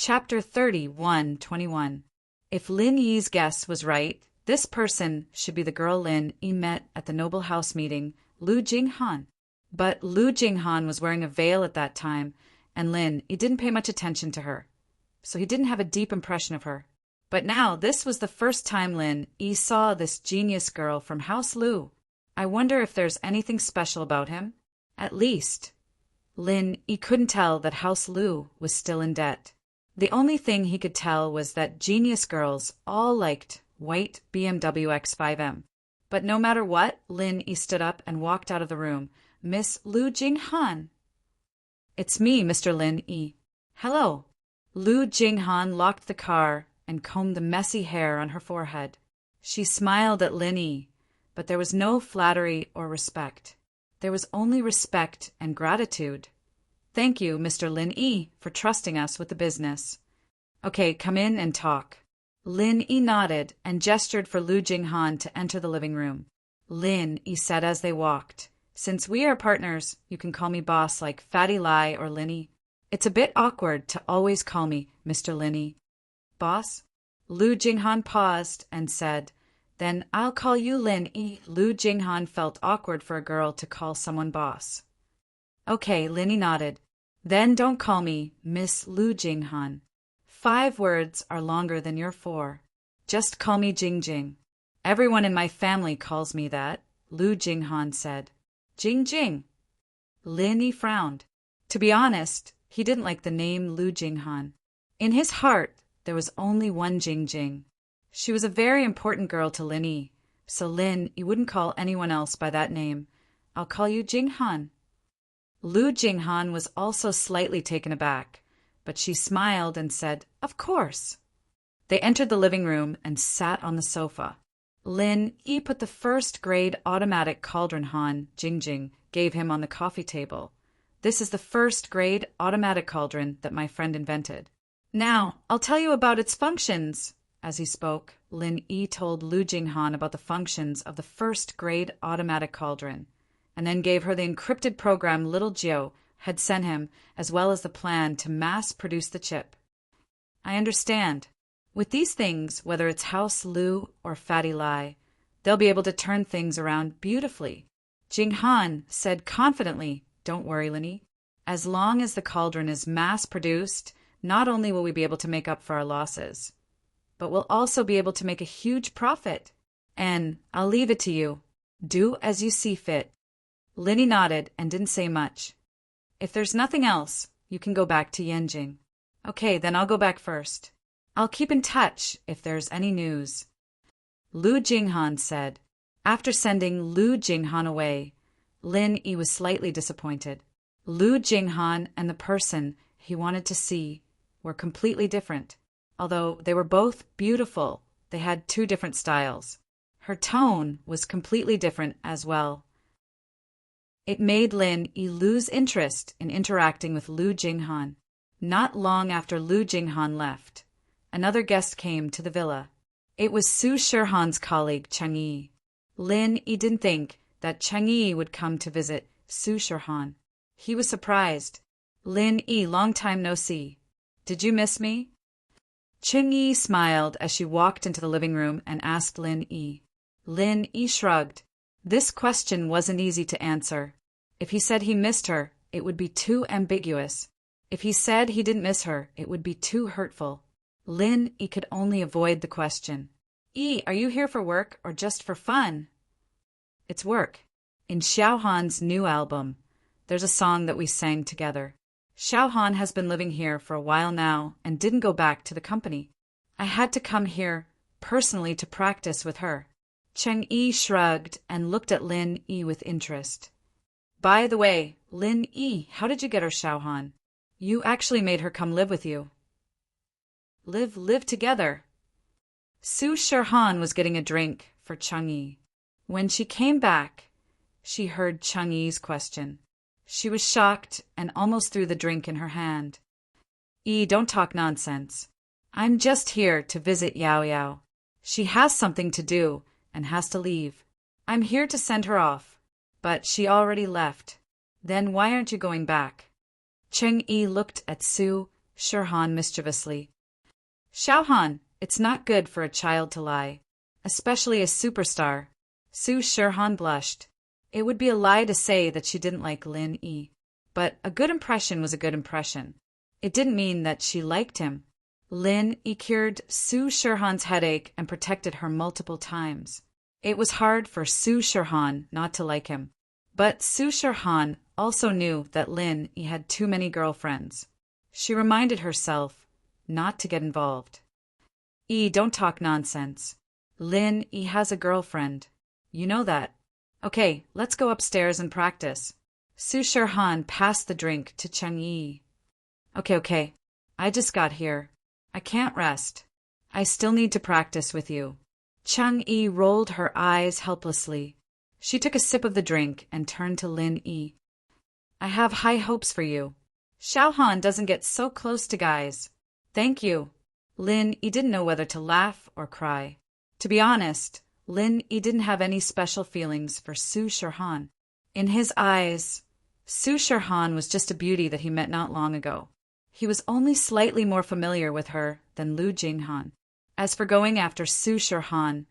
Chapter 31:21. If Lin Yi's guess was right, this person should be the girl Lin Yi met at the noble house meeting, Lu Jinghan. But Lu Jinghan was wearing a veil at that time, and Lin Yi didn't pay much attention to her, so he didn't have a deep impression of her. But now this was the first time Lin Yi saw this genius girl from House Lu. I wonder if there's anything special about him? At least, Lin Yi couldn't tell that House Lu was still in debt. The only thing he could tell was that genius girls all liked white BMW X5M. But no matter what, Lin Yi stood up and walked out of the room. Miss Lu Jinghan. It's me, Mr. Lin Yi. Hello. Lu Jinghan locked the car and combed the messy hair on her forehead. She smiled at Lin Yi, but there was no flattery or respect. There was only respect and gratitude. Thank you, Mr. Lin Yi, for trusting us with the business. Okay, come in and talk. Lin Yi nodded and gestured for Lu Jinghan to enter the living room. Lin Yi said as they walked, "Since we are partners, you can call me boss like Fatty Lai or Lin Yi. It's a bit awkward to always call me Mr. Lin Yi." "Boss?" Lu Jinghan paused and said, "Then I'll call you Lin Yi." Lu Jinghan felt awkward for a girl to call someone boss. "Okay," Lin Yi nodded. "Then don't call me Miss Lu Jinghan. 5 words are longer than your 4. Just call me Jing Jing. Everyone in my family calls me that," Lu Jinghan said. "Jing Jing." Lin Yi frowned. To be honest, he didn't like the name Lu Jinghan. In his heart, there was only one Jing Jing. She was a very important girl to Lin Yi, so Lin Yi wouldn't call anyone else by that name. "I'll call you Jinghan." Lu Jinghan was also slightly taken aback, but she smiled and said, "Of course." They entered the living room and sat on the sofa. Lin Yi put the first-grade automatic cauldron Han Jingjing gave him on the coffee table. "This is the first-grade automatic cauldron that my friend invented. Now, I'll tell you about its functions." As he spoke, Lin Yi told Lu Jinghan about the functions of the first-grade automatic cauldron, and then gave her the encrypted program little Jiu had sent him, as well as the plan to mass-produce the chip. "I understand. With these things, whether it's House Lu or Fatty Lai, they'll be able to turn things around beautifully." Jinghan said confidently, "Don't worry, Lin Yi. As long as the cauldron is mass-produced, not only will we be able to make up for our losses, but we'll also be able to make a huge profit. And I'll leave it to you. Do as you see fit." Lin Yi nodded and didn't say much. "If there's nothing else, you can go back to Yanjing." "Okay, then I'll go back first. I'll keep in touch if there's any news," Lu Jinghan said. After sending Lu Jinghan away, Lin Yi was slightly disappointed. Lu Jinghan and the person he wanted to see were completely different. Although they were both beautiful, they had 2 different styles. Her tone was completely different as well. It made Lin Yi lose interest in interacting with Lu Jinghan. Not long after Lu Jinghan left, another guest came to the villa. It was Su Shihan's colleague, Cheng Yi. Lin Yi didn't think that Cheng Yi would come to visit Su Shihan. He was surprised. "Lin Yi, long time no see. Did you miss me?" Cheng Yi smiled as she walked into the living room and asked Lin Yi. Lin Yi shrugged. This question wasn't easy to answer. If he said he missed her, it would be too ambiguous. If he said he didn't miss her, it would be too hurtful. Lin Yi could only avoid the question. "Yi, are you here for work or just for fun?" "It's work. In Xiaohan's new album, there's a song that we sang together. Xiaohan has been living here for a while now and didn't go back to the company. I had to come here personally to practice with her." Cheng Yi shrugged and looked at Lin Yi with interest. "By the way, Lin Yi, how did you get her Xiaohan? You actually made her come live with you." Live together." Su Shihan was getting a drink for Cheng Yi. When she came back, she heard Cheng Yi's question. She was shocked and almost threw the drink in her hand. "Yi, don't talk nonsense. I'm just here to visit Yao Yao. She has something to do and has to leave. I'm here to send her off. But she already left. Then why aren't you going back?" Cheng Yi looked at Su Shirhan mischievously. Xiaohan, it's not good for a child to lie, especially a superstar. Su Shirhan blushed. It would be a lie to say that she didn't like Lin Yi. But a good impression was a good impression. It didn't mean that she liked him. Lin Yi cured Su Shirhan's headache and protected her multiple times. It was hard for Su Shirhan not to like him. But Su Shirhan also knew that Lin Yi had too many girlfriends. She reminded herself not to get involved. Don't talk nonsense. Lin Yi has a girlfriend. You know that. Okay, let's go upstairs and practice. Su Shirhan passed the drink to Cheng Yi. Okay. I just got here. I can't rest. I still need to practice with you. Cheng Yi rolled her eyes helplessly. She took a sip of the drink and turned to Lin Yi. I have high hopes for you. Xiaohan doesn't get so close to guys. Thank you. Lin Yi didn't know whether to laugh or cry. To be honest, Lin Yi didn't have any special feelings for Su Shirhan. In his eyes, Su Shirhan was just a beauty that he met not long ago. He was only slightly more familiar with her than Lu Jinghan. As for going after Su Shirhan,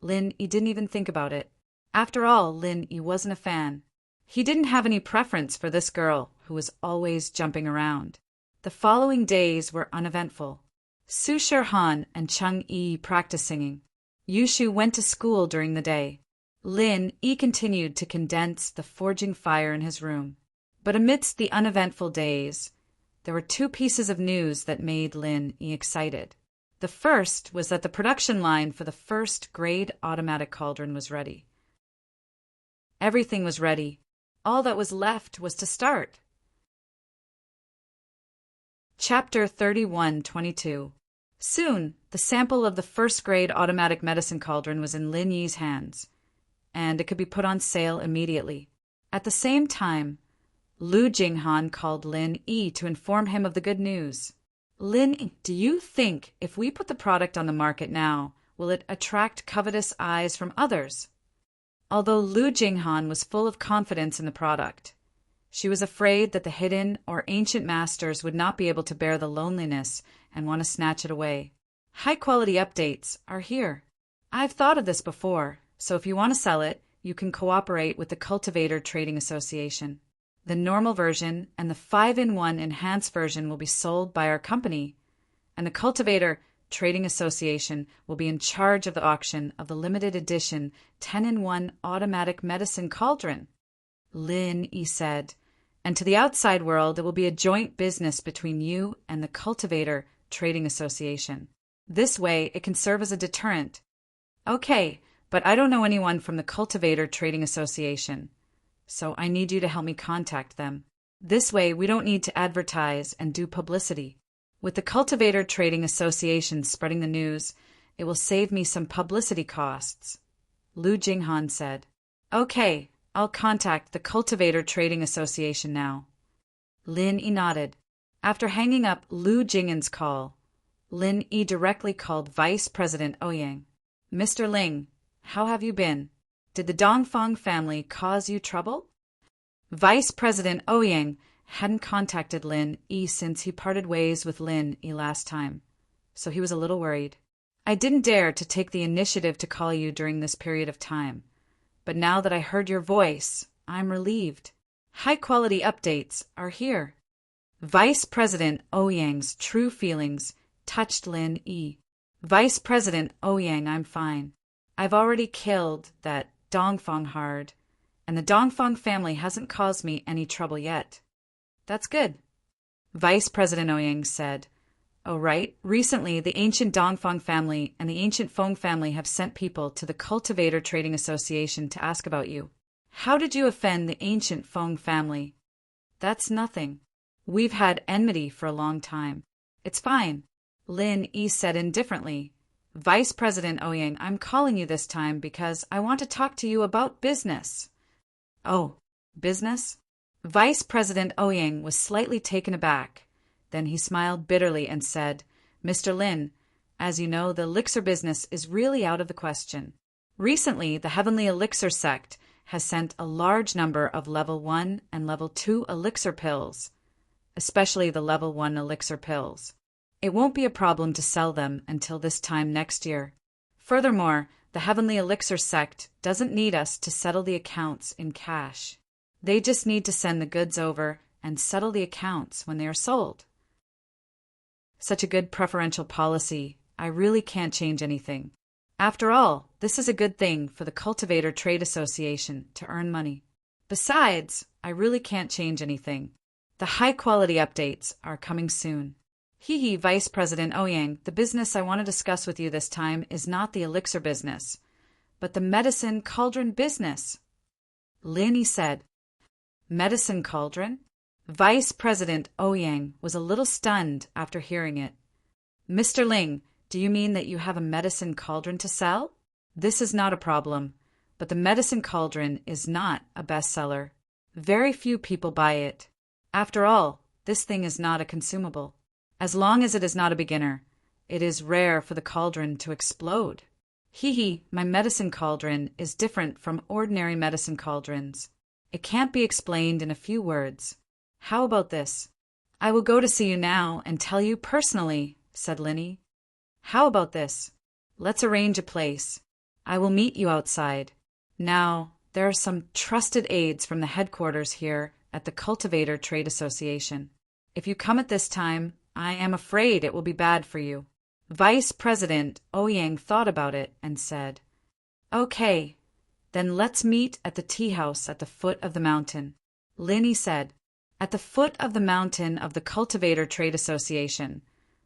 Lin Yi didn't even think about it. After all, Lin Yi wasn't a fan. He didn't have any preference for this girl who was always jumping around. The following days were uneventful. Su Shirhan and Cheng Yi practiced singing. Yushu went to school during the day. Lin Yi continued to condense the forging fire in his room. But amidst the uneventful days, there were two pieces of news that made Lin Yi excited. The first was that the production line for the first-grade automatic cauldron was ready. Everything was ready. All that was left was to start. Chapter 31:22. Soon, the sample of the first-grade automatic medicine cauldron was in Lin Yi's hands, and it could be put on sale immediately. At the same time, Lu Jinghan called Lin Yi to inform him of the good news. Lin, do you think if we put the product on the market now, will it attract covetous eyes from others? Although Lu Jinghan was full of confidence in the product, she was afraid that the hidden or ancient masters would not be able to bear the loneliness and want to snatch it away. High-quality updates are here. I've thought of this before, so if you want to sell it, you can cooperate with the Cultivator Trading Association. The normal version and the 5-in-1 enhanced version will be sold by our company, and the Cultivator Trading Association will be in charge of the auction of the limited edition 10-in-1 automatic medicine cauldron. Lin Yi said, and to the outside world it will be a joint business between you and the Cultivator Trading Association. This way it can serve as a deterrent. Okay, but I don't know anyone from the Cultivator Trading Association, so I need you to help me contact them. This way we don't need to advertise and do publicity. With the Cultivator Trading Association spreading the news, it will save me some publicity costs. Lu Jinghan said. Okay, I'll contact the Cultivator Trading Association now. Lin Yi nodded. After hanging up Lu Jinghan's call, Lin Yi directly called Vice President Ouyang. Mr. Ling, how have you been? Did the Dongfang family cause you trouble? Vice President Ouyang hadn't contacted Lin Yi since he parted ways with Lin Yi last time, so he was a little worried. I didn't dare to take the initiative to call you during this period of time, but now that I heard your voice, I'm relieved. High-quality updates are here. Vice President Ouyang's true feelings touched Lin Yi. Vice President Ouyang, I'm fine. I've already killed that Dongfang hard, and the Dongfang family hasn't caused me any trouble yet. That's good. Vice President Ouyang said, Oh, right. Recently, the ancient Dongfang family and the ancient Feng family have sent people to the Cultivator Trading Association to ask about you. How did you offend the ancient Feng family? That's nothing. We've had enmity for a long time. It's fine. Lin Yi said indifferently. Vice President Ouyang, I'm calling you this time because I want to talk to you about business. Oh, business? Vice President Ouyang was slightly taken aback. Then he smiled bitterly and said, Mr. Lin, as you know, the elixir business is really out of the question. Recently, the Heavenly Elixir sect has sent a large number of level 1 and level 2 elixir pills. especially the level 1 elixir pills. It won't be a problem to sell them until this time next year. Furthermore, the Heavenly Elixir sect doesn't need us to settle the accounts in cash. They just need to send the goods over and settle the accounts when they are sold. Such a good preferential policy. I really can't change anything. After all, this is a good thing for the Cultivator Trade Association to earn money. Besides, I really can't change anything. The high-quality updates are coming soon. Hee Vice President Ouyang, the business I want to discuss with you this time is not the elixir business, but the medicine cauldron business. Lin said. Medicine cauldron? Vice President Ouyang was a little stunned after hearing it. Mr. Ling, do you mean that you have a medicine cauldron to sell? This is not a problem, but the medicine cauldron is not a bestseller. Very few people buy it. After all, this thing is not a consumable. As long as it is not a beginner, it is rare for the cauldron to explode. My medicine cauldron is different from ordinary medicine cauldrons. It can't be explained in a few words. How about this? I will go to see you now and tell you personally, said Linny. How about this? Let's arrange a place. I will meet you outside. Now, there are some trusted aides from the headquarters here at the Cultivator Trade Association. If you come at this time, I am afraid it will be bad for you. Vice President Ouyang thought about it and said, Okay, then let's meet at the tea house at the foot of the mountain. Linny said, At the foot of the mountain of the Cultivator Trade Association,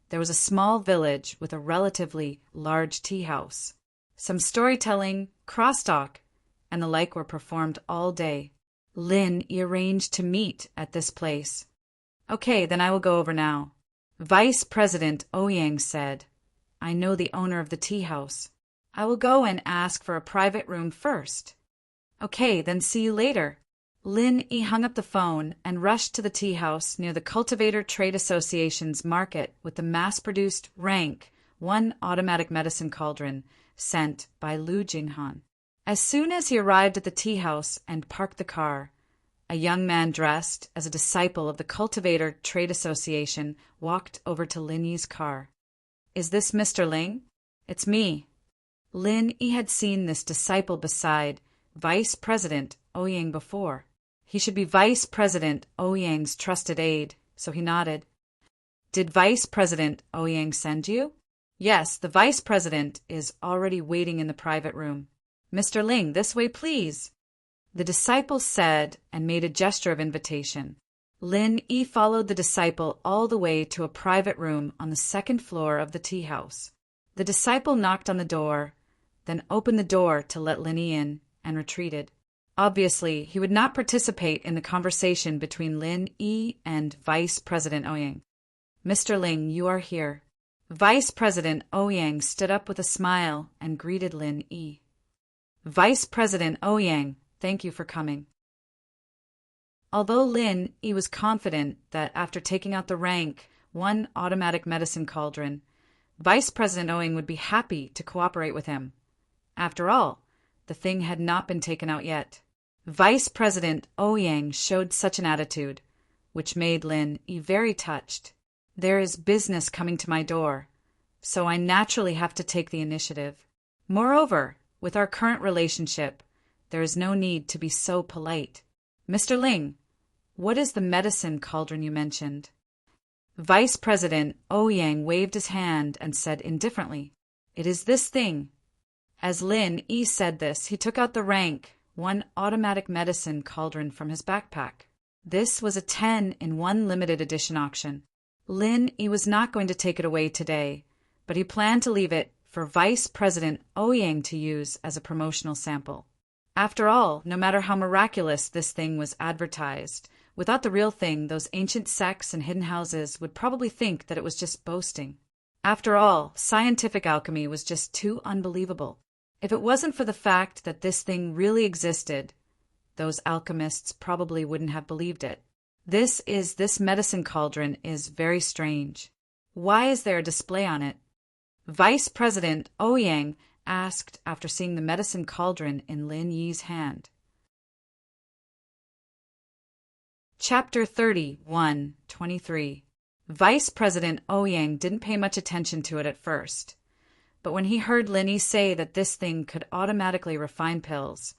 there was a small village with a relatively large tea house. Some storytelling, crosstalk, and the like were performed all day. Lin arranged to meet at this place. Okay, then I will go over now. Vice President Ouyang said, I know the owner of the tea house. I will go and ask for a private room first. Okay, then see you later. Lin hung up the phone and rushed to the tea house near the Cultivator Trade Association's market with the mass-produced rank 1 automatic medicine cauldron sent by Lu Jinghan. As soon as he arrived at the tea house and parked the car, a young man dressed as a disciple of the Cultivator Trade Association walked over to Lin Yi's car. Is this Mr. Ling? It's me. Lin Yi had seen this disciple beside Vice President Ouyang before. He should be Vice President Ouyang's trusted aide, so he nodded. Did Vice President Ouyang send you? Yes, the Vice President is already waiting in the private room. Mr. Ling, this way, please. The disciple said and made a gesture of invitation. Lin Yi followed the disciple all the way to a private room on the second floor of the tea house. The disciple knocked on the door, then opened the door to let Lin Yi in, and retreated. Obviously, he would not participate in the conversation between Lin Yi and Vice President Ouyang. Mr. Ling, you are here. Vice President Ouyang stood up with a smile and greeted Lin Yi. Vice President Ouyang, thank you for coming. Although Lin Yi was confident that after taking out the rank 1 automatic medicine cauldron, Vice President Ouyang would be happy to cooperate with him. After all, the thing had not been taken out yet. Vice President Ouyang showed such an attitude, which made Lin Yi very touched. There is business coming to my door, so I naturally have to take the initiative. Moreover, with our current relationship, there is no need to be so polite. Mr. Ling, what is the medicine cauldron you mentioned? Vice President Ouyang waved his hand and said indifferently, It is this thing. As Lin Yi said this, he took out the rank 1 automatic medicine cauldron from his backpack. This was a 10-in-1 limited edition auction. Lin Yi was not going to take it away today, but he planned to leave it for Vice President Ouyang to use as a promotional sample. After all, no matter how miraculous this thing was advertised, without the real thing, those ancient sects and hidden houses would probably think that it was just boasting. After all, scientific alchemy was just too unbelievable. If it wasn't for the fact that this thing really existed, those alchemists probably wouldn't have believed it. This medicine cauldron is very strange. Why is there a display on it? Vice President Ouyang asked after seeing the medicine cauldron in Lin Yi's hand. Chapter 31:23. Vice President Ouyang didn't pay much attention to it at first, but when he heard Linny say that this thing could automatically refine pills,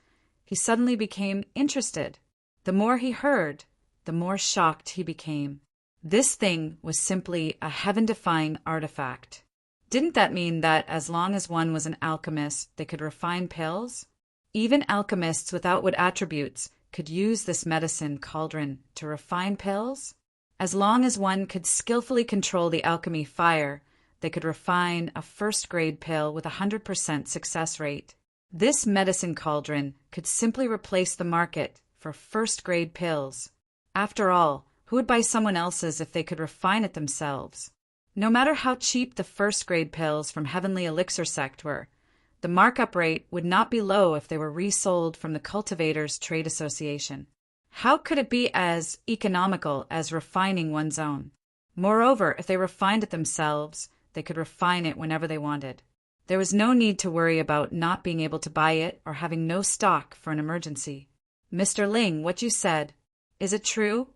he suddenly became interested. The more he heard, the more shocked he became. This thing was simply a heaven-defying artifact. Didn't that mean that as long as one was an alchemist, they could refine pills? Even alchemists without wood attributes could use this medicine cauldron to refine pills? As long as one could skillfully control the alchemy fire, they could refine a first-grade pill with a 100% success rate. This medicine cauldron could simply replace the market for first-grade pills. After all, who would buy someone else's if they could refine it themselves? No matter how cheap the first-grade pills from Heavenly Elixir Sect were, the markup rate would not be low if they were resold from the Cultivators Trade Association. How could it be as economical as refining one's own? Moreover, if they refined it themselves, they could refine it whenever they wanted. There was no need to worry about not being able to buy it or having no stock for an emergency. Mr. Ling, what you said, is it true?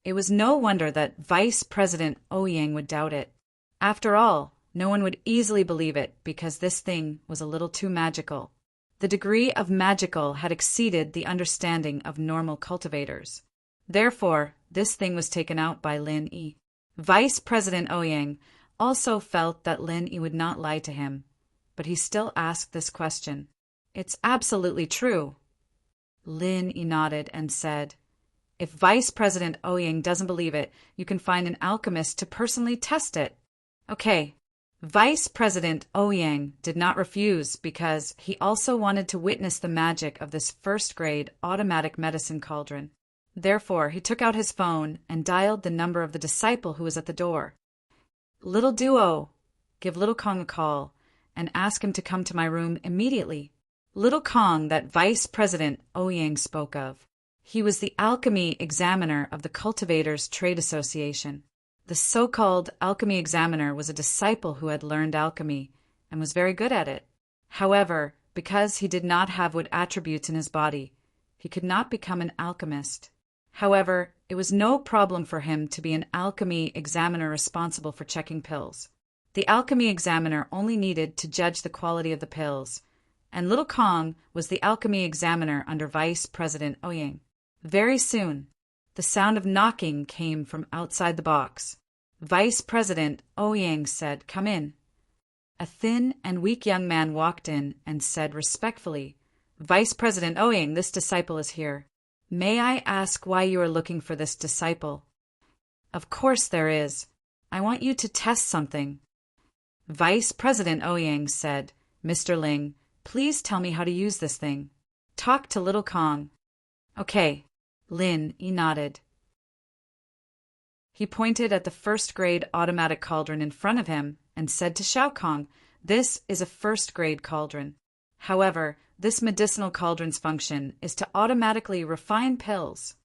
It was no wonder that Vice President Ouyang would doubt it. After all, no one would easily believe it because this thing was a little too magical. The degree of magical had exceeded the understanding of normal cultivators. Therefore, this thing was taken out by Lin Yi. Vice President Ouyang also felt that Lin Yi would not lie to him, but he still asked this question. It's absolutely true. Lin Yi nodded and said, if Vice President Ouyang doesn't believe it, you can find an alchemist to personally test it. Okay. Vice President Ouyang did not refuse because he also wanted to witness the magic of this first-grade automatic medicine cauldron. Therefore, he took out his phone and dialed the number of the disciple who was at the door. Little Duo, give Little Kong a call and ask him to come to my room immediately. Little Kong that Vice President Ouyang spoke of. He was the alchemy examiner of the Cultivators Trade Association. The so-called alchemy examiner was a disciple who had learned alchemy and was very good at it. However, because he did not have wood attributes in his body, he could not become an alchemist. However, it was no problem for him to be an alchemy examiner responsible for checking pills. The alchemy examiner only needed to judge the quality of the pills, and Little Kong was the alchemy examiner under Vice President Ouyang. Very soon, the sound of knocking came from outside the box. Vice President Ouyang said, "Come in." A thin and weak young man walked in and said respectfully, "Vice President Ouyang, this disciple is here. May I ask why you are looking for this disciple?" "Of course there is. I want you to test something." Vice President Ouyang said, "Mr. Ling, please tell me how to use this thing. Talk to Little Kong." "Okay." Lin Yi nodded. He pointed at the first-grade automatic cauldron in front of him and said to Xiao Kong, "This is a first-grade cauldron. However, this medicinal cauldron's function is to automatically refine pills."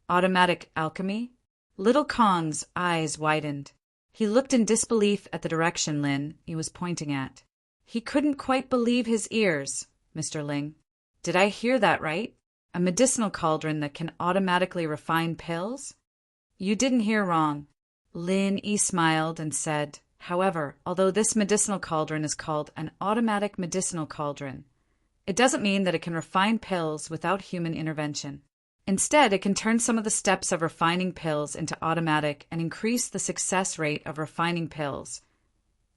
Automatic alchemy? Little Kong's eyes widened. He looked in disbelief at the direction Lin Yi was pointing at. He couldn't quite believe his ears. "Mr. Ling, did I hear that right? A medicinal cauldron that can automatically refine pills?" "You didn't hear wrong." Lin Yi smiled and said, "However, although this medicinal cauldron is called an automatic medicinal cauldron, it doesn't mean that it can refine pills without human intervention. Instead, it can turn some of the steps of refining pills into automatic and increase the success rate of refining pills."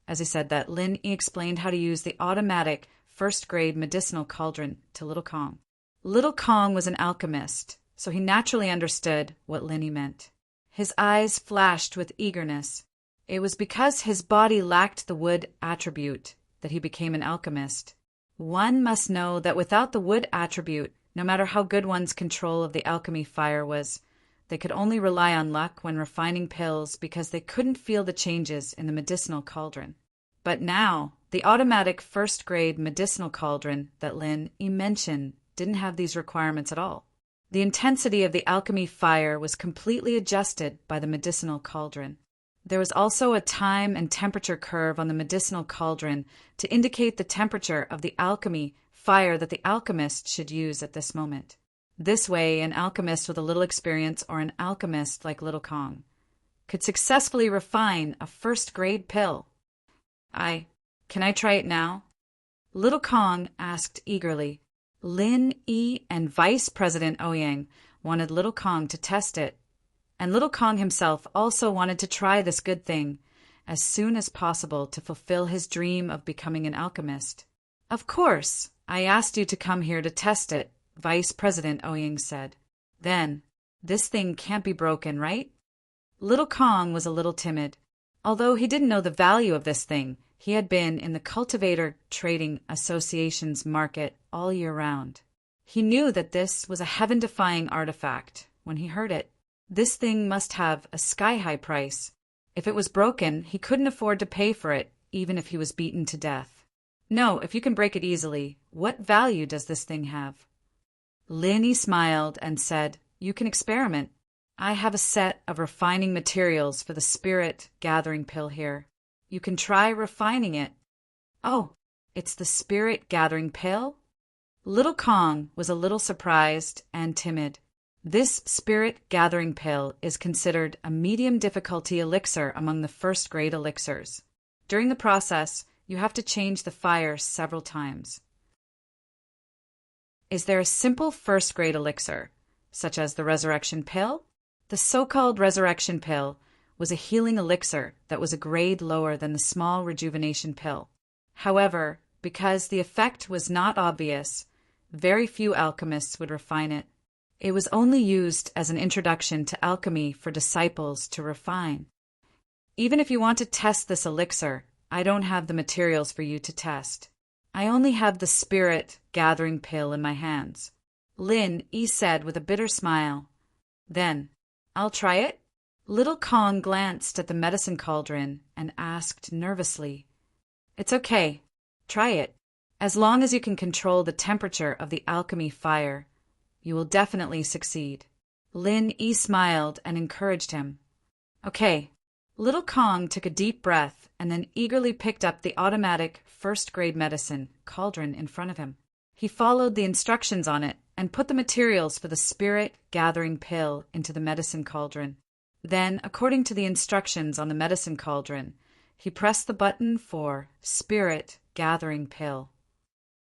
As he said that, Lin Yi explained how to use the automatic first-grade medicinal cauldron to Little Kong. Little Kong was an alchemist, so he naturally understood what Lin Yi meant. His eyes flashed with eagerness. It was because his body lacked the wood attribute that he became an alchemist. One must know that without the wood attribute, no matter how good one's control of the alchemy fire was, they could only rely on luck when refining pills because they couldn't feel the changes in the medicinal cauldron. But now, the automatic first-grade medicinal cauldron that Lin Yi mentioned didn't have these requirements at all. The intensity of the alchemy fire was completely adjusted by the medicinal cauldron. There was also a time and temperature curve on the medicinal cauldron to indicate the temperature of the alchemy fire that the alchemist should use at this moment. This way, an alchemist with a little experience or an alchemist like Little Kong could successfully refine a first-grade pill. Can I try it now? Little Kong asked eagerly. Lin Yi and Vice President Ouyang wanted Little Kong to test it, and Little Kong himself also wanted to try this good thing as soon as possible to fulfill his dream of becoming an alchemist. Of course, I asked you to come here to test it, Vice President Ouyang said. Then, this thing can't be broken, right? Little Kong was a little timid. Although he didn't know the value of this thing, he had been in the Cultivator Trading Association's market all year round. He knew that this was a heaven-defying artifact when he heard it. This thing must have a sky-high price. If it was broken, he couldn't afford to pay for it, even if he was beaten to death. No, if you can break it easily, what value does this thing have? Lin Yi smiled and said, You can experiment. I have a set of refining materials for the spirit gathering pill here. You can try refining it. Oh, it's the spirit gathering pill? Little Kong was a little surprised and timid. This spirit gathering pill is considered a medium difficulty elixir among the first-grade elixirs. During the process, you have to change the fire several times. Is there a simple first-grade elixir, such as the resurrection pill? The so-called resurrection pill was a healing elixir that was a grade lower than the small rejuvenation pill. However, because the effect was not obvious, very few alchemists would refine it. It was only used as an introduction to alchemy for disciples to refine. Even if you want to test this elixir, I don't have the materials for you to test. I only have the spirit gathering pill in my hands. Lin Yi said with a bitter smile. Then, I'll try it? Little Kong glanced at the medicine cauldron and asked nervously, It's okay. Try it. As long as you can control the temperature of the alchemy fire, you will definitely succeed. Lin Yi smiled and encouraged him. Okay. Little Kong took a deep breath and then eagerly picked up the automatic first-grade medicine cauldron in front of him. He followed the instructions on it and put the materials for the spirit-gathering pill into the medicine cauldron. Then, according to the instructions on the medicine cauldron, he pressed the button for spirit-gathering pill.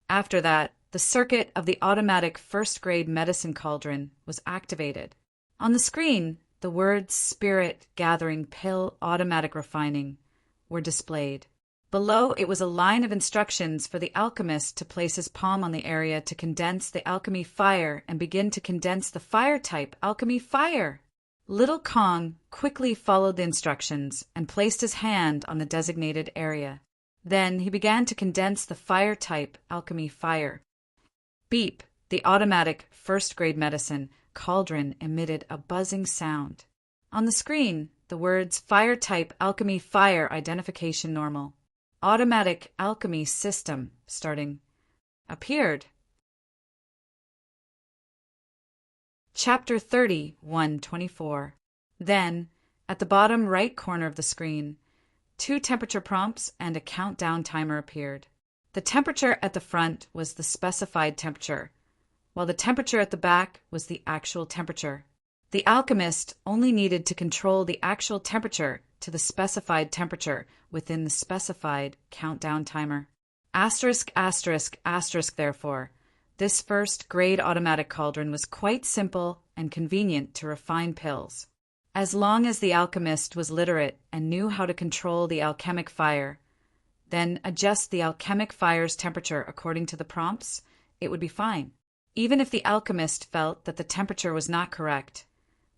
After that, the circuit of the automatic first-grade medicine cauldron was activated. On the screen, the words Spirit Gathering Pill Automatic Refining were displayed. Below it was a line of instructions for the alchemist to place his palm on the area to condense the alchemy fire and begin to condense the fire-type alchemy fire. Little Kong quickly followed the instructions and placed his hand on the designated area. Then he began to condense the fire-type alchemy fire. Beep, the automatic first-grade medicine cauldron emitted a buzzing sound. On the screen, the words Fire-type alchemy fire identification normal, automatic alchemy system starting appeared. Chapter 30, 124. Then, at the bottom right corner of the screen, 2 temperature prompts and a countdown timer appeared. The temperature at the front was the specified temperature, while the temperature at the back was the actual temperature. The alchemist only needed to control the actual temperature to the specified temperature within the specified countdown timer. Asterisk, asterisk, asterisk, therefore, this first-grade automatic cauldron was quite simple and convenient to refine pills. As long as the alchemist was literate and knew how to control the alchemic fire, then adjust the alchemic fire's temperature according to the prompts, it would be fine. Even if the alchemist felt that the temperature was not correct,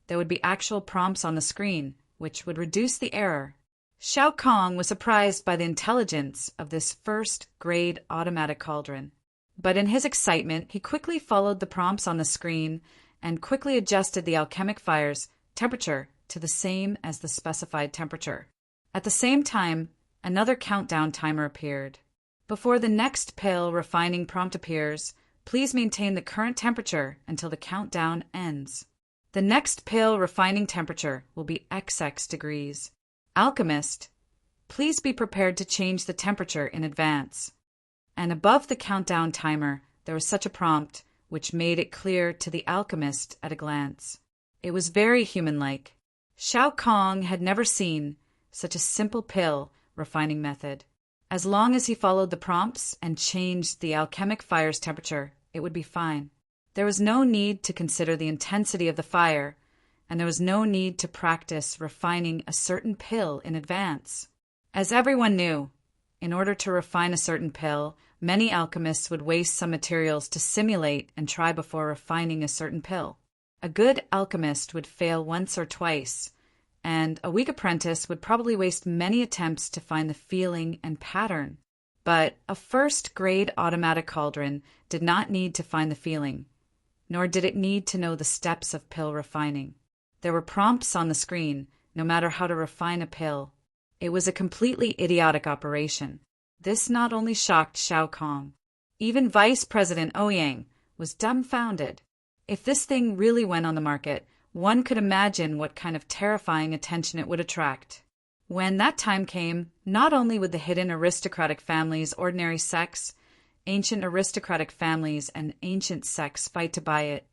there would be actual prompts on the screen, which would reduce the error. Shao Kong was surprised by the intelligence of this first-grade automatic cauldron. But in his excitement, he quickly followed the prompts on the screen and quickly adjusted the alchemic fire's temperature to the same as the specified temperature. At the same time, another countdown timer appeared. Before the next pill refining prompt appears, please maintain the current temperature until the countdown ends. The next pill refining temperature will be XX degrees. Alchemist, please be prepared to change the temperature in advance. And above the countdown timer, there was such a prompt, which made it clear to the alchemist at a glance. It was very human-like. Shao Kong had never seen such a simple pill refining method. As long as he followed the prompts and changed the alchemic fire's temperature, it would be fine. There was no need to consider the intensity of the fire, and there was no need to practice refining a certain pill in advance. As everyone knew, in order to refine a certain pill, many alchemists would waste some materials to simulate and try before refining a certain pill. A good alchemist would fail once or twice, and a weak apprentice would probably waste many attempts to find the feeling and pattern. But a first-grade automatic cauldron did not need to find the feeling, nor did it need to know the steps of pill refining. There were prompts on the screen, no matter how to refine a pill. It was a completely idiotic operation. This not only shocked Shao Kong. Even Vice President Ouyang was dumbfounded. If this thing really went on the market, one could imagine what kind of terrifying attention it would attract. When that time came, not only would the hidden aristocratic families' ordinary sects, ancient aristocratic families, and ancient sects fight to buy it,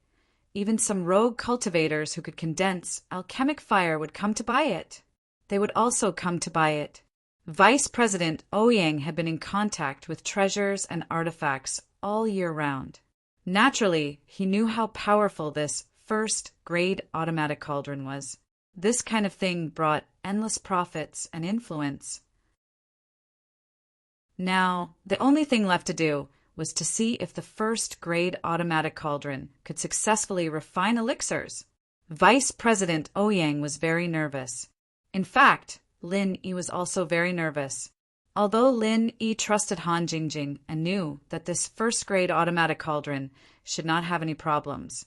even some rogue cultivators who could condense alchemic fire would come to buy it. They would also come to buy it. Vice President Ouyang had been in contact with treasures and artifacts all year round. Naturally, he knew how powerful this first-grade automatic cauldron was. This kind of thing brought endless profits and influence. Now, the only thing left to do was to see if the first-grade automatic cauldron could successfully refine elixirs. Vice President Ouyang was very nervous. In fact, Lin Yi was also very nervous. Although Lin Yi trusted Han Jingjing and knew that this first-grade automatic cauldron should not have any problems,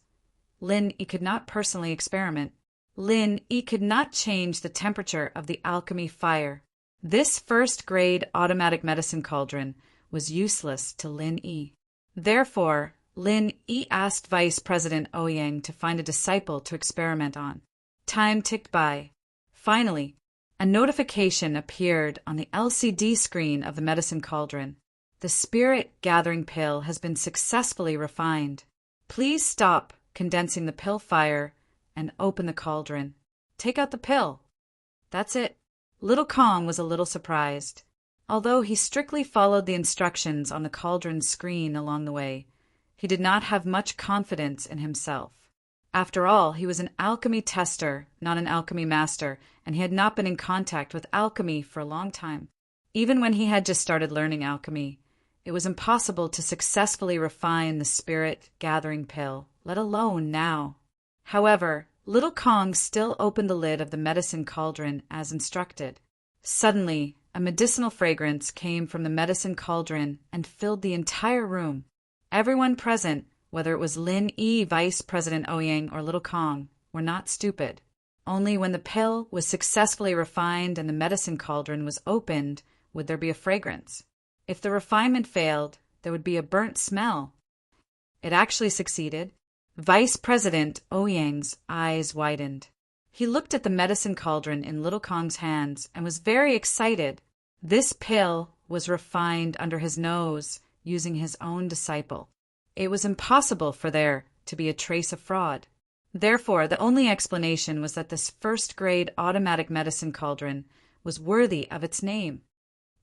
Lin Yi could not personally experiment. Lin Yi could not change the temperature of the alchemy fire. This first-grade automatic medicine cauldron was useless to Lin Yi. Therefore, Lin Yi asked Vice President Ouyang to find a disciple to experiment on. Time ticked by. Finally, a notification appeared on the LCD screen of the medicine cauldron. The spirit-gathering pill has been successfully refined. Please stop condensing the pill fire and open the cauldron. Take out the pill. That's it. Little Kong was a little surprised. Although he strictly followed the instructions on the cauldron's screen along the way, he did not have much confidence in himself. After all, he was an alchemy tester, not an alchemy master, and he had not been in contact with alchemy for a long time. Even when he had just started learning alchemy, it was impossible to successfully refine the spirit-gathering pill, let alone now. However, Little Kong still opened the lid of the medicine cauldron as instructed. Suddenly, a medicinal fragrance came from the medicine cauldron and filled the entire room. Everyone present, whether it was Lin Yi, Vice President Ouyang, or Little Kong, were not stupid. Only when the pill was successfully refined and the medicine cauldron was opened would there be a fragrance. If the refinement failed, there would be a burnt smell. It actually succeeded. Vice President Ouyang's eyes widened. He looked at the medicine cauldron in Little Kong's hands and was very excited. This pill was refined under his nose using his own disciple. It was impossible for there to be a trace of fraud. Therefore, the only explanation was that this first-grade automatic medicine cauldron was worthy of its name.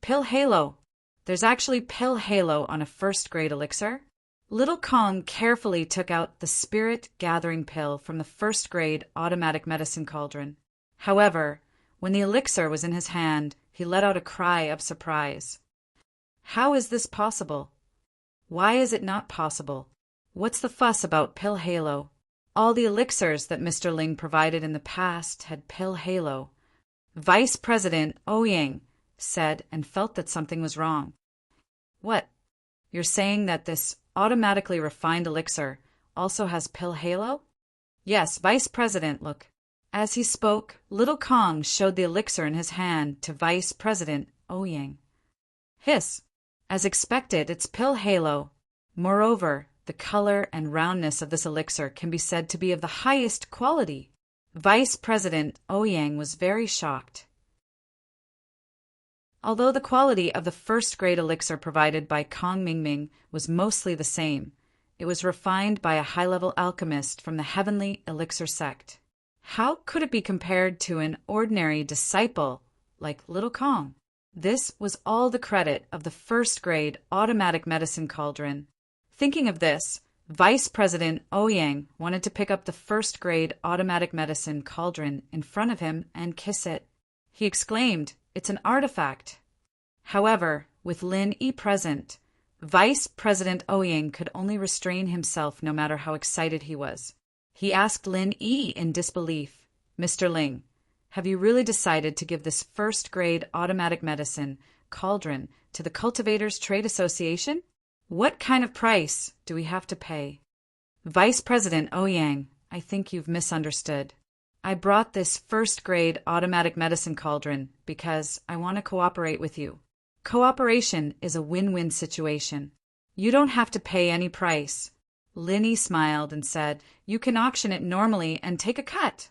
Pill Halo. There's actually Pill Halo on a first-grade elixir. Little Kong carefully took out the spirit-gathering pill from the first-grade automatic medicine cauldron. However, when the elixir was in his hand, he let out a cry of surprise. How is this possible? Why is it not possible? What's the fuss about Pill Halo? All the elixirs that Mr. Ling provided in the past had Pill Halo. Vice President Ouyang said and felt that something was wrong. What? You're saying that this automatically refined elixir also has Pill Halo? Yes, Vice President, look. As he spoke, Little Kong showed the elixir in his hand to Vice President Ouyang. Hiss! As expected, it's Pill Halo. Moreover, the color and roundness of this elixir can be said to be of the highest quality. Vice President Ouyang was very shocked. Although the quality of the first-grade elixir provided by Kong Mingming was mostly the same, It was refined by a high-level alchemist from the heavenly elixir sect. How could it be compared to an ordinary disciple like Little Kong? This was all the credit of the first-grade automatic medicine cauldron. Thinking of this, Vice President Ouyang wanted to pick up the first-grade automatic medicine cauldron in front of him and kiss it. He exclaimed, "It's an artifact." However, with Lin Yi present, Vice President Ouyang could only restrain himself no matter how excited he was. He asked Lin Yi in disbelief, "Mr. Ling, have you really decided to give this first-grade automatic medicine cauldron to the Cultivators Trade Association? What kind of price do we have to pay?" "Vice President Ouyang, I think you've misunderstood. I brought this first-grade automatic medicine cauldron because I want to cooperate with you. Cooperation is a win-win situation. You don't have to pay any price." Lin Yi smiled and said, "You can auction it normally and take a cut."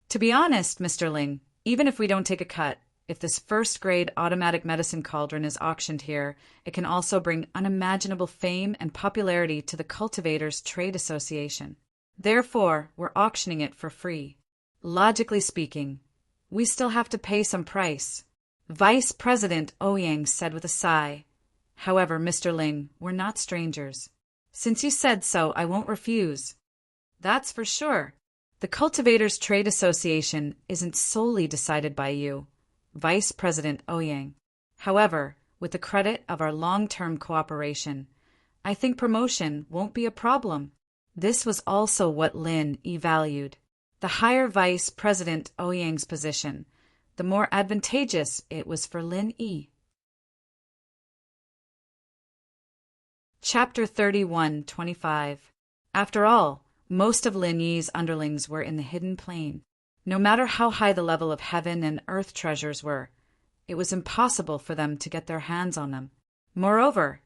"To be honest, Mr. Ling, even if we don't take a cut, if this first-grade automatic medicine cauldron is auctioned here, it can also bring unimaginable fame and popularity to the Cultivators Trade Association. Therefore, we're auctioning it for free. Logically speaking, we still have to pay some price," Vice President Ouyang said with a sigh. "However, Mr. Ling, we're not strangers. Since you said so, I won't refuse." "That's for sure. The Cultivators Trade Association isn't solely decided by you, Vice President Ouyang. However, with the credit of our long-term cooperation, I think promotion won't be a problem." This was also what Lin Yi valued. The higher Vice President Ouyang's position, the more advantageous it was for Lin Yi. Chapter 31:25. After all, most of Lin Yi's underlings were in the hidden plane. No matter how high the level of heaven and earth treasures were, it was impossible for them to get their hands on them. Moreover,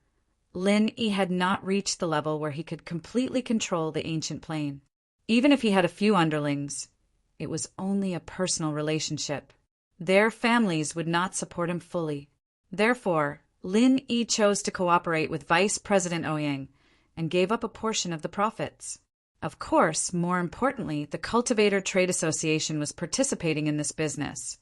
Lin Yi had not reached the level where he could completely control the ancient plane. Even if he had a few underlings, it was only a personal relationship. Their families would not support him fully. Therefore, Lin Yi chose to cooperate with Vice President Ouyang and gave up a portion of the profits. Of course, more importantly, the Cultivator Trade Association was participating in this business,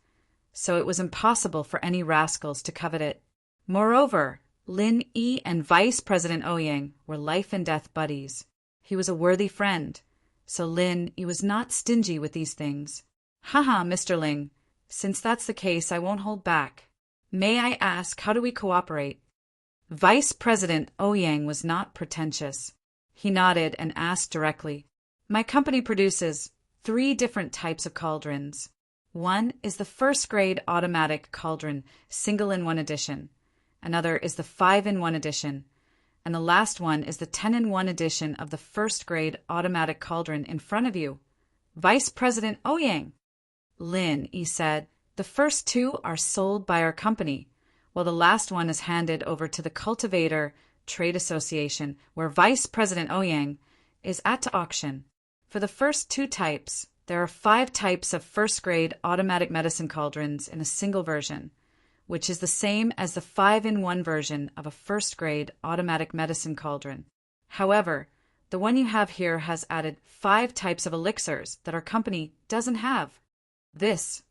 so it was impossible for any rascals to covet it. Moreover, Lin Yi and Vice President Ouyang were life-and-death buddies. He was a worthy friend, so Lin Yi was not stingy with these things. "Haha, Mr. Ling, since that's the case, I won't hold back. May I ask, how do we cooperate?" Vice President Ouyang was not pretentious. He nodded and asked directly, "My company produces 3 different types of cauldrons. One is the first-grade automatic cauldron, single-in-one edition. Another is the 5-in-1 edition. And the last one is the 10-in-1 edition of the first-grade automatic cauldron in front of you, Vice President Ouyang." "Lin," he said, "the first 2 are sold by our company, while the last one is handed over to the Cultivator Trade Association, where Vice President Ouyang is at to auction. For the first 2 types, there are 5 types of first-grade automatic medicine cauldrons in a single version, which is the same as the 5-in-1 version of a first-grade automatic medicine cauldron. However, the one you have here has added 5 types of elixirs that our company doesn't have." This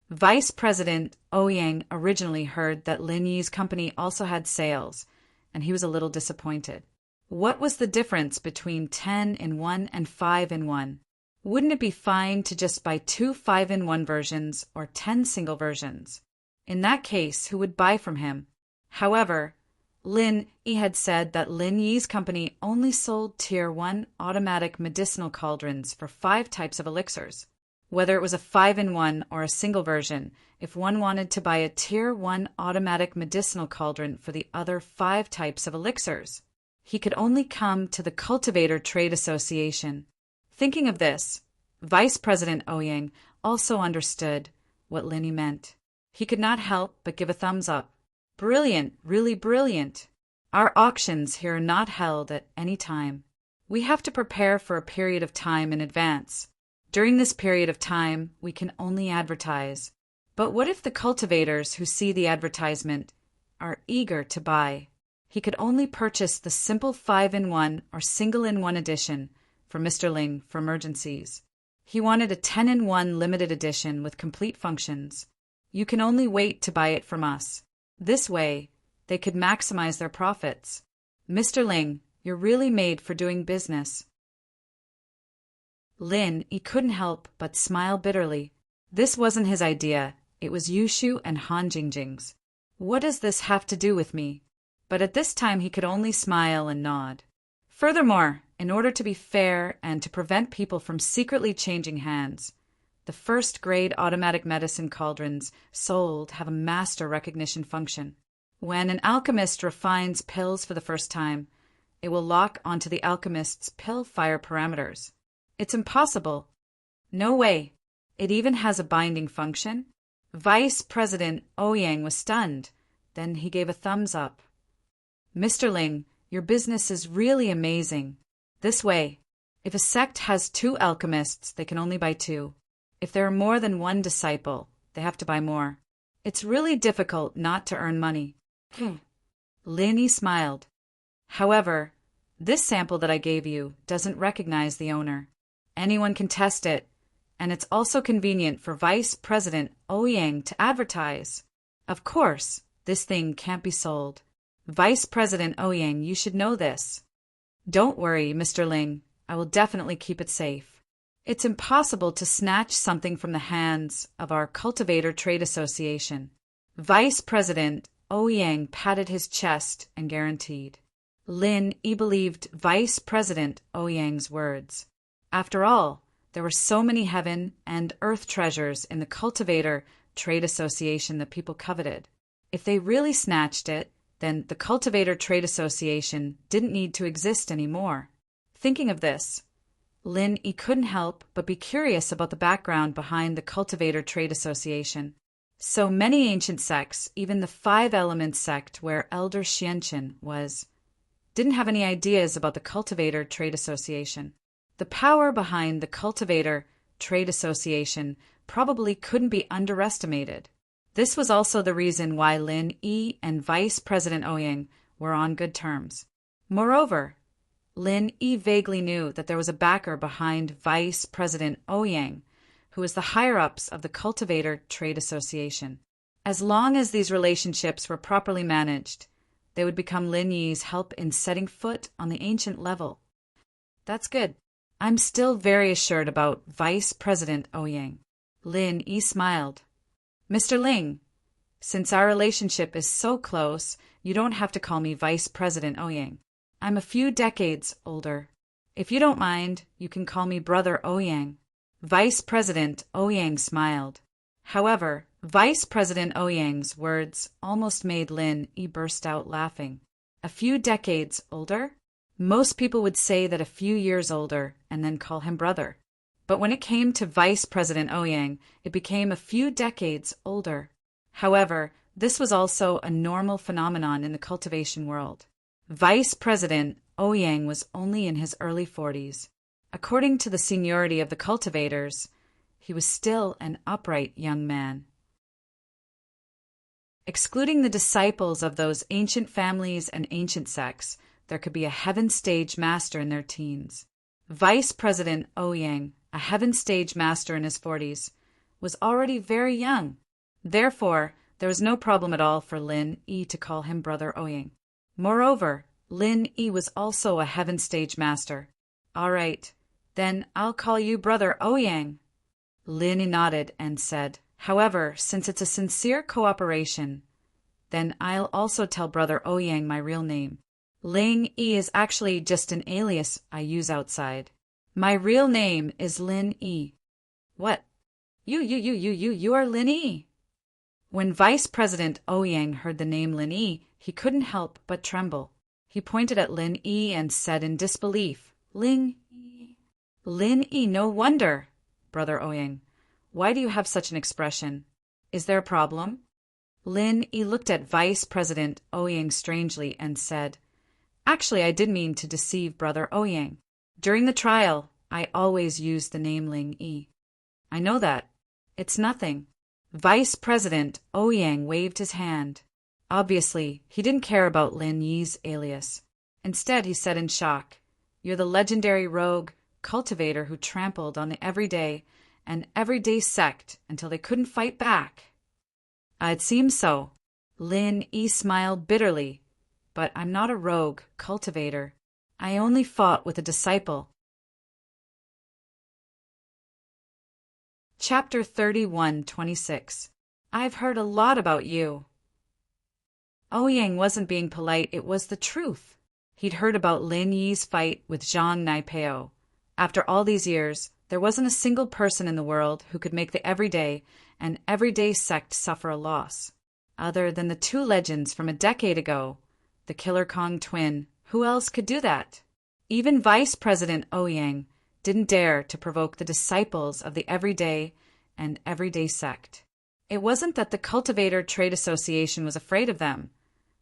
Vice President Ouyang originally heard that Lin Yi's company also had sales, and he was a little disappointed. What was the difference between 10-in-1 and 5-in-1? Wouldn't it be fine to just buy 2 5-in-1 versions or 10 single versions? In that case, who would buy from him? However, Lin Yi had said that Lin Yi's company only sold Tier 1 automatic medicinal cauldrons for 5 types of elixirs. Whether it was a 5-in-1 or a single version, if one wanted to buy a Tier 1 automatic medicinal cauldron for the other 5 types of elixirs, he could only come to the Cultivator Trade Association. Thinking of this, Vice President Ouyang also understood what Lin Yi meant. He could not help but give a thumbs up. "Brilliant, really brilliant. Our auctions here are not held at any time. We have to prepare for a period of time in advance. During this period of time, we can only advertise. But what if the cultivators who see the advertisement are eager to buy? He could only purchase the simple 5-in-1 or single-in-1 edition for Mr. Ling for emergencies. He wanted a 10-in-1 limited edition with complete functions. You can only wait to buy it from us. This way, they could maximize their profits. Mr. Ling, you're really made for doing business. Lin, he couldn't help but smile bitterly. This wasn't his idea. It was Yushu and Han Jingjing's. What does this have to do with me? But at this time he could only smile and nod. Furthermore, in order to be fair and to prevent people from secretly changing hands, the first-grade automatic medicine cauldrons sold have a master recognition function. When an alchemist refines pills for the first time, it will lock onto the alchemist's pill fire parameters. It's impossible. No way. It even has a binding function. Vice President Ouyang was stunned. Then he gave a thumbs up. Mr. Ling, your business is really amazing. This way, if a sect has 2 alchemists, they can only buy 2. If there are more than 1 disciple, they have to buy more. It's really difficult not to earn money. Linny smiled. However, this sample that I gave you doesn't recognize the owner. Anyone can test it, and it's also convenient for Vice President Ouyang to advertise. Of course, this thing can't be sold. Vice President Ouyang, you should know this. Don't worry, Mr. Ling. I will definitely keep it safe. It's impossible to snatch something from the hands of our Cultivator Trade Association. Vice President Ouyang patted his chest and guaranteed. Lin believed Vice President Ouyang's words. After all, there were so many heaven and earth treasures in the Cultivator Trade Association that people coveted. If they really snatched it, then the Cultivator Trade Association didn't need to exist anymore. Thinking of this, Lin couldn't help but be curious about the background behind the Cultivator Trade Association. So many ancient sects, even the 5 Elements sect where Elder Xianqin was, didn't have any ideas about the Cultivator Trade Association. The power behind the Cultivator Trade Association probably couldn't be underestimated. This was also the reason why Lin and Vice President Ouyang were on good terms. Moreover, Lin vaguely knew that there was a backer behind Vice President Ouyang, who was the higher-ups of the Cultivator Trade Association. As long as these relationships were properly managed, they would become Lin Yi's help in setting foot on the ancient level. That's good. I'm still very assured about Vice President Ouyang. Lin smiled. Mr. Ling, since our relationship is so close, you don't have to call me Vice President Ouyang. I'm a few decades older. If you don't mind, you can call me Brother Ouyang. Vice President Ouyang smiled. However, Vice President Ouyang's words almost made Lin burst out laughing. A few decades older? Most people would say that a few years older and then call him brother. But when it came to Vice President Ouyang, it became a few decades older. However, this was also a normal phenomenon in the cultivation world. Vice President Ouyang was only in his early 40s. According to the seniority of the cultivators, he was still an upright young man. Excluding the disciples of those ancient families and ancient sects, there could be a heaven stage master in their teens. Vice President Ouyang, a heaven stage master in his 40s, was already very young. Therefore, there was no problem at all for Lin to call him Brother Ouyang. Moreover, Lin was also a heaven stage master. All right, then I'll call you Brother Ouyang. Lin nodded and said, however, since it's a sincere cooperation, then I'll also tell Brother Ouyang my real name. Ling is actually just an alias I use outside. My real name is Lin Yi. What? You are Lin Yi. When Vice President Ouyang heard the name Lin Yi, he couldn't help but tremble. He pointed at Lin Yi and said in disbelief, Lin Yi. Lin Yi, no wonder, Brother Ouyang. Why do you have such an expression? Is there a problem? Lin Yi looked at Vice President Ouyang strangely and said, actually, I did mean to deceive Brother Ouyang. During the trial, I always used the name Ling Yi. I know that. It's nothing. Vice President Ouyang waved his hand. Obviously, he didn't care about Lin Yi's alias. Instead, he said in shock, "You're the legendary rogue cultivator who trampled on the everyday and everyday sect until they couldn't fight back." "It seems so." Lin Yi smiled bitterly. "But I'm not a rogue cultivator. I only fought with a disciple." Chapter 31:26. I've heard a lot about you. Ouyang wasn't being polite, it was the truth. He'd heard about Lin Yi's fight with Zhang Naipeo. After all these years, there wasn't a single person in the world who could make the everyday and everyday sect suffer a loss. Other than the two legends from a decade ago, the Killer Kong twin, who else could do that? Even Vice President Ouyang didn't dare to provoke the disciples of the everyday and everyday sect. It wasn't that the Cultivator Trade Association was afraid of them,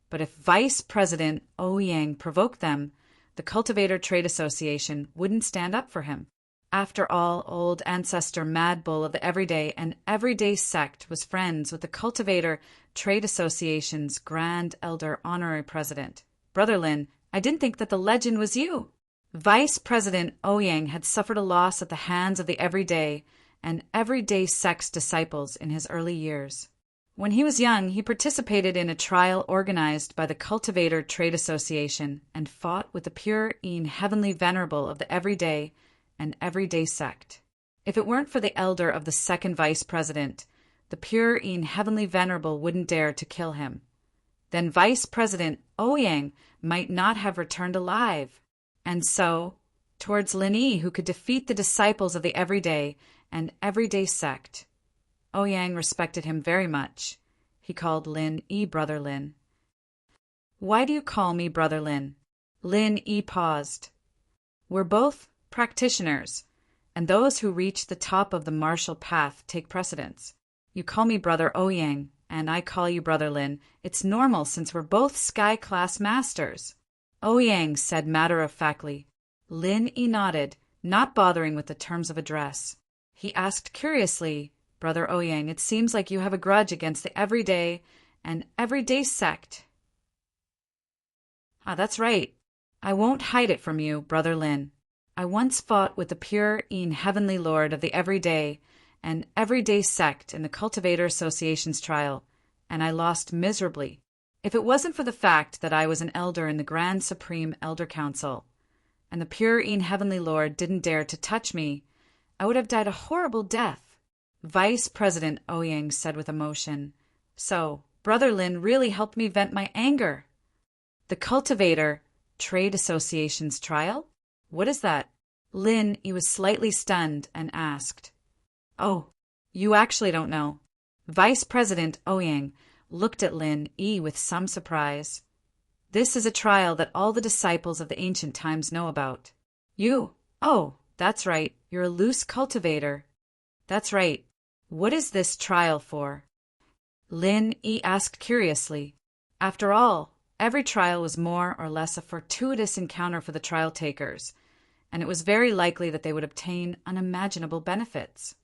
but if Vice President Ouyang provoked them, the Cultivator Trade Association wouldn't stand up for him. After all, old ancestor Mad Bull of the everyday and everyday sect was friends with the Cultivator Trade Association's Grand Elder Honorary President. Brother Lin, I didn't think that the legend was you. Vice President Ouyang had suffered a loss at the hands of the everyday and everyday sect's disciples in his early years. When he was young, he participated in a trial organized by the Cultivator Trade Association and fought with the pure and heavenly venerable of the everyday and everyday sect. If it weren't for the elder of the second vice president, the pure and heavenly venerable wouldn't dare to kill him. Then Vice President Ouyang might not have returned alive. And so, towards Lin Yi, who could defeat the disciples of the everyday and everyday sect. Ouyang respected him very much. He called Lin Yi Brother Lin. "Why do you call me Brother Lin?" Lin Yi paused. "We're both practitioners, and those who reach the top of the martial path take precedence. You call me Brother Ouyang, and I call you Brother Lin. It's normal since we're both sky-class masters." Ouyang said matter-of-factly. Lin Yi nodded, not bothering with the terms of address. He asked curiously, "Brother Ouyang, it seems like you have a grudge against the everyday and everyday sect." That's right. I won't hide it from you, Brother Lin. I once fought with the pure and heavenly Lord of the everyday and everyday sect in the Cultivator Association's trial, and I lost miserably. If it wasn't for the fact that I was an elder in the Grand Supreme Elder Council, and the pure and heavenly Lord didn't dare to touch me, I would have died a horrible death. Vice President Ouyang said with emotion. So, Brother Lin really helped me vent my anger. The Cultivator Trade Association's trial? What is that? Lin, he was slightly stunned and asked. Oh, you actually don't know. Vice President Ouyang looked at Lin Yi with some surprise. This is a trial that all the disciples of the ancient times know about. You? Oh, that's right. You're a loose cultivator. That's right. What is this trial for? Lin Yi asked curiously. After all, every trial was more or less a fortuitous encounter for the trial takers, and it was very likely that they would obtain unimaginable benefits.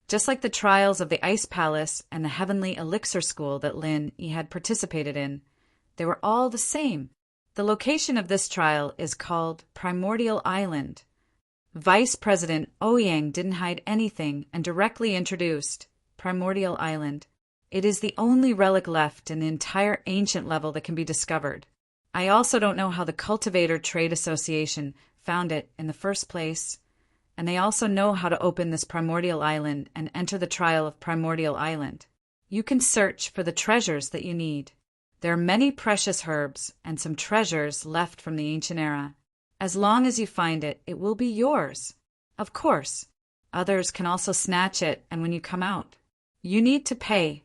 Just like the trials of the Ice Palace and the Heavenly Elixir School that Lin Yi had participated in, they were all the same. The location of this trial is called Primordial Island. Vice President Ouyang didn't hide anything and directly introduced Primordial Island. It is the only relic left in the entire ancient level that can be discovered. I also don't know how the Cultivator Trade Association found it in the first place, and they also know how to open this Primordial Island and enter the trial of Primordial Island. You can search for the treasures that you need. There are many precious herbs and some treasures left from the ancient era. As long as you find it, it will be yours. Of course, others can also snatch it, and when you come out, you need to pay.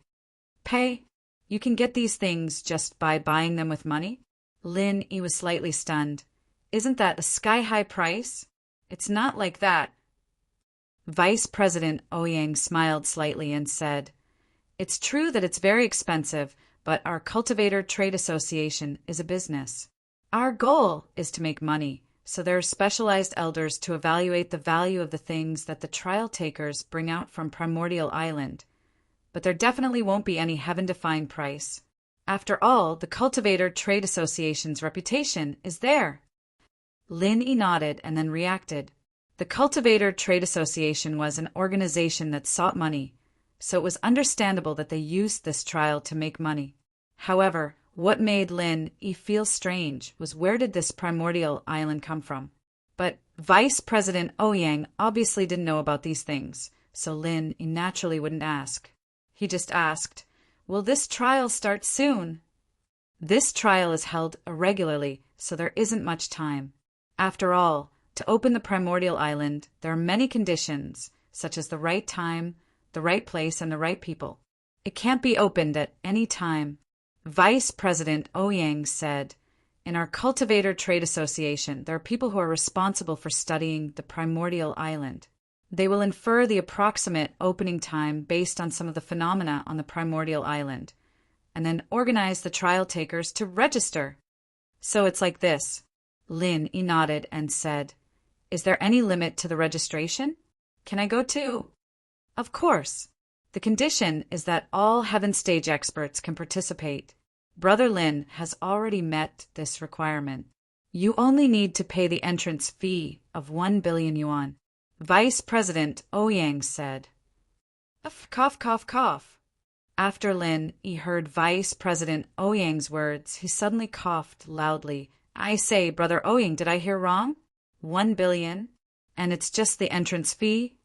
Pay? You can get these things just by buying them with money? Lin, he was slightly stunned. Isn't that a sky-high price? It's not like that. Vice President Ouyang smiled slightly and said, It's true that it's very expensive, but our Cultivator Trade Association is a business. Our goal is to make money, so there are specialized elders to evaluate the value of the things that the trial takers bring out from Primordial Island. but there definitely won't be any heaven-defying price. After all, the Cultivator Trade Association's reputation is there. Lin Yi nodded and then reacted. The Cultivator Trade Association was an organization that sought money, so it was understandable that they used this trial to make money. However, what made Lin Yi feel strange was where did this primordial island come from? But Vice President Ouyang obviously didn't know about these things, so Lin Yi naturally wouldn't ask. He just asked, "Will this trial start soon?" This trial is held irregularly, so there isn't much time. After all, to open the primordial island, there are many conditions, such as the right time, the right place, and the right people. It can't be opened at any time. Vice President Ouyang said, "In our Cultivator Trade Association, there are people who are responsible for studying the primordial island. They will infer the approximate opening time based on some of the phenomena on the primordial island, and then organize the trial takers to register." So it's like this. Lin Yi nodded and said, "Is there any limit to the registration? Can I go too?" "Of course. The condition is that all Heaven Stage experts can participate. Brother Lin has already met this requirement. You only need to pay the entrance fee of 1 billion yuan. Vice President Ouyang said. Cough, cough, cough. After Lin Yi heard Vice President Ouyang's words, he suddenly coughed loudly. "I say, Brother Ouyang, did I hear wrong? 1 billion? And it's just the entrance fee?"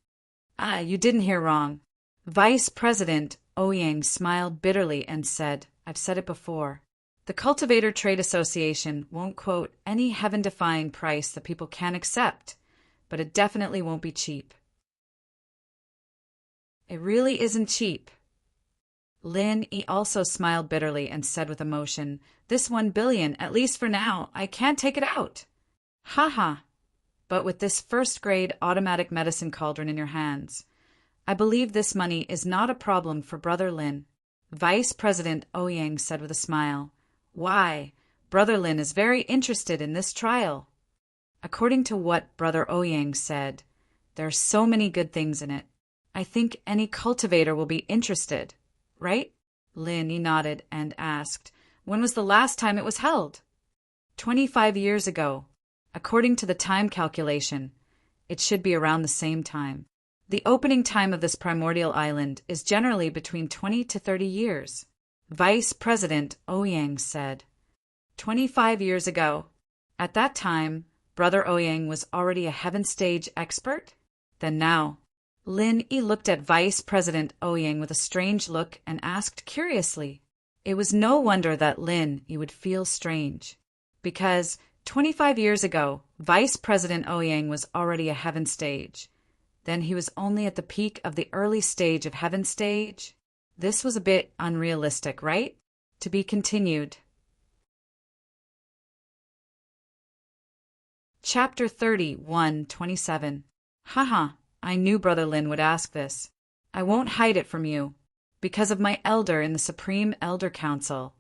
"Ah, you didn't hear wrong." Vice President Ouyang smiled bitterly and said, "I've said it before. The Cultivator Trade Association won't quote any heaven-defying price that people can't accept, but it definitely won't be cheap." "It really isn't cheap." Lin Yi also smiled bitterly and said with emotion, "This 1 billion, at least for now, I can't take it out." "Ha ha. But with this first-grade automatic medicine cauldron in your hands, I believe this money is not a problem for Brother Lin." Vice President Ouyang said with a smile. "Why? Brother Lin is very interested in this trial." According to what Brother Ouyang said, there are so many good things in it. I think any cultivator will be interested, right? Lin Yi nodded and asked, "When was the last time it was held?" 25 years ago. According to the time calculation, it should be around the same time. The opening time of this primordial island is generally between 20 to 30 years. Vice President Ouyang said. 25 years ago. At that time, Brother Ouyang was already a Heaven Stage expert? Then now. Lin Yi looked at Vice President Ouyang with a strange look and asked curiously. It was no wonder that Lin Yi would feel strange, because 25 years ago, Vice President Ouyang was already a Heaven Stage. Then he was only at the peak of the early stage of Heaven Stage. This was a bit unrealistic, right? To be continued. Chapter 31:27. Haha, I knew Brother Lin would ask this. I won't hide it from you. Because of my elder in the Supreme Elder Council,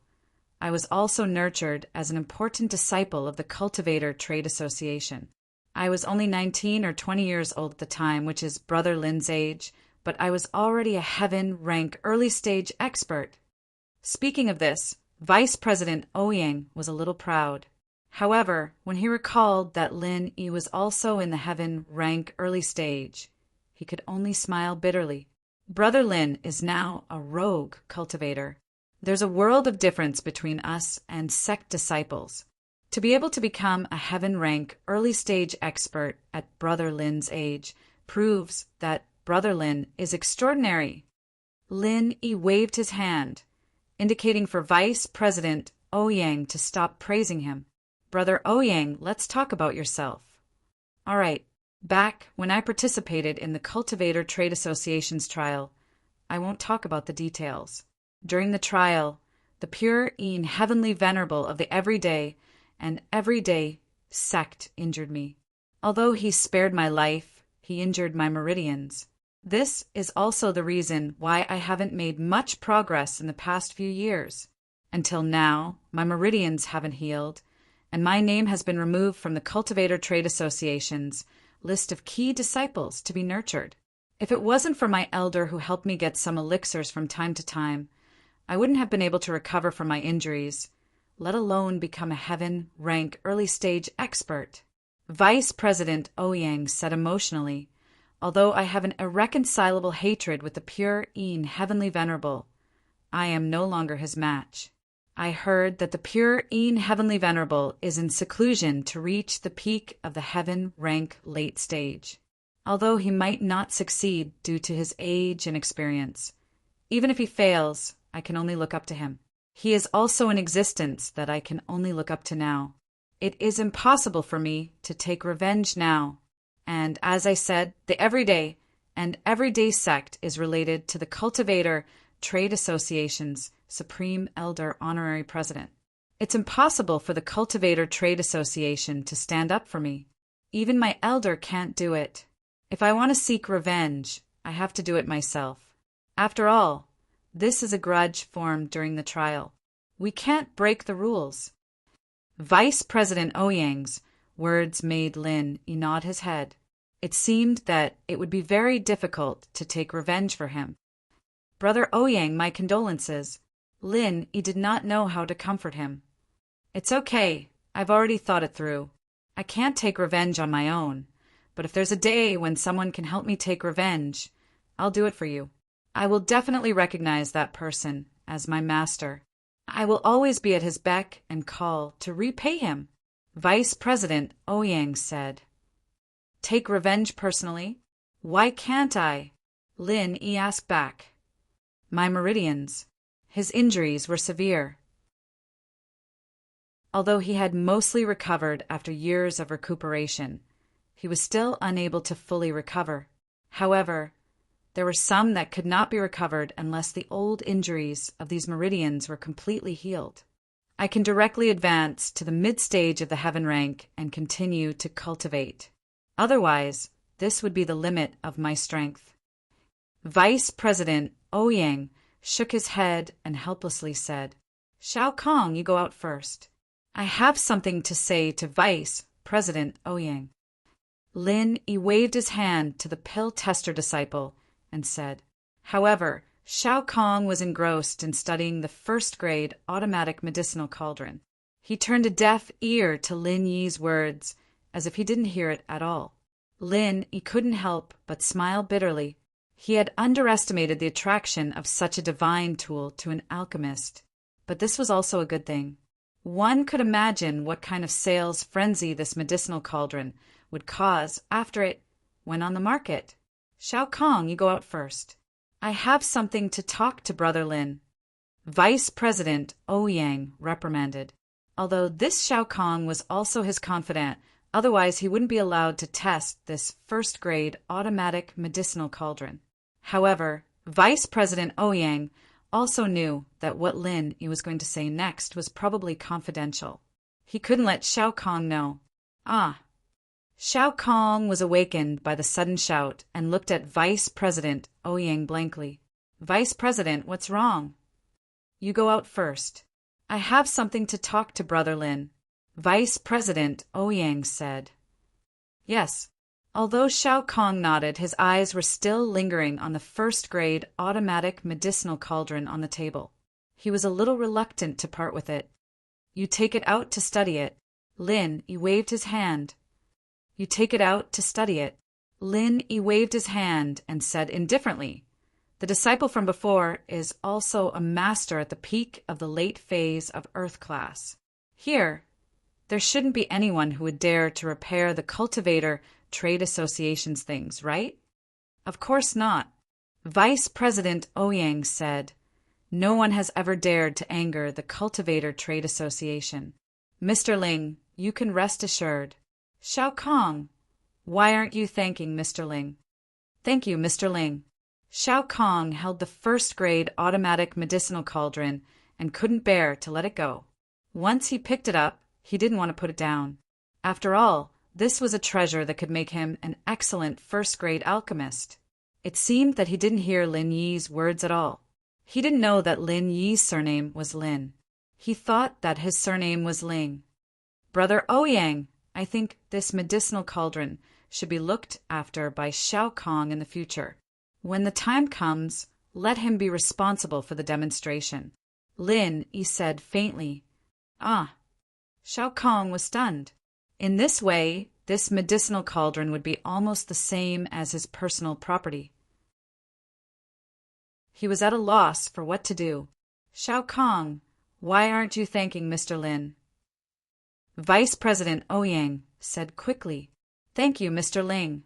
I was also nurtured as an important disciple of the Cultivator Trade Association. I was only 19 or 20 years old at the time, which is Brother Lin's age, but I was already a Heaven rank early stage expert. Speaking of this, Vice President Ouyang was a little proud. However, when he recalled that Lin Yi was also in the Heaven rank early stage, he could only smile bitterly. Brother Lin is now a rogue cultivator. There's a world of difference between us and sect disciples. To be able to become a Heaven rank early stage expert at Brother Lin's age proves that Brother Lin is extraordinary. Lin Yi waved his hand, indicating for Vice President Ouyang to stop praising him. Brother Ouyang, let's talk about yourself. All right, back when I participated in the Cultivator Trade Association's trial, I won't talk about the details. During the trial, the pure and heavenly venerable of the everyday and everyday sect injured me. Although he spared my life, he injured my meridians. This is also the reason why I haven't made much progress in the past few years. Until now, my meridians haven't healed, and my name has been removed from the Cultivator Trade Association's list of key disciples to be nurtured. If it wasn't for my elder who helped me get some elixirs from time to time, I wouldn't have been able to recover from my injuries, let alone become a heaven-rank early-stage expert. Vice President Ouyang said emotionally, although I have an irreconcilable hatred with the pure Een Heavenly Venerable, I am no longer his match. I heard that the pure Een Heavenly Venerable is in seclusion to reach the peak of the heaven-rank late stage. Although he might not succeed due to his age and experience, even if he fails, I can only look up to him. He is also an existence that I can only look up to now. It is impossible for me to take revenge now. And as I said, the everyday and everyday sect is related to the Cultivator Trade Association's Supreme Elder Honorary President. It's impossible for the Cultivator Trade Association to stand up for me. Even my elder can't do it. If I want to seek revenge, I have to do it myself. After all, this is a grudge formed during the trial. We can't break the rules. Vice President Ouyang's words made Lin nod his head. It seemed that it would be very difficult to take revenge for him. Brother Ouyang, my condolences. Lin did not know how to comfort him. It's okay. I've already thought it through. I can't take revenge on my own, but if there's a day when someone can help me take revenge, I'll do it for you. I will definitely recognize that person as my master. I will always be at his beck and call to repay him. Vice President Ouyang said. Take revenge personally? Why can't I? Lin asked back. My meridians. His injuries were severe. Although he had mostly recovered after years of recuperation, he was still unable to fully recover. However, there were some that could not be recovered unless the old injuries of these meridians were completely healed. I can directly advance to the mid-stage of the heaven rank and continue to cultivate. Otherwise, this would be the limit of my strength. Vice President Ouyang shook his head and helplessly said, Shao Kong, you go out first. I have something to say to Vice President Ouyang. Lin waved his hand to the pill tester disciple and said, however, Shao Kong was engrossed in studying the first-grade automatic medicinal cauldron. He turned a deaf ear to Lin Yi's words, as if he didn't hear it at all. Lin couldn't help but smile bitterly. He had underestimated the attraction of such a divine tool to an alchemist, but this was also a good thing. One could imagine what kind of sales frenzy this medicinal cauldron would cause after it went on the market. Shao Kong, you go out first. I have something to talk to Brother Lin. Vice President Ouyang reprimanded. Although this Shao Kong was also his confidant, otherwise he wouldn't be allowed to test this first-grade automatic medicinal cauldron. However, Vice President Ouyang also knew that what Lin was going to say next was probably confidential. He couldn't let Shao Kong know. Shao Kong was awakened by the sudden shout and looked at Vice President Ouyang blankly. Vice President, what's wrong? You go out first. I have something to talk to Brother Lin. Vice President Ouyang said. Yes. Although Shao Kong nodded, his eyes were still lingering on the first-grade automatic medicinal cauldron on the table. He was a little reluctant to part with it. You take it out to study it. Lin waved his hand. You take it out to study it. Lin waved his hand and said indifferently, the disciple from before is also a master at the peak of the late phase of Earth class. Here, there shouldn't be anyone who would dare to repair the Cultivator Trade Association's things, right? Of course not. Vice President Ouyang said, no one has ever dared to anger the Cultivator Trade Association. Mr. Ling, you can rest assured. Shao Kong, why aren't you thanking Mr. Ling? Thank you, Mr. Ling. Shao Kong held the first-grade automatic medicinal cauldron and couldn't bear to let it go. Once he picked it up, he didn't want to put it down. After all, this was a treasure that could make him an excellent first-grade alchemist. It seemed that he didn't hear Lin Yi's words at all. He didn't know that Lin Yi's surname was Lin. He thought that his surname was Ling. Brother Ouyang, I think this medicinal cauldron should be looked after by Shao Kong in the future. When the time comes, let him be responsible for the demonstration. Lin Yi said faintly. Ah. Shao Kong was stunned. In this way, this medicinal cauldron would be almost the same as his personal property. He was at a loss for what to do. Shao Kong, why aren't you thanking Mr. Lin? Vice President Ouyang said quickly. Thank you, Mr. Ling.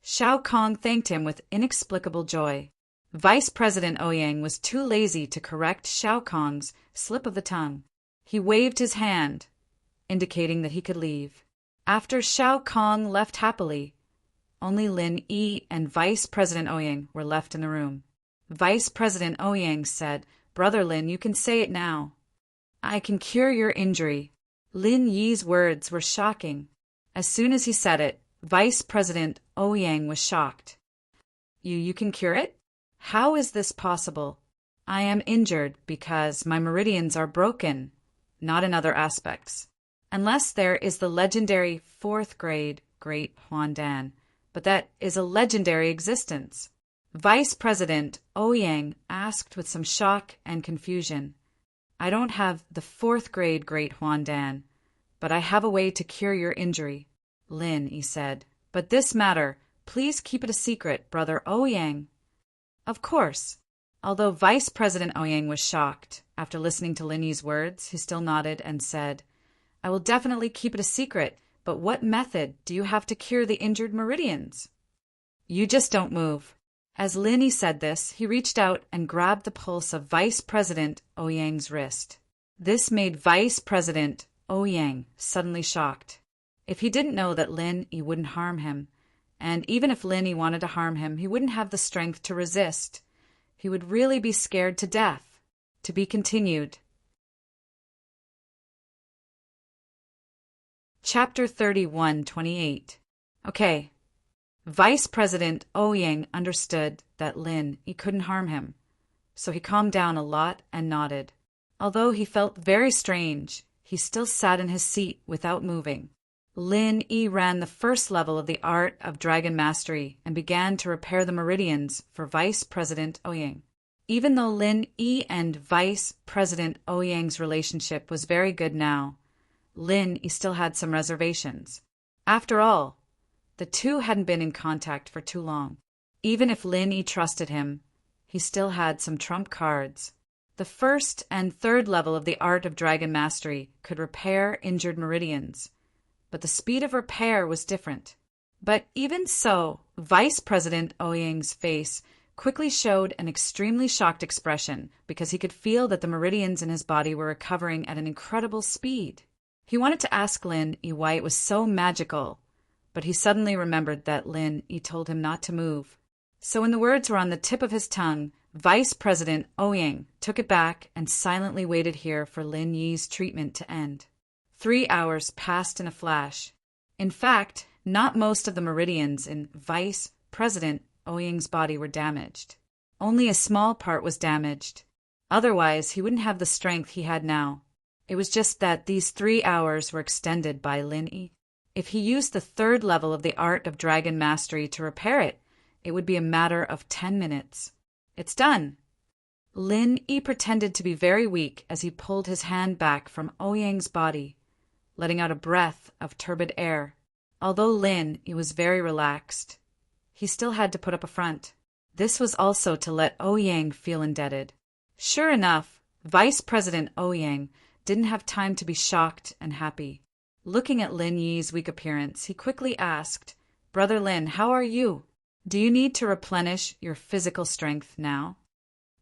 Shao Kong thanked him with inexplicable joy. Vice President Ouyang was too lazy to correct Shao Kong's slip of the tongue. He waved his hand, indicating that he could leave. After Shao Kong left happily, only Lin Yi and Vice President Ouyang were left in the room. Vice President Ouyang said, Brother Lin, you can say it now. I can cure your injury. Lin Yi's words were shocking. As soon as he said it, Vice President Ouyang was shocked. You can cure it? How is this possible? I am injured because my meridians are broken, not in other aspects. Unless there is the legendary 4th grade Great Huandan, but that is a legendary existence. Vice President Ouyang asked with some shock and confusion. I don't have the 4th grade Great Huandan, but I have a way to cure your injury. Lin Yi said, but this matter, please keep it a secret, Brother Ouyang. Of course. Although Vice President Ouyang was shocked, after listening to Lin Yi's words, he still nodded and said, I will definitely keep it a secret, but what method do you have to cure the injured meridians? You just don't move. As Lin Yi said this, he reached out and grabbed the pulse of Vice President Ouyang's wrist. This made Vice President Ouyang suddenly shocked. If he didn't know that Lin Yi wouldn't harm him, and even if Lin Yi wanted to harm him, he wouldn't have the strength to resist. He would really be scared to death. To be continued. Chapter 31:28. Okay. Vice President Ouyang understood that Lin Yi couldn't harm him, so he calmed down a lot and nodded. Although he felt very strange, he still sat in his seat without moving. Lin Yi ran the first level of the art of dragon mastery and began to repair the meridians for Vice President Ouyang. Even though Lin Yi and Vice President Ouyang's relationship was very good now, Lin Yi still had some reservations. After all, the two hadn't been in contact for too long. Even if Lin Yi trusted him, he still had some trump cards. The 1st and 3rd level of the art of dragon mastery could repair injured meridians, but the speed of repair was different. But even so, Vice President Ouyang's face quickly showed an extremely shocked expression because he could feel that the meridians in his body were recovering at an incredible speed. He wanted to ask Lin Yi why it was so magical, but he suddenly remembered that Lin Yi told him not to move. So when the words were on the tip of his tongue, Vice President Ouyang took it back and silently waited here for Lin Yi's treatment to end. 3 hours passed in a flash. In fact, not most of the meridians in Vice President Ouyang's body were damaged. Only a small part was damaged. Otherwise, he wouldn't have the strength he had now. It was just that these 3 hours were extended by Lin Yi. If he used the 3rd level of the art of dragon mastery to repair it, it would be a matter of 10 minutes. It's done. Lin Yi pretended to be very weak as he pulled his hand back from Ouyang's body, letting out a breath of turbid air. Although Lin Yi was very relaxed, he still had to put up a front. This was also to let Ouyang feel indebted. Sure enough, Vice President Ouyang didn't have time to be shocked and happy. Looking at Lin Yi's weak appearance, he quickly asked, Brother Lin, how are you? Do you need to replenish your physical strength now?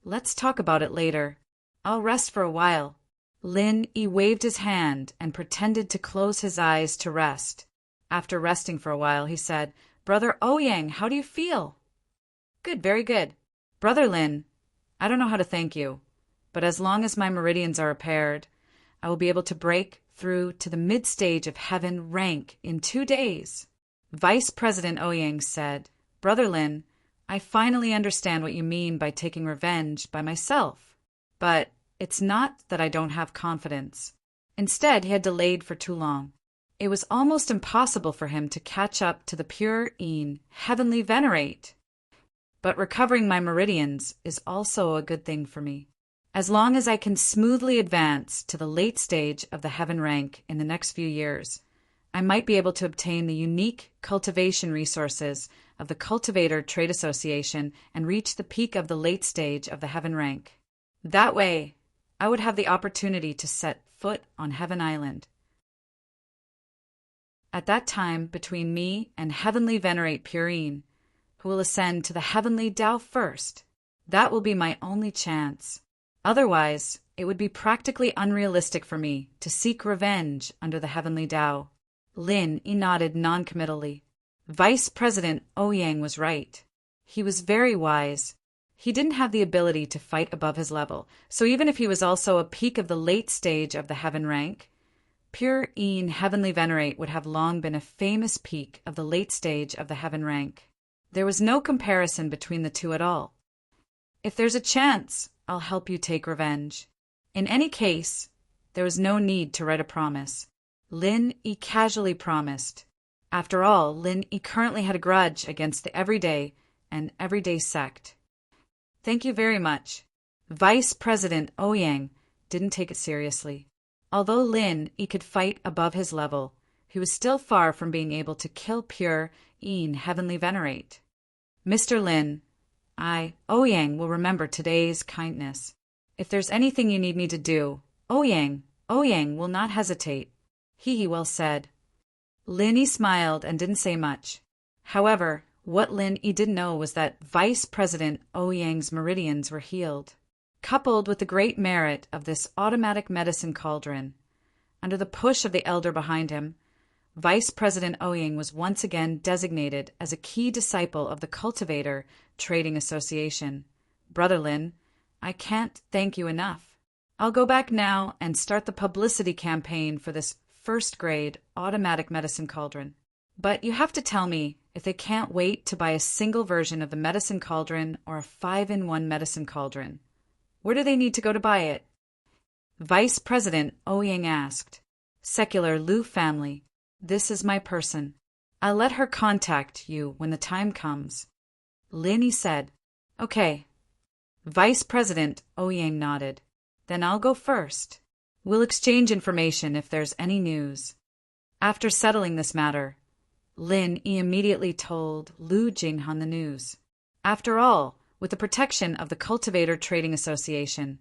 Let's talk about it later. I'll rest for a while. Lin Yi waved his hand and pretended to close his eyes to rest. After resting for a while, he said, Brother Ouyang, how do you feel? Good, very good. Brother Lin, I don't know how to thank you, but as long as my meridians are repaired, I will be able to break through to the mid-stage of heaven rank in 2 days. Vice President Ouyang said, Brother Lin, I finally understand what you mean by taking revenge by myself. But it's not that I don't have confidence. Instead, he had delayed for too long. It was almost impossible for him to catch up to the pure Een heavenly venerate. but recovering my meridians is also a good thing for me. As long as I can smoothly advance to the late stage of the heaven rank in the next few years, I might be able to obtain the unique cultivation resources of the Cultivator Trade Association and reach the peak of the late stage of the heaven rank. That way, I would have the opportunity to set foot on Heaven Island. At that time, between me and Heavenly Venerate Purine, who will ascend to the Heavenly Tao first, that will be my only chance. Otherwise, it would be practically unrealistic for me to seek revenge under the Heavenly Tao. Lin nodded noncommittally. Vice President Ouyang was right. He was very wise. He didn't have the ability to fight above his level, so even if he was also a peak of the late stage of the heaven rank, Pure Een Heavenly Venerate would have long been a famous peak of the late stage of the heaven rank. There was no comparison between the two at all. If there's a chance, I'll help you take revenge. In any case, there was no need to write a promise. Lin casually promised. After all, Lin currently had a grudge against the Everyday and Everyday sect. Thank you very much. Vice President Ouyang didn't take it seriously. Although Lin could fight above his level, he was still far from being able to kill Pure Een Heavenly Venerate. Mr. Lin, Ouyang, will remember today's kindness. If there's anything you need me to do, Ouyang will not hesitate. He well said. Lin smiled and didn't say much. However, what Lin didn't know was that Vice President Ouyang's meridians were healed. Coupled with the great merit of this automatic medicine cauldron, under the push of the elder behind him, Vice President Ouyang was once again designated as a key disciple of the Cultivator Trading Association. Brother Lin, I can't thank you enough. I'll go back now and start the publicity campaign for this first-grade automatic medicine cauldron. But you have to tell me if they can't wait to buy a single version of the medicine cauldron or a 5-in-1 medicine cauldron. Where do they need to go to buy it? Vice President Ouyang asked. Secular Liu family. This is my person. I'll let her contact you when the time comes. Lin said. Okay. Vice President Ouyang nodded. Then I'll go first. We'll exchange information if there's any news. After settling this matter, Lin immediately told Lu Jinghan the news. After all, with the protection of the Cultivator Trading Association,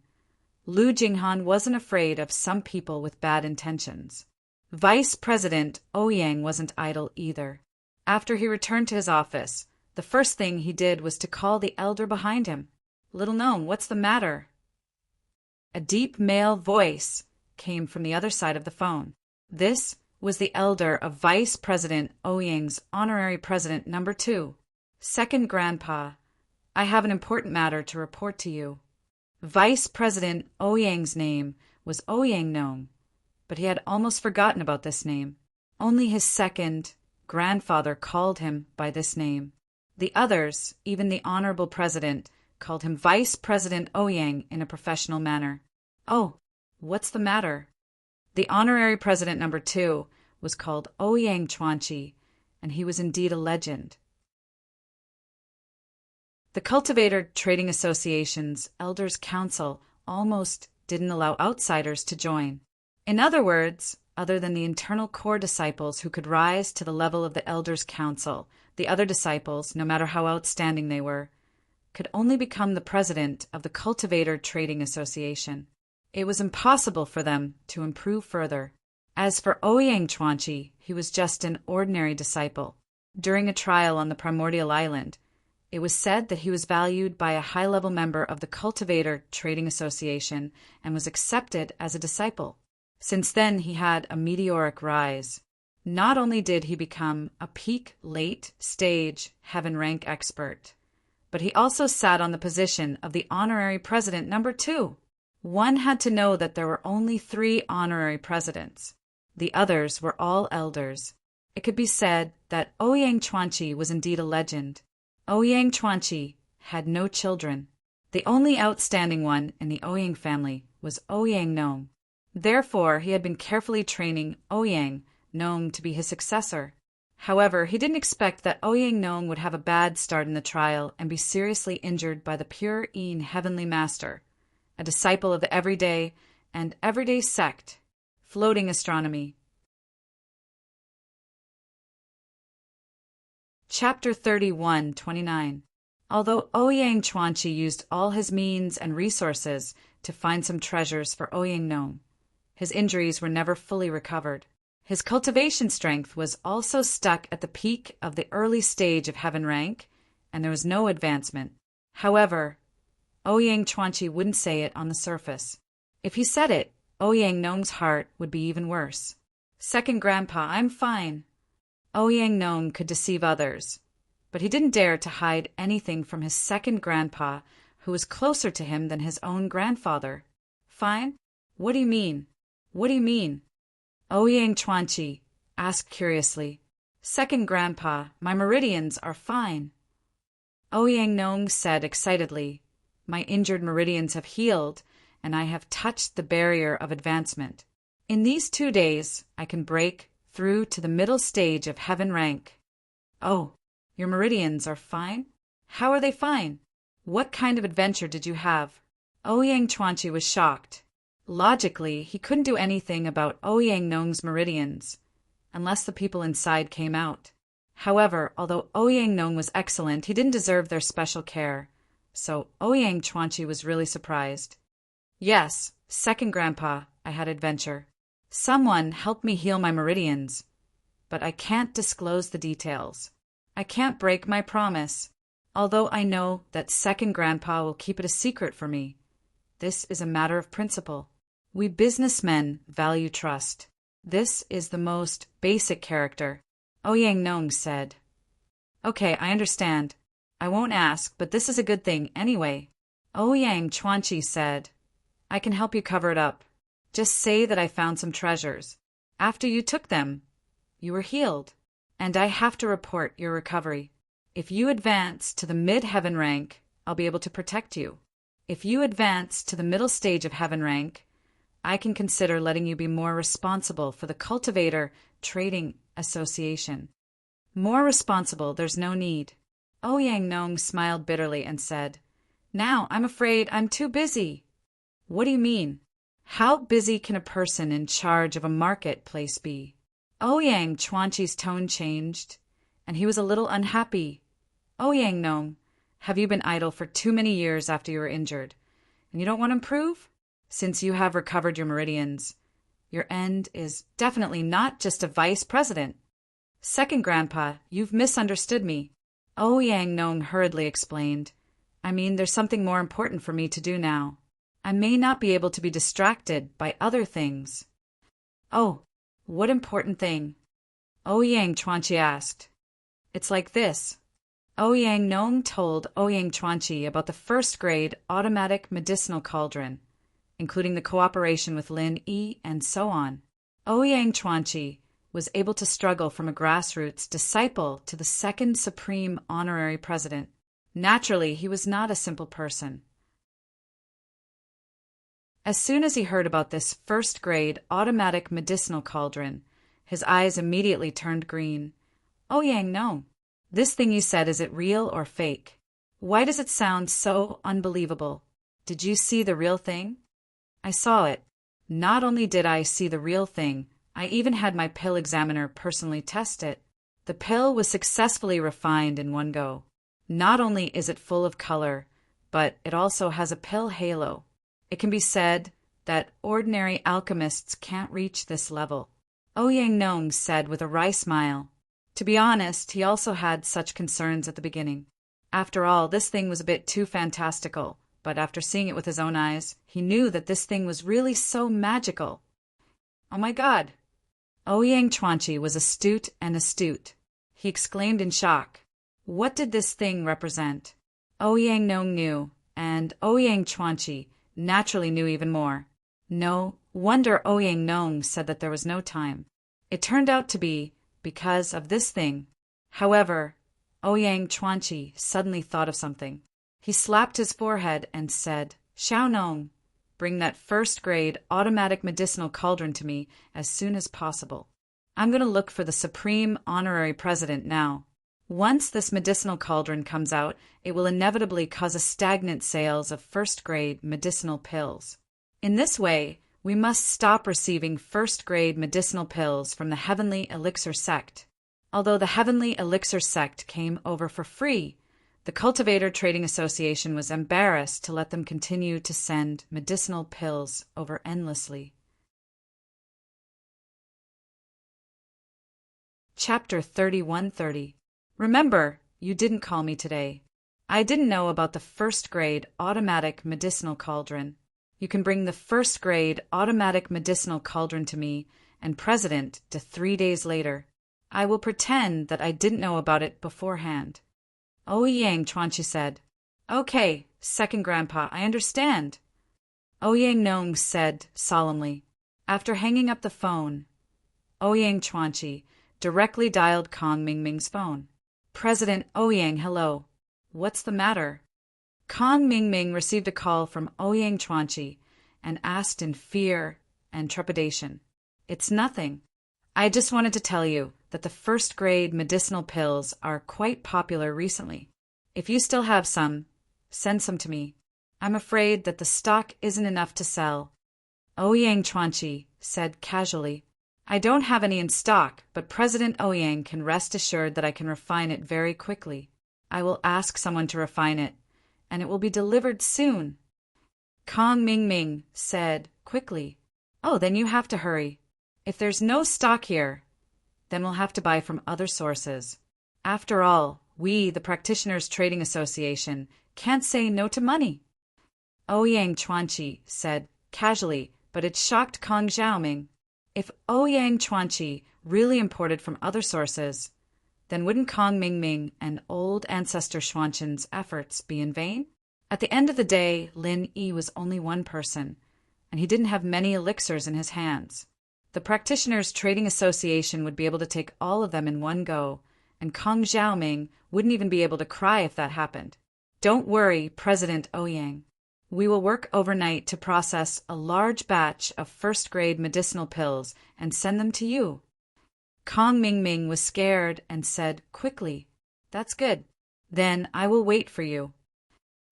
Lu Jinghan wasn't afraid of some people with bad intentions. Vice President Ouyang wasn't idle either. After he returned to his office, the first thing he did was to call the elder behind him. Little known, what's the matter? A deep male voice came from the other side of the phone. This was the elder of Vice President Ouyang's honorary president number 2. Second Grandpa, I have an important matter to report to you. Vice President Ouyang's name was Ouyang Nong, but he had almost forgotten about this name. Only his second grandfather called him by this name. The others, even the honorable president, called him Vice President Ouyang in a professional manner. Oh, what's the matter? The honorary president number 2 was called Ouyang Chuanqi, and he was indeed a legend. The Cultivator Trading Association's Elders' Council almost didn't allow outsiders to join. In other words, other than the internal core disciples who could rise to the level of the Elders' Council, the other disciples, no matter how outstanding they were, could only become the president of the Cultivator Trading Association. It was impossible for them to improve further. As for Ouyang Chuanqi, he was just an ordinary disciple. During a trial on the Primordial Island, it was said that he was valued by a high-level member of the Cultivator Trading Association and was accepted as a disciple. Since then, he had a meteoric rise. Not only did he become a peak late-stage heaven rank expert, but he also sat on the position of the honorary president number 2. One had to know that there were only 3 honorary presidents. The others were all elders. It could be said that Ouyang Chuanqi was indeed a legend. Ouyang Chuanqi had no children. The only outstanding one in the Ouyang family was Ouyang Nong. Therefore, he had been carefully training Ouyang Nong to be his successor. However, he didn't expect that Ouyang Nong would have a bad start in the trial and be seriously injured by the pure Een Heavenly Master, a disciple of the everyday and everyday sect, floating astronomy. Chapter 31:29. Although Ouyang Chuanchi used all his means and resources to find some treasures for Ouyang Nong, his injuries were never fully recovered. His cultivation strength was also stuck at the peak of the early stage of heaven rank, and there was no advancement. However, Ouyang Chuanchi wouldn't say it on the surface. If he said it, Ouyang Nong's heart would be even worse. Second grandpa, I'm fine. Ouyang Nong could deceive others, but he didn't dare to hide anything from his second grandpa, who was closer to him than his own grandfather. Fine? What do you mean? What do you mean? Ouyang Chuanchi asked curiously. Second grandpa, my meridians are fine. Ouyang Nong said excitedly, my injured meridians have healed, and I have touched the barrier of advancement. In these 2 days, I can break through to the middle stage of heaven rank. Oh, your meridians are fine? How are they fine? What kind of adventure did you have? Ouyang Chuanchi was shocked. Logically, he couldn't do anything about Ouyang Nong's meridians, unless the people inside came out. However, although Ouyang Nong was excellent, he didn't deserve their special care, so Ouyang Chuanchi was really surprised. Yes, second grandpa, I had adventure. Someone helped me heal my meridians, but I can't disclose the details. I can't break my promise, although I know that second grandpa will keep it a secret for me. This is a matter of principle. We businessmen value trust. This is the most basic character, Ouyang Nong said. Okay, I understand. I won't ask, but this is a good thing anyway. Ouyang Chuanchi said, I can help you cover it up. Just say that I found some treasures. After you took them, you were healed, and I have to report your recovery. If you advance to the mid-heaven rank, I'll be able to protect you. If you advance to the middle stage of heaven rank, I can consider letting you be more responsible for the Cultivator Trading Association. More responsible, there's no need. Ouyang Nong smiled bitterly and said, Now I'm afraid I'm too busy. What do you mean? How busy can a person in charge of a marketplace be? Ouyang Chuanchi's tone changed, and he was a little unhappy. Ouyang Nong, have you been idle for too many years after you were injured, and you don't want to improve? Since you have recovered your meridians, your end is definitely not just a vice president. Second grandpa, you've misunderstood me. Ouyang Nong hurriedly explained. I mean, there's something more important for me to do now. I may not be able to be distracted by other things. Oh, what important thing? Ouyang Chuanchi asked. It's like this. Ouyang Nong told Ouyang Chuanchi about the first-grade automatic medicinal cauldron, including the cooperation with Lin Yi and so on. Ouyang Chuanchi was able to struggle from a grassroots disciple to the second supreme honorary president. Naturally, he was not a simple person. As soon as he heard about this first-grade automatic medicinal cauldron, his eyes immediately turned green. Ouyang Nong, this thing you said, is it real or fake? Why does it sound so unbelievable? Did you see the real thing? I saw it. Not only did I see the real thing, I even had my pill examiner personally test it. The pill was successfully refined in one go. Not only is it full of color, but it also has a pill halo. It can be said that ordinary alchemists can't reach this level. Ouyang Nong said with a wry smile. To be honest, he also had such concerns at the beginning. After all, this thing was a bit too fantastical, but after seeing it with his own eyes, he knew that this thing was really so magical. Oh my God! Ouyang Chuanchi was astute and astute. He exclaimed in shock. What did this thing represent? Ouyang Nong knew, and Ouyang Chuanchi naturally knew even more. No wonder Ouyang Nong said that there was no time. It turned out to be because of this thing. However, Ouyang Chuanchi suddenly thought of something. He slapped his forehead and said, Xiao Nong, bring that first-grade automatic medicinal cauldron to me as soon as possible. I'm going to look for the supreme honorary president now. Once this medicinal cauldron comes out, it will inevitably cause a stagnant sales of first-grade medicinal pills. In this way, we must stop receiving first-grade medicinal pills from the Heavenly Elixir sect. Although the Heavenly Elixir sect came over for free, the Cultivator Trading Association was embarrassed to let them continue to send medicinal pills over endlessly. Chapter 3130. Remember, you didn't call me today. I didn't know about the first-grade automatic medicinal cauldron. You can bring the first-grade automatic medicinal cauldron to me and President to 3 days later. I will pretend that I didn't know about it beforehand. Ouyang Chuanchi said. Okay, second grandpa, I understand. Ouyang Nong said solemnly. After hanging up the phone, Ouyang Chuanchi directly dialed Kong Mingming's phone. President Ouyang, hello. What's the matter? Kong Mingming received a call from Ouyang Chuanchi and asked in fear and trepidation. It's nothing. I just wanted to tell you that the first-grade medicinal pills are quite popular recently. If you still have some, send some to me. I'm afraid that the stock isn't enough to sell. Ouyang Chuanchi said casually. I don't have any in stock, but President Ouyang can rest assured that I can refine it very quickly. I will ask someone to refine it, and it will be delivered soon. Kong Mingming said quickly. Oh, then you have to hurry. If there's no stock here, then we'll have to buy from other sources. After all, we, the Practitioners Trading Association, can't say no to money. Ouyang Chuanchi said casually, but it shocked Kong Xiaoming. If Ouyang Chuanchi really imported from other sources, then wouldn't Kong Mingming and old ancestor Xuanqin's efforts be in vain? At the end of the day, Lin Yi was only one person, and he didn't have many elixirs in his hands. The Practitioners Trading Association would be able to take all of them in one go, and Kong Xiaoming wouldn't even be able to cry if that happened. Don't worry, President Ouyang. We will work overnight to process a large batch of first-grade medicinal pills and send them to you. Kong Mingming was scared and said quickly, That's good. Then I will wait for you.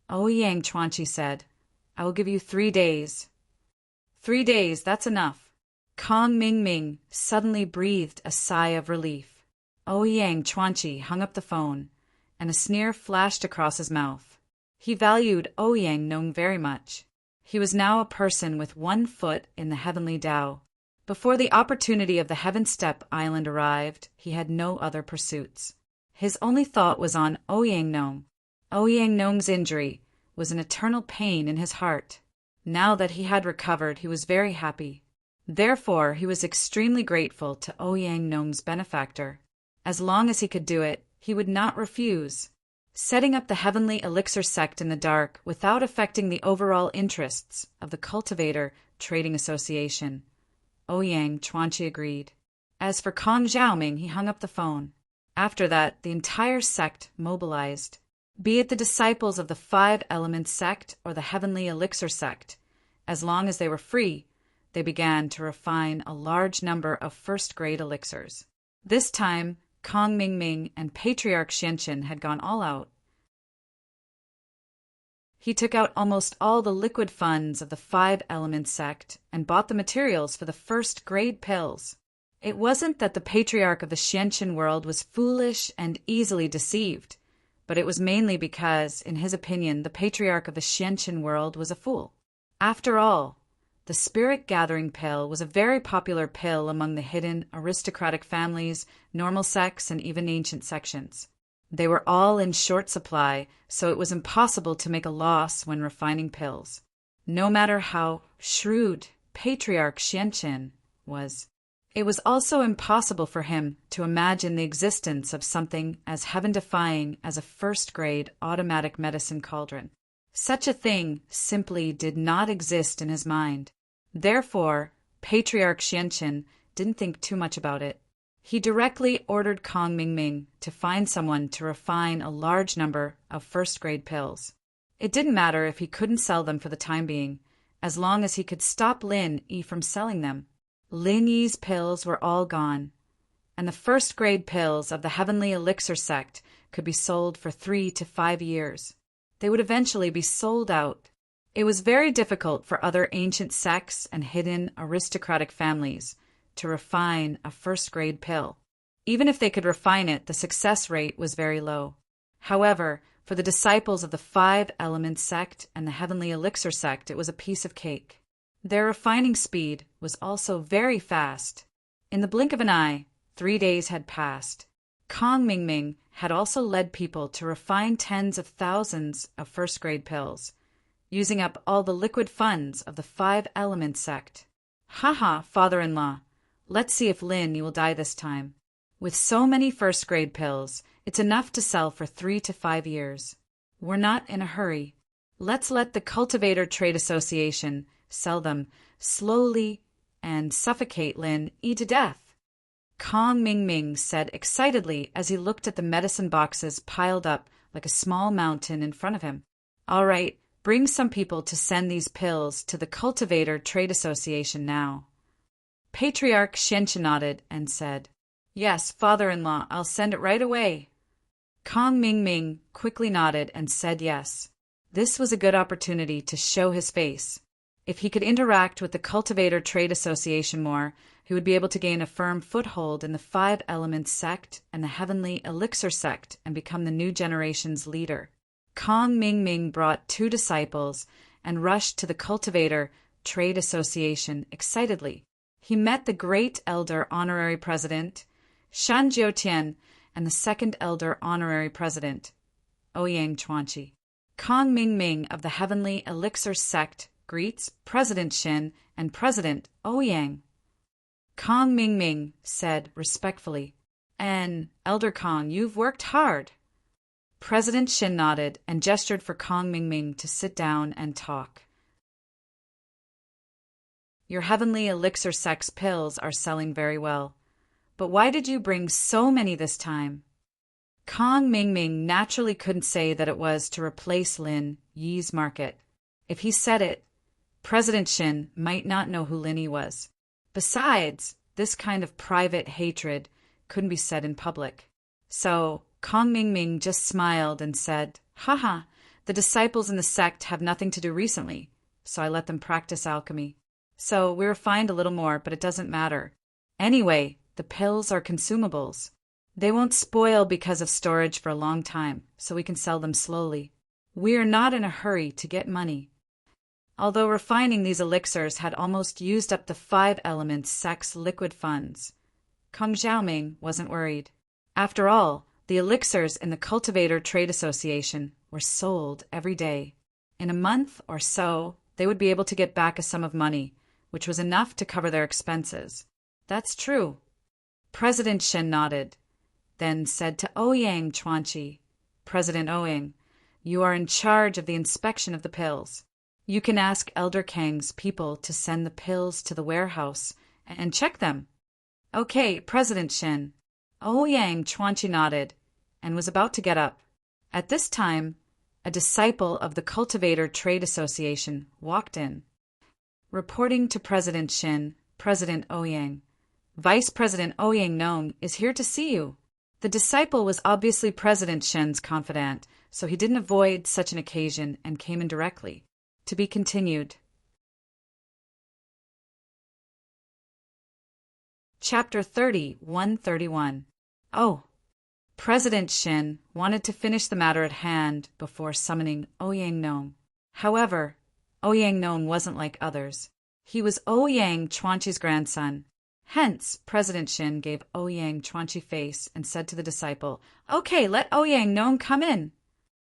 Ouyang Chuanchi said, I will give you 3 days. 3 days, that's enough. Kong Mingming suddenly breathed a sigh of relief. Ouyang Chuanchi hung up the phone, and a sneer flashed across his mouth. He valued Ouyang Nong very much. He was now a person with 1 foot in the heavenly Tao. Before the opportunity of the Heaven Step Island arrived, he had no other pursuits. His only thought was on Ouyang Nong. Ouyang Nong's injury was an eternal pain in his heart. Now that he had recovered, he was very happy. Therefore, he was extremely grateful to Ouyang Nong's benefactor. As long as he could do it, he would not refuse. Setting up the Heavenly Elixir sect in the dark without affecting the overall interests of the Cultivator Trading Association. Ouyang Chuanchi agreed. As for Kong Xiaoming, he hung up the phone. After that, the entire sect mobilized. Be it the disciples of the 5 Elements sect or the Heavenly Elixir sect, as long as they were free, they began to refine a large number of first-grade elixirs. This time, Kong Mingming and Patriarch Xianqin had gone all out. He took out almost all the liquid funds of the 5 Elements sect and bought the materials for the first-grade pills. It wasn't that the Patriarch of the Xianqin world was foolish and easily deceived, but it was mainly because, in his opinion, the Patriarch of the Xianqin world was a fool. After all, the Spirit Gathering pill was a very popular pill among the hidden aristocratic families, normal sects, and even ancient sections. They were all in short supply, so it was impossible to make a loss when refining pills, no matter how shrewd Patriarch Xianqin was. It was also impossible for him to imagine the existence of something as heaven-defying as a first-grade automatic medicine cauldron. Such a thing simply did not exist in his mind. Therefore, Patriarch Xianqin didn't think too much about it. He directly ordered Kong Mingming to find someone to refine a large number of first-grade pills. It didn't matter if he couldn't sell them for the time being, as long as he could stop Lin Yi from selling them. Lin Yi's pills were all gone. and the first-grade pills of the heavenly elixir sect could be sold for 3 to 5 years. They would eventually be sold out. It was very difficult for other ancient sects and hidden aristocratic families to refine a first-grade pill. Even if they could refine it, the success rate was very low. However, for the disciples of the 5-element sect and the heavenly elixir sect, it was a piece of cake. Their refining speed was also very fast. In the blink of an eye, 3 days had passed. Kong Mingming had also led people to refine tens of thousands of first-grade pills, using up all the liquid funds of the 5-element sect. Haha, father-in-law, let's see if Lin, you will die this time. With so many first-grade pills, it's enough to sell for 3 to 5 years. We're not in a hurry. Let's let the Cultivator Trade Association sell them slowly and suffocate Lin Yi to death. Kong Mingming said excitedly as he looked at the medicine boxes piled up like a small mountain in front of him. All right, bring some people to send these pills to the Cultivator Trade Association now. Patriarch Xianqi nodded and said, Yes, father-in-law, I'll send it right away. Kong Mingming quickly nodded and said yes. This was a good opportunity to show his face. If he could interact with the Cultivator Trade Association more, he would be able to gain a firm foothold in the 5-element sect and the heavenly elixir sect and become the new generation's leader. Kong Mingming brought 2 disciples and rushed to the Cultivator Trade Association excitedly. He met the Great Elder Honorary President, Shan Jiutian, and the Second Elder Honorary President, Ouyang Chuanqi. Kong Mingming of the Heavenly Elixir Sect greets President Shin and President Ouyang. Kong Mingming said respectfully, And, Elder Kong, you've worked hard. President Shin nodded and gestured for Kong Mingming to sit down and talk. Your heavenly elixir sect's pills are selling very well. But why did you bring so many this time? Kong Mingming naturally couldn't say that it was to replace Lin Yi's market. If he said it, President Shin might not know who Lin Yi was. Besides, this kind of private hatred couldn't be said in public. So Kong Mingming just smiled and said, Haha, the disciples in the sect have nothing to do recently, so I let them practice alchemy. So we refined a little more, but it doesn't matter. Anyway, the pills are consumables. They won't spoil because of storage for a long time, so we can sell them slowly. We are not in a hurry to get money. Although refining these elixirs had almost used up the 5-element sect's liquid funds, Kong Xiaoming wasn't worried. After all, the elixirs in the Cultivator Trade Association were sold every day. In a month or so, they would be able to get back a sum of money, which was enough to cover their expenses. That's true. President Shen nodded, then said to Ouyang Chuanqi, President Ouyang, you are in charge of the inspection of the pills. You can ask Elder Kang's people to send the pills to the warehouse and check them. Okay, President Shen. Ouyang Chuanqi nodded and was about to get up. At this time, a disciple of the Cultivator Trade Association walked in. Reporting to President Shin, President Ouyang, Vice President Ouyang Nong is here to see you. The disciple was obviously President Shen's confidant, so he didn't avoid such an occasion and came in directly. To be continued. Chapter 131. Oh, President Shin wanted to finish the matter at hand before summoning Ouyang Nong. However, Ouyang Nong wasn't like others. He was Ouyang Chuanqi's grandson. Hence, President Shin gave Ouyang Chuanqi face and said to the disciple, Okay, let Ouyang Nong come in.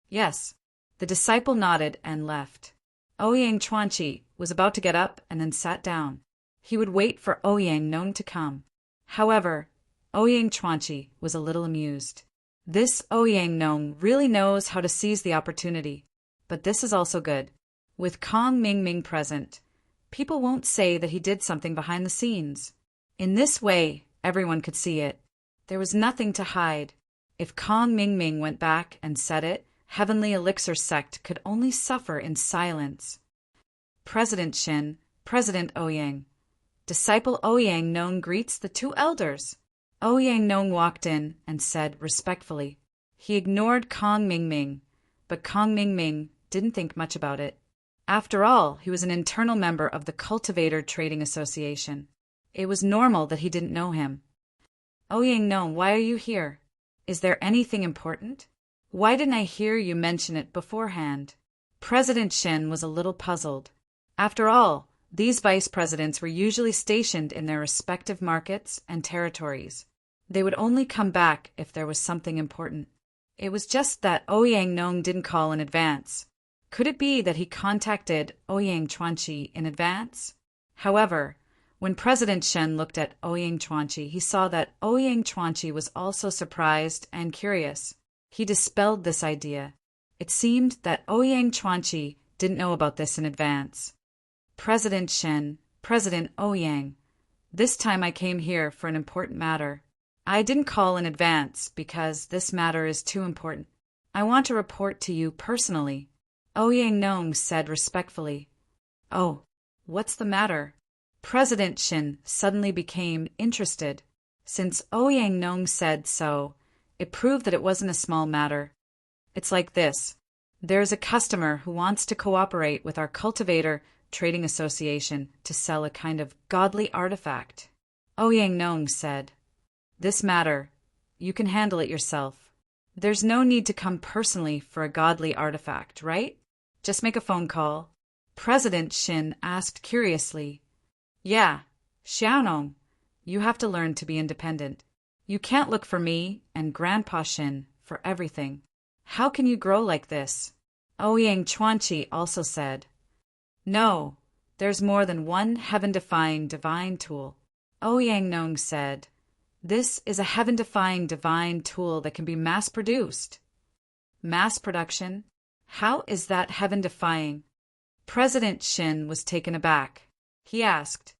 Yes. The disciple nodded and left. Ouyang Chuanqi was about to get up and then sat down. He would wait for Ouyang Nong to come. However, Ouyang Chuanqi was a little amused. This Ouyang Nong really knows how to seize the opportunity. But this is also good. With Kong Mingming present, people won't say that he did something behind the scenes. In this way, everyone could see it. There was nothing to hide. If Kong Mingming went back and said it, Heavenly Elixir Sect could only suffer in silence. President Shin, President Ouyang. Disciple Ouyang Nong greets the 2 elders. Ouyang Nong walked in and said respectfully. He ignored Kong Mingming, but Kong Mingming didn't think much about it. After all, he was an internal member of the Cultivator Trading Association. It was normal that he didn't know him. Ouyang Nong, why are you here? Is there anything important? Why didn't I hear you mention it beforehand? President Shen was a little puzzled. After all, these vice presidents were usually stationed in their respective markets and territories. They would only come back if there was something important. It was just that Ouyang Nong didn't call in advance. Could it be that he contacted Ouyang Chuanqi in advance? However, when President Shen looked at Ouyang Chuanqi, he saw that Ouyang Chuanqi was also surprised and curious. He dispelled this idea. It seemed that Ouyang Chuanqi didn't know about this in advance. President Shen, President Ouyang, this time I came here for an important matter. I didn't call in advance because this matter is too important. I want to report to you personally. Ouyang Nong said respectfully. Oh, what's the matter? President Shen suddenly became interested. Since Ouyang Nong said so, it proved that it wasn't a small matter. It's like this. There is a customer who wants to cooperate with our Cultivator Trading Association to sell a kind of godly artifact. Ouyang Nong said, This matter, you can handle it yourself. There's no need to come personally for a godly artifact, right? Just make a phone call. President Shin asked curiously. Yeah, Xiaonong, you have to learn to be independent. You can't look for me and Grandpa Shin for everything. How can you grow like this? Ouyang Chuanqi also said. No, there's more than one heaven-defying divine tool. Ouyang Nong said, This is a heaven-defying divine tool that can be mass-produced. Mass production? How is that heaven-defying? President Shin was taken aback. He asked,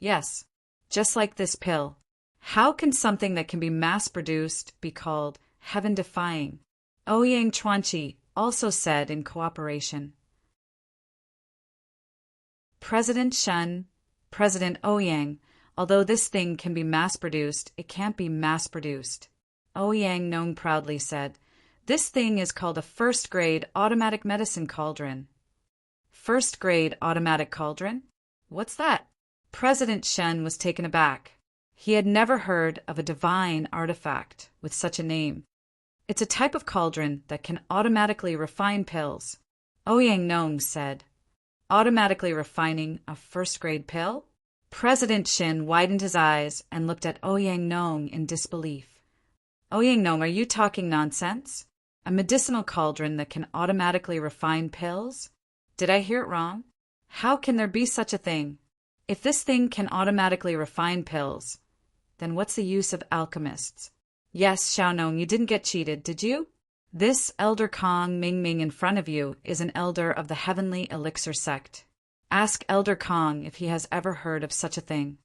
Yes, just like this pill. How can something that can be mass-produced be called heaven-defying? Ouyang Chuanqi also said in cooperation. President Shen, President Ouyang, although this thing can be mass-produced, it can't be mass-produced. Ouyang Nong proudly said, This thing is called a first-grade automatic medicine cauldron. First-grade automatic cauldron? What's that? President Shen was taken aback. He had never heard of a divine artifact with such a name. It's a type of cauldron that can automatically refine pills. Ouyang Nong said, Automatically refining a first-grade pill? President Shin widened his eyes and looked at Ouyang Nong in disbelief. Ouyang Nong, are you talking nonsense? A medicinal cauldron that can automatically refine pills? Did I hear it wrong? How can there be such a thing? If this thing can automatically refine pills, then what's the use of alchemists? Yes, Xiaonong, you didn't get cheated, did you? This Elder Kong Mingming in front of you is an elder of the Heavenly Elixir sect. Ask Elder Kong if he has ever heard of such a thing.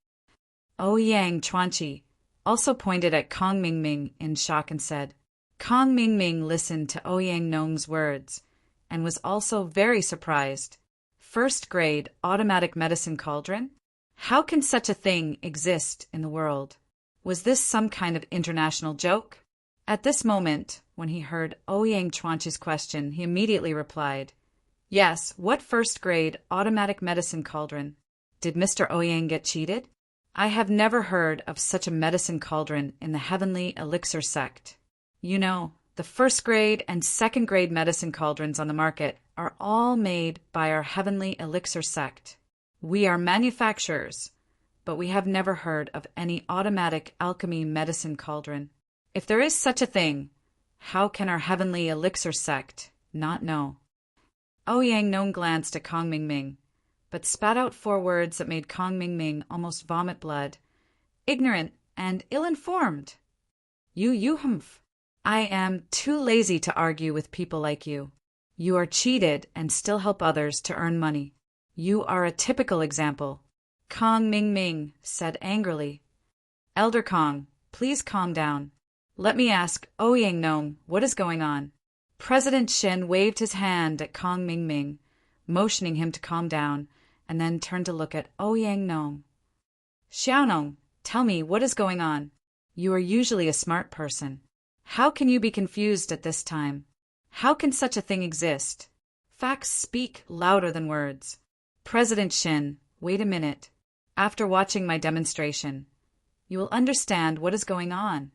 Ouyang Chuanqi also pointed at Kong Mingming in shock and said, Kong Mingming listened to Ouyang Nong's words and was also very surprised. First-grade automatic medicine cauldron? How can such a thing exist in the world? Was this some kind of international joke? At this moment, when he heard Ouyang Chuanqi's question, he immediately replied, Yes, what first-grade automatic medicine cauldron? Did Mr. Ouyang get cheated? I have never heard of such a medicine cauldron in the Heavenly Elixir sect. You know, the first-grade and second-grade medicine cauldrons on the market are all made by our Heavenly Elixir sect. We are manufacturers, but we have never heard of any automatic alchemy medicine cauldron. If there is such a thing, how can our Heavenly Elixir sect not know? Ouyang Nong glanced at Kong Mingming, but spat out 4 words that made Kong Mingming almost vomit blood. Ignorant and ill-informed. You humph. I am too lazy to argue with people like you. You are cheated and still help others to earn money. You are a typical example. Kong Mingming said angrily. Elder Kong, please calm down. Let me ask Ouyang Nong what is going on. President Shin waved his hand at Kong Mingming, motioning him to calm down, and then turned to look at Ouyang Nong. Xiaonong, tell me what is going on. You are usually a smart person. How can you be confused at this time? How can such a thing exist? Facts speak louder than words. President Shin, wait a minute. After watching my demonstration, you will understand what is going on.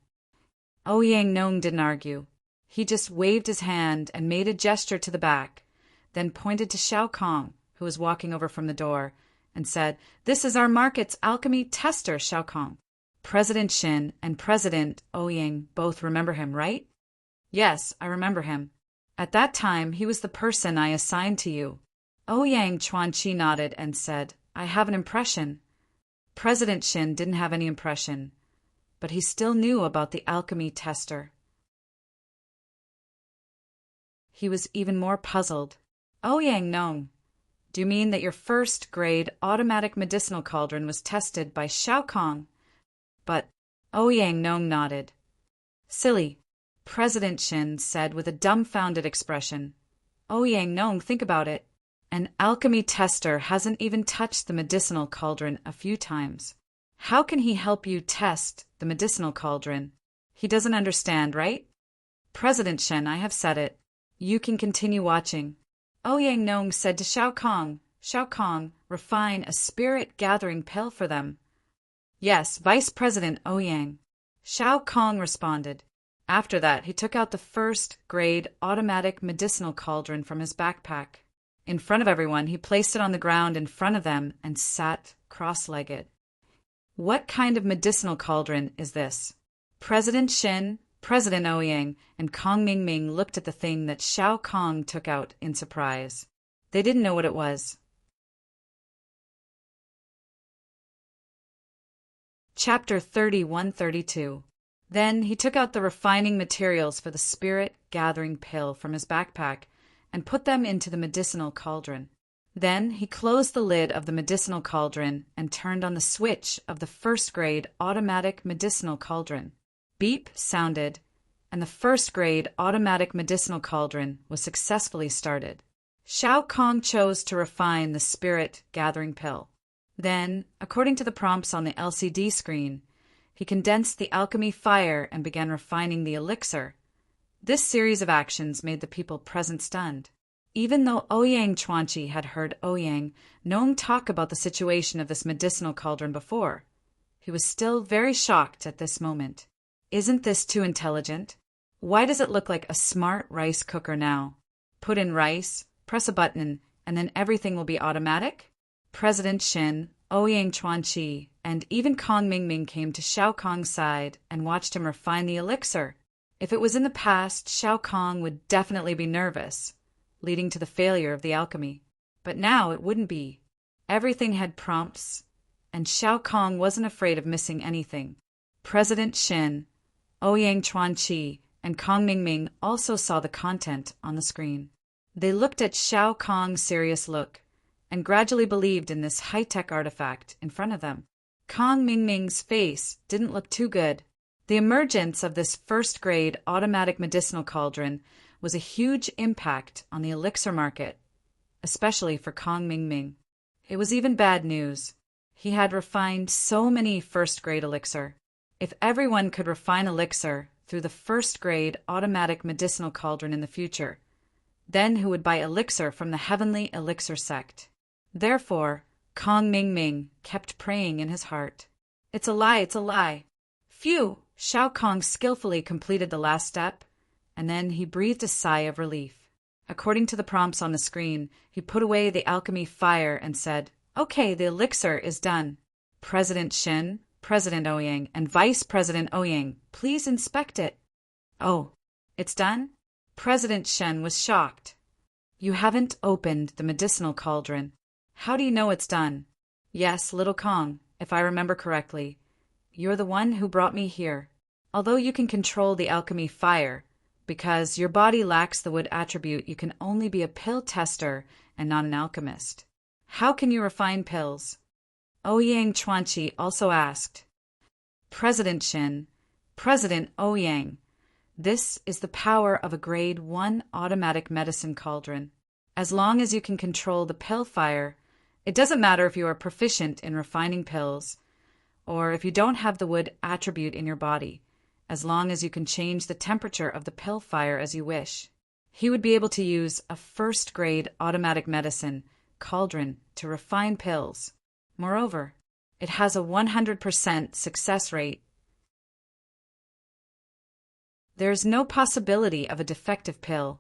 Ouyang Nong didn't argue. He just waved his hand and made a gesture to the back, then pointed to Xiao Kong, who was walking over from the door, and said, "This is our market's alchemy tester, Xiao Kong." President Shin and President Ouyang both remember him, right? Yes, I remember him. At that time, he was the person I assigned to you. Ouyang Chuanqi nodded and said, "I have an impression." President Shin didn't have any impression, but he still knew about the alchemy tester. He was even more puzzled. Ouyang Nong, do you mean that your first-grade automatic medicinal cauldron was tested by Xiao Kong? But Ouyang Nong nodded. Silly, President Shin said with a dumbfounded expression. Ouyang Nong, think about it. An alchemy tester hasn't even touched the medicinal cauldron a few times. How can he help you test the medicinal cauldron? He doesn't understand, right? President Shen, I have said it. You can continue watching. Ouyang Nong said to Xiao Kong, refine a spirit-gathering pill for them. Yes, Vice President Ouyang. Xiao Kong responded. After that, he took out the first-grade automatic medicinal cauldron from his backpack. In front of everyone, he placed it on the ground in front of them and sat cross-legged. What kind of medicinal cauldron is this? President Shin, President Ouyang, and Kong Mingming looked at the thing that Xiao Kong took out in surprise. They didn't know what it was. Chapter 31-32. Then he took out the refining materials for the spirit-gathering pill from his backpack and put them into the medicinal cauldron. Then he closed the lid of the medicinal cauldron and turned on the switch of the first-grade automatic medicinal cauldron. Beep sounded, and the first-grade automatic medicinal cauldron was successfully started. Xiao Kong chose to refine the spirit-gathering pill. Then, according to the prompts on the LCD screen, he condensed the alchemy fire and began refining the elixir. This series of actions made the people present stunned. Even though Ouyang Chuanqi had heard Ouyang Nong talk about the situation of this medicinal cauldron before, he was still very shocked at this moment. Isn't this too intelligent? Why does it look like a smart rice cooker now? Put in rice, press a button, and then everything will be automatic? President Shin, Ouyang Chuanqi, and even Kong Mingming came to Xiao Kong's side and watched him refine the elixir. If it was in the past, Xiao Kong would definitely be nervous, leading to the failure of the alchemy. But now it wouldn't be. Everything had prompts, and Xiao Kong wasn't afraid of missing anything. President Shin, Ouyang Chuanqi, and Kong Mingming also saw the content on the screen. They looked at Xiao Kong's serious look and gradually believed in this high-tech artifact in front of them. Kong Mingming's face didn't look too good. The emergence of this first-grade automatic medicinal cauldron was a huge impact on the elixir market, especially for Kong Mingming. It was even bad news. He had refined so many first-grade elixir. If everyone could refine elixir through the first-grade automatic medicinal cauldron in the future, then who would buy elixir from the heavenly elixir sect? Therefore, Kong Mingming kept praying in his heart. It's a lie, it's a lie. Phew! Xiao Kong skillfully completed the last step, and then he breathed a sigh of relief. According to the prompts on the screen, he put away the alchemy fire and said, "Okay, the elixir is done. President Shin, President Ouyang, and Vice President Ouyang, please inspect it." "Oh, it's done?" President Shen was shocked. "You haven't opened the medicinal cauldron. How do you know it's done?" "Yes, little Kong, if I remember correctly. You're the one who brought me here. Although you can control the alchemy fire, because your body lacks the wood attribute, you can only be a pill tester and not an alchemist. How can you refine pills?" Ouyang Chuanqi also asked. President Shin, President Ouyang, this is the power of a grade 1 automatic medicine cauldron. As long as you can control the pill fire, it doesn't matter if you are proficient in refining pills, or if you don't have the wood attribute in your body, as long as you can change the temperature of the pill fire as you wish. He would be able to use a first-grade automatic medicine cauldron to refine pills. Moreover, it has a 100% success rate. There's no possibility of a defective pill.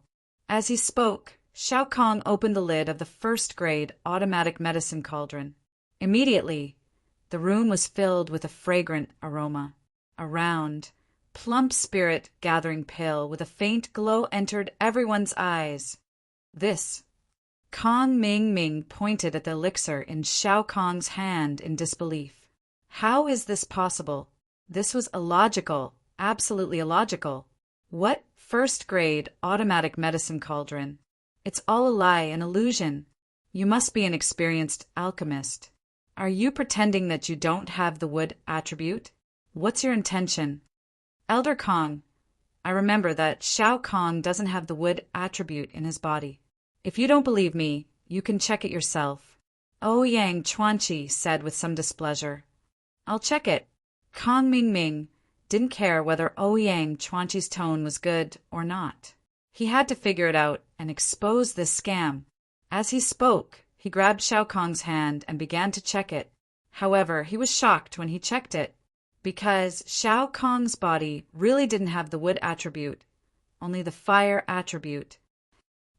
As he spoke, Shao Kong opened the lid of the first-grade automatic medicine cauldron. Immediately, the room was filled with a fragrant aroma. A round, plump spirit-gathering pill with a faint glow entered everyone's eyes. This. Kong Ming Ming pointed at the elixir in Shao Kong's hand in disbelief. How is this possible? This was illogical, absolutely illogical. What first-grade automatic medicine cauldron? It's all a lie, an illusion. You must be an experienced alchemist. Are you pretending that you don't have the wood attribute? What's your intention? Elder Kong, I remember that Shao Kong doesn't have the wood attribute in his body. If you don't believe me, you can check it yourself. Ouyang Chuanqi said with some displeasure. I'll check it. Kong Ming Ming didn't care whether Ouyang Chuanqi's tone was good or not. He had to figure it out and expose this scam. As he spoke, he grabbed Shao Kong's hand and began to check it. However, he was shocked when he checked it, because Shao Kong's body really didn't have the wood attribute, only the fire attribute.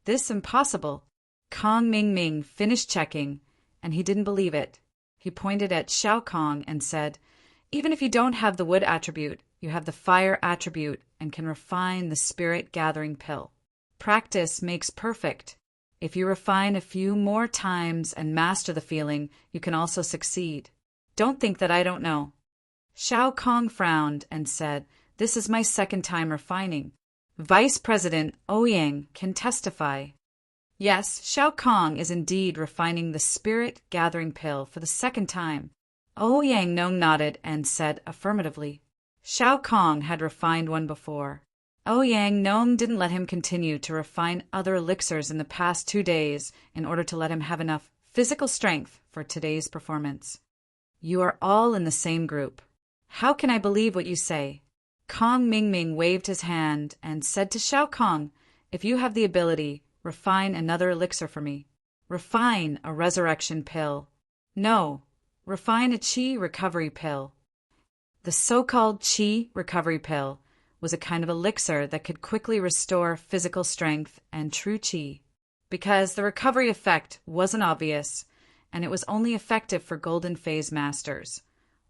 This impossible. Kong Ming Ming finished checking, and he didn't believe it. He pointed at Shao Kong and said, even if you don't have the wood attribute, you have the fire attribute and can refine the spirit-gathering pill. Practice makes perfect. If you refine a few more times and master the feeling, you can also succeed. Don't think that I don't know. Shao Kong frowned and said, this is my second time refining. Vice President Ouyang can testify. Yes, Shao Kong is indeed refining the spirit-gathering pill for the second time. Ouyang Nong nodded and said affirmatively. Shao Kong had refined one before. Ouyang Nong didn't let him continue to refine other elixirs in the past 2 days in order to let him have enough physical strength for today's performance. You are all in the same group. How can I believe what you say? Kong Ming Ming waved his hand and said to Shao Kong, if you have the ability, refine another elixir for me. Refine a resurrection pill. No, refine a qi recovery pill. The so-called qi recovery pill was a kind of elixir that could quickly restore physical strength and true qi. Because the recovery effect wasn't obvious, and it was only effective for golden phase masters.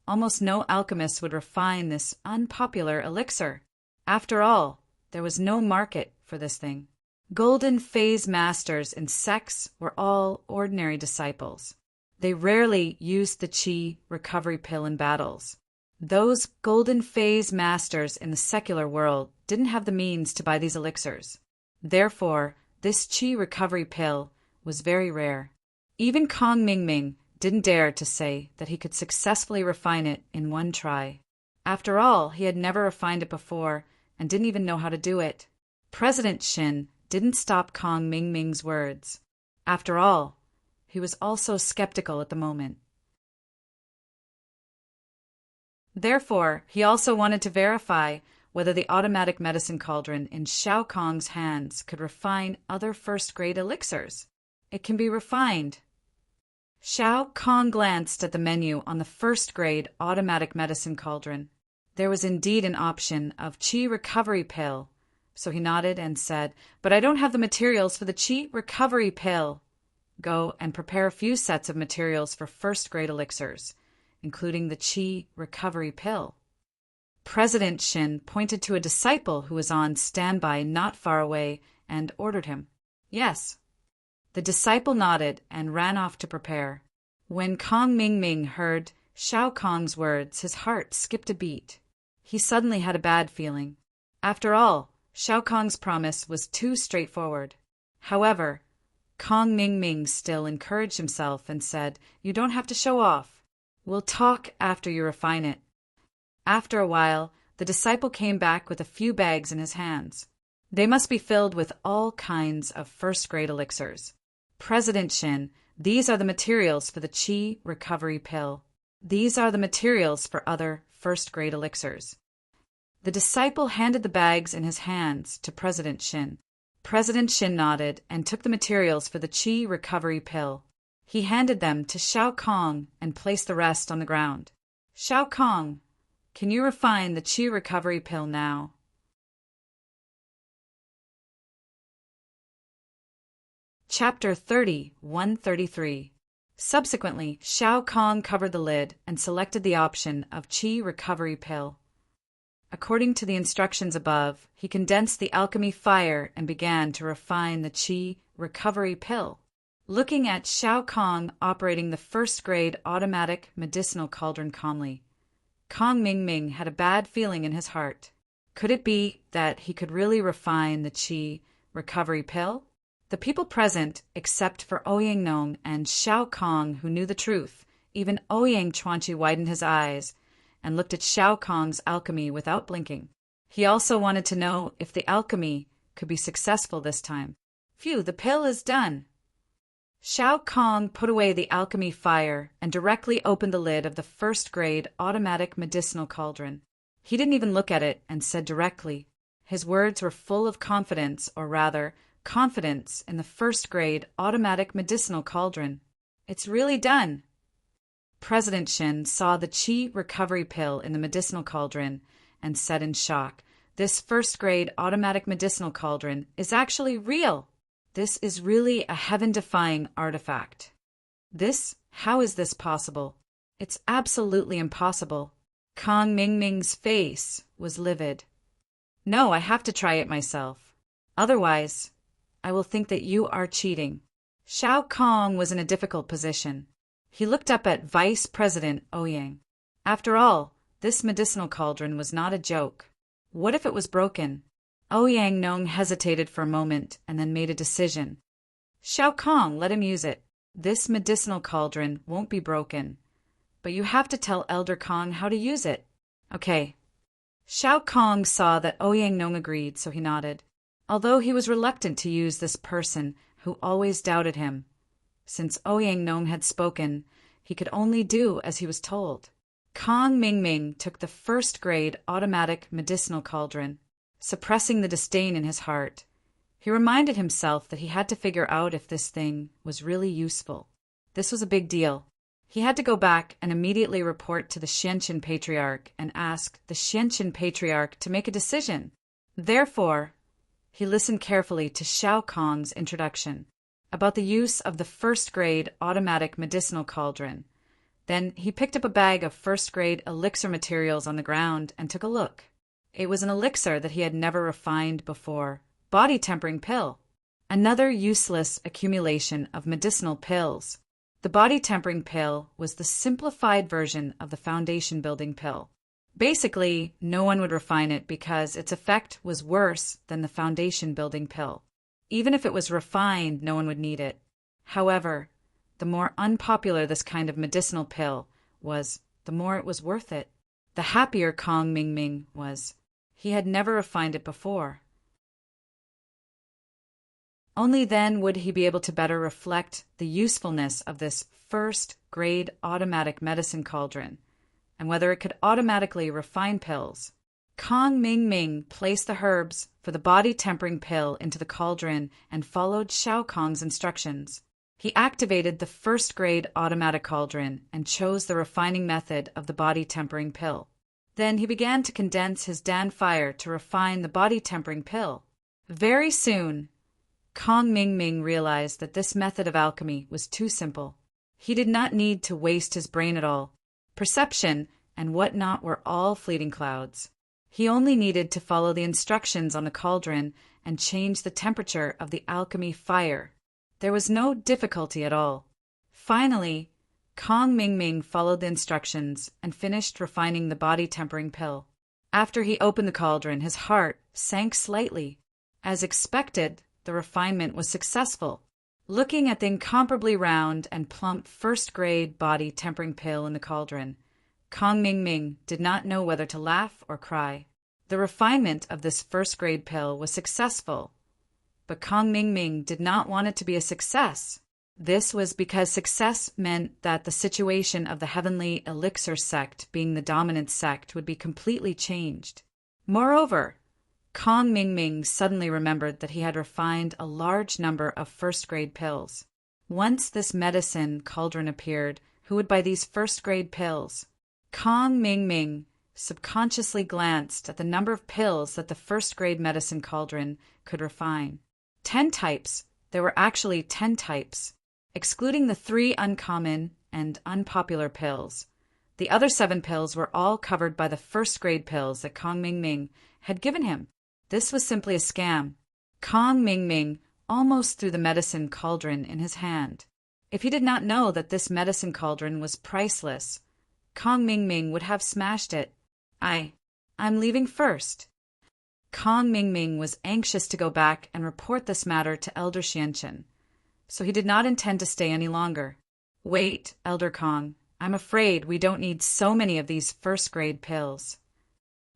Almost no alchemist would refine this unpopular elixir. After all, there was no market for this thing. Golden phase masters in sects were all ordinary disciples. They rarely used the qi recovery pill in battles. Those golden phase masters in the secular world didn't have the means to buy these elixirs. Therefore, this qi recovery pill was very rare. Even Kong Ming Ming didn't dare to say that he could successfully refine it in one try. After all, he had never refined it before and didn't even know how to do it. President Shin didn't stop Kong Ming Ming's words. After all, he was also skeptical at the moment. Therefore, he also wanted to verify whether the automatic medicine cauldron in Shao Kong's hands could refine other first-grade elixirs. It can be refined. Shao Kong glanced at the menu on the first-grade automatic medicine cauldron. There was indeed an option of qi recovery pill, so he nodded and said, but I don't have the materials for the qi recovery pill. Go and prepare a few sets of materials for first-grade elixirs, including the qi recovery pill. President Shin pointed to a disciple who was on standby not far away and ordered him. Yes. The disciple nodded and ran off to prepare. When Kong Ming Ming heard Shao Kong's words, his heart skipped a beat. He suddenly had a bad feeling. After all, Shao Kong's promise was too straightforward. However, Kong Ming Ming still encouraged himself and said, you don't have to show off. We'll talk after you refine it. After a while, the disciple came back with a few bags in his hands. They must be filled with all kinds of first-grade elixirs. President Shin, these are the materials for the qi recovery pill. These are the materials for other first-grade elixirs. The disciple handed the bags in his hands to President Shin. President Shin nodded and took the materials for the Qi recovery pill. He handed them to Shao Kong and placed the rest on the ground. Shao Kong, can you refine the Qi recovery pill now? Chapter 30:133. Subsequently, Shao Kong covered the lid and selected the option of Qi recovery pill. According to the instructions above, he condensed the alchemy fire and began to refine the Qi recovery pill. Looking at Shao Kong operating the first-grade automatic medicinal cauldron calmly, Kong Ming had a bad feeling in his heart. Could it be that he could really refine the Qi recovery pill? The people present, except for Ouyang Nong and Shao Kong, who knew the truth, even Ouyang Chuanqi widened his eyes and looked at Shao Kong's alchemy without blinking. He also wanted to know if the alchemy could be successful this time. Phew, the pill is done. Shao Kong put away the alchemy fire and directly opened the lid of the first-grade automatic medicinal cauldron. He didn't even look at it and said directly. His words were full of confidence, or rather, confidence in the first-grade automatic medicinal cauldron. It's really done. President Shin saw the Qi recovery pill in the medicinal cauldron and said in shock, "This first-grade automatic medicinal cauldron is actually real. This is really a heaven-defying artifact." How is this possible? It's absolutely impossible. Kong Ming's face was livid. No, I have to try it myself. Otherwise, I will think that you are cheating. Shao Kong was in a difficult position. He looked up at Vice President Ouyang. After all, this medicinal cauldron was not a joke. What if it was broken? Ouyang Nong hesitated for a moment and then made a decision. Shao Kong, let him use it. This medicinal cauldron won't be broken. But you have to tell Elder Kong how to use it. Okay. Shao Kong saw that Ouyang Nong agreed, so he nodded. Although he was reluctant to use this person who always doubted him. Since Ouyang Nong had spoken, he could only do as he was told. Kong Ming took the first-grade automatic medicinal cauldron, suppressing the disdain in his heart. He reminded himself that he had to figure out if this thing was really useful. This was a big deal. He had to go back and immediately report to the Xianqin Patriarch and ask the Xianqin Patriarch to make a decision. Therefore, he listened carefully to Shao Kong's introduction about the use of the first-grade automatic medicinal cauldron. Then he picked up a bag of first-grade elixir materials on the ground and took a look. It was an elixir that he had never refined before. Body-tempering pill. Another useless accumulation of medicinal pills. The body-tempering pill was the simplified version of the foundation-building pill. Basically, no one would refine it because its effect was worse than the foundation-building pill. Even if it was refined, no one would need it. However, the more unpopular this kind of medicinal pill was, the more it was worth it. The happier Kong Ming was. He had never refined it before. Only then would he be able to better reflect the usefulness of this first-grade automatic medicine cauldron, and whether it could automatically refine pills. Kong Ming placed the herbs for the body-tempering pill into the cauldron and followed Shao Kong's instructions. He activated the first-grade automatic cauldron and chose the refining method of the body-tempering pill. Then he began to condense his Dan fire to refine the body-tempering pill. Very soon, Kong Ming realized that this method of alchemy was too simple. He did not need to waste his brain at all. Perception and whatnot were all fleeting clouds. He only needed to follow the instructions on the cauldron and change the temperature of the alchemy fire. There was no difficulty at all. Finally, Kong Ming followed the instructions and finished refining the body-tempering pill. After he opened the cauldron, his heart sank slightly. As expected, the refinement was successful. Looking at the incomparably round and plump first-grade body-tempering pill in the cauldron, Kong Ming did not know whether to laugh or cry. The refinement of this first-grade pill was successful, but Kong Ming did not want it to be a success. This was because success meant that the situation of the heavenly elixir sect being the dominant sect would be completely changed. Moreover, Kong Mingming suddenly remembered that he had refined a large number of first-grade pills. Once this medicine cauldron appeared, who would buy these first-grade pills? Kong Mingming subconsciously glanced at the number of pills that the first-grade medicine cauldron could refine. 10 types. There were actually 10 types. Excluding the 3 uncommon and unpopular pills, the other 7 pills were all covered by the first-grade pills that Kong Mingming had given him. This was simply a scam. Kong Mingming almost threw the medicine cauldron in his hand. If he did not know that this medicine cauldron was priceless, Kong Mingming would have smashed it. I'm leaving first. Kong Mingming was anxious to go back and report this matter to Elder Xianchen, so he did not intend to stay any longer. Wait, Elder Kong, I'm afraid we don't need so many of these first-grade pills.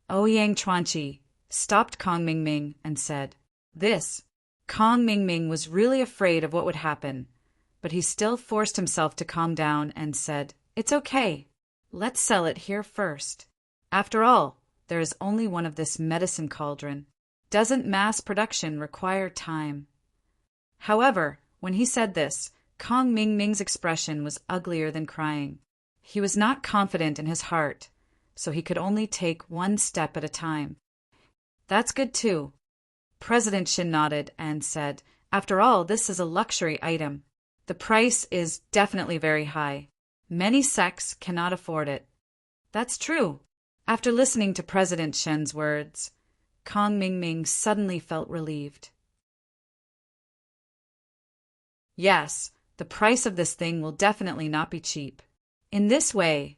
Ouyang Chuanqi stopped Kong Mingming and said, "This." Kong Mingming was really afraid of what would happen, but he still forced himself to calm down and said, "It's okay. Let's sell it here first. After all, there is only one of this medicine cauldron. Doesn't mass production require time?" However, when he said this, Kong Mingming's expression was uglier than crying. He was not confident in his heart, so he could only take one step at a time. "That's good too." President Shin nodded and said, "After all, this is a luxury item. The price is definitely very high. Many sects cannot afford it." "That's true." After listening to President Shen's words, Kong Mingming suddenly felt relieved. Yes, the price of this thing will definitely not be cheap. In this way,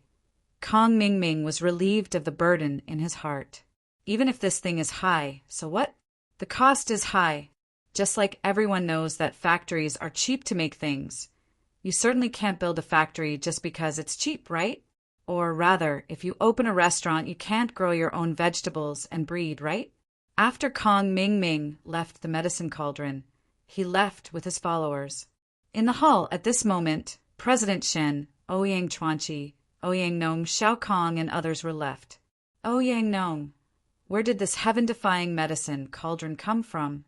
Kong Mingming was relieved of the burden in his heart. Even if this thing is high, so what? The cost is high. Just like everyone knows that factories are cheap to make things, you certainly can't build a factory just because it's cheap, right? Or rather, if you open a restaurant, you can't grow your own vegetables and breed, right? After Kong Mingming left the medicine cauldron, he left with his followers. In the hall at this moment, President Shen, Ouyang Chuanqi, Ouyang Nong, Xiao Kong, and others were left. Ouyang Nong, where did this heaven-defying medicine cauldron come from?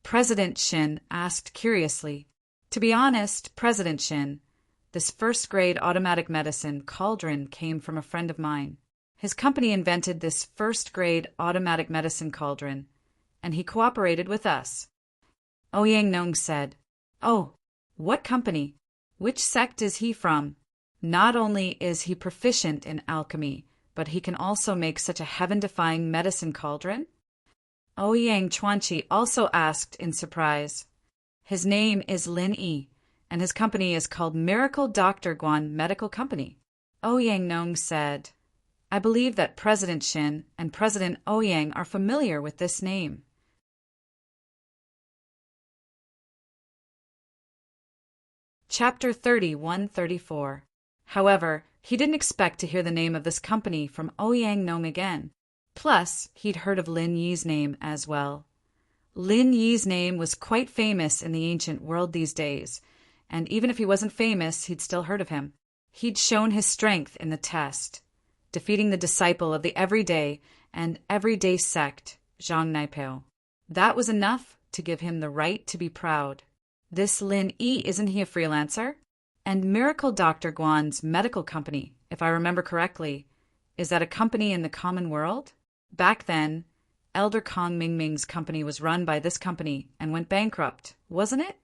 President Shen asked curiously. To be honest, President Shen, this first-grade automatic medicine cauldron came from a friend of mine. His company invented this first-grade automatic medicine cauldron, and he cooperated with us. Ouyang Nong said, "Oh, what company? Which sect is he from? Not only is he proficient in alchemy, but he can also make such a heaven-defying medicine cauldron?" Ouyang Chuanqi also asked in surprise. His name is Lin Yi, and his company is called Miracle Dr. Guan Medical Company. Ouyang Nong said, "I believe that President Shin and President Ouyang are familiar with this name." Chapter 31-34. However, he didn't expect to hear the name of this company from Ouyang Nong again. Plus, he'd heard of Lin Yi's name as well. Lin Yi's name was quite famous in the ancient world these days, and even if he wasn't famous, he'd still heard of him. He'd shown his strength in the test, defeating the disciple of the everyday and everyday sect, Zhang Naipao. That was enough to give him the right to be proud. This Lin Yi, isn't he a freelancer? And Miracle Dr. Guan's medical company, if I remember correctly, is that a company in the common world? Back then, Elder Kong Mingming's company was run by this company and went bankrupt, wasn't it?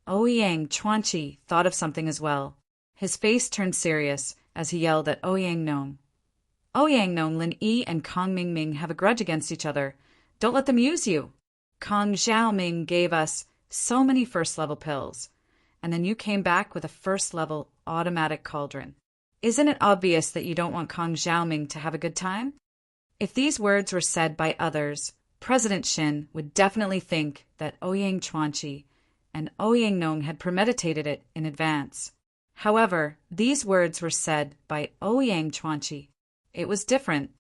Ouyang Chuanqi thought of something as well. His face turned serious as he yelled at Ouyang Nong. "Ouyang Nong, Lin Yi and Kong Mingming have a grudge against each other. Don't let them use you. Kong Xiaoming gave us so many first-level pills, and then you came back with a first-level automatic cauldron. Isn't it obvious that you don't want Kong Xiaoming to have a good time?" If these words were said by others, President Shin would definitely think that Ouyang Chuanqi and Ouyang Nong had premeditated it in advance. However, these words were said by Ouyang Chuanqi. It was different.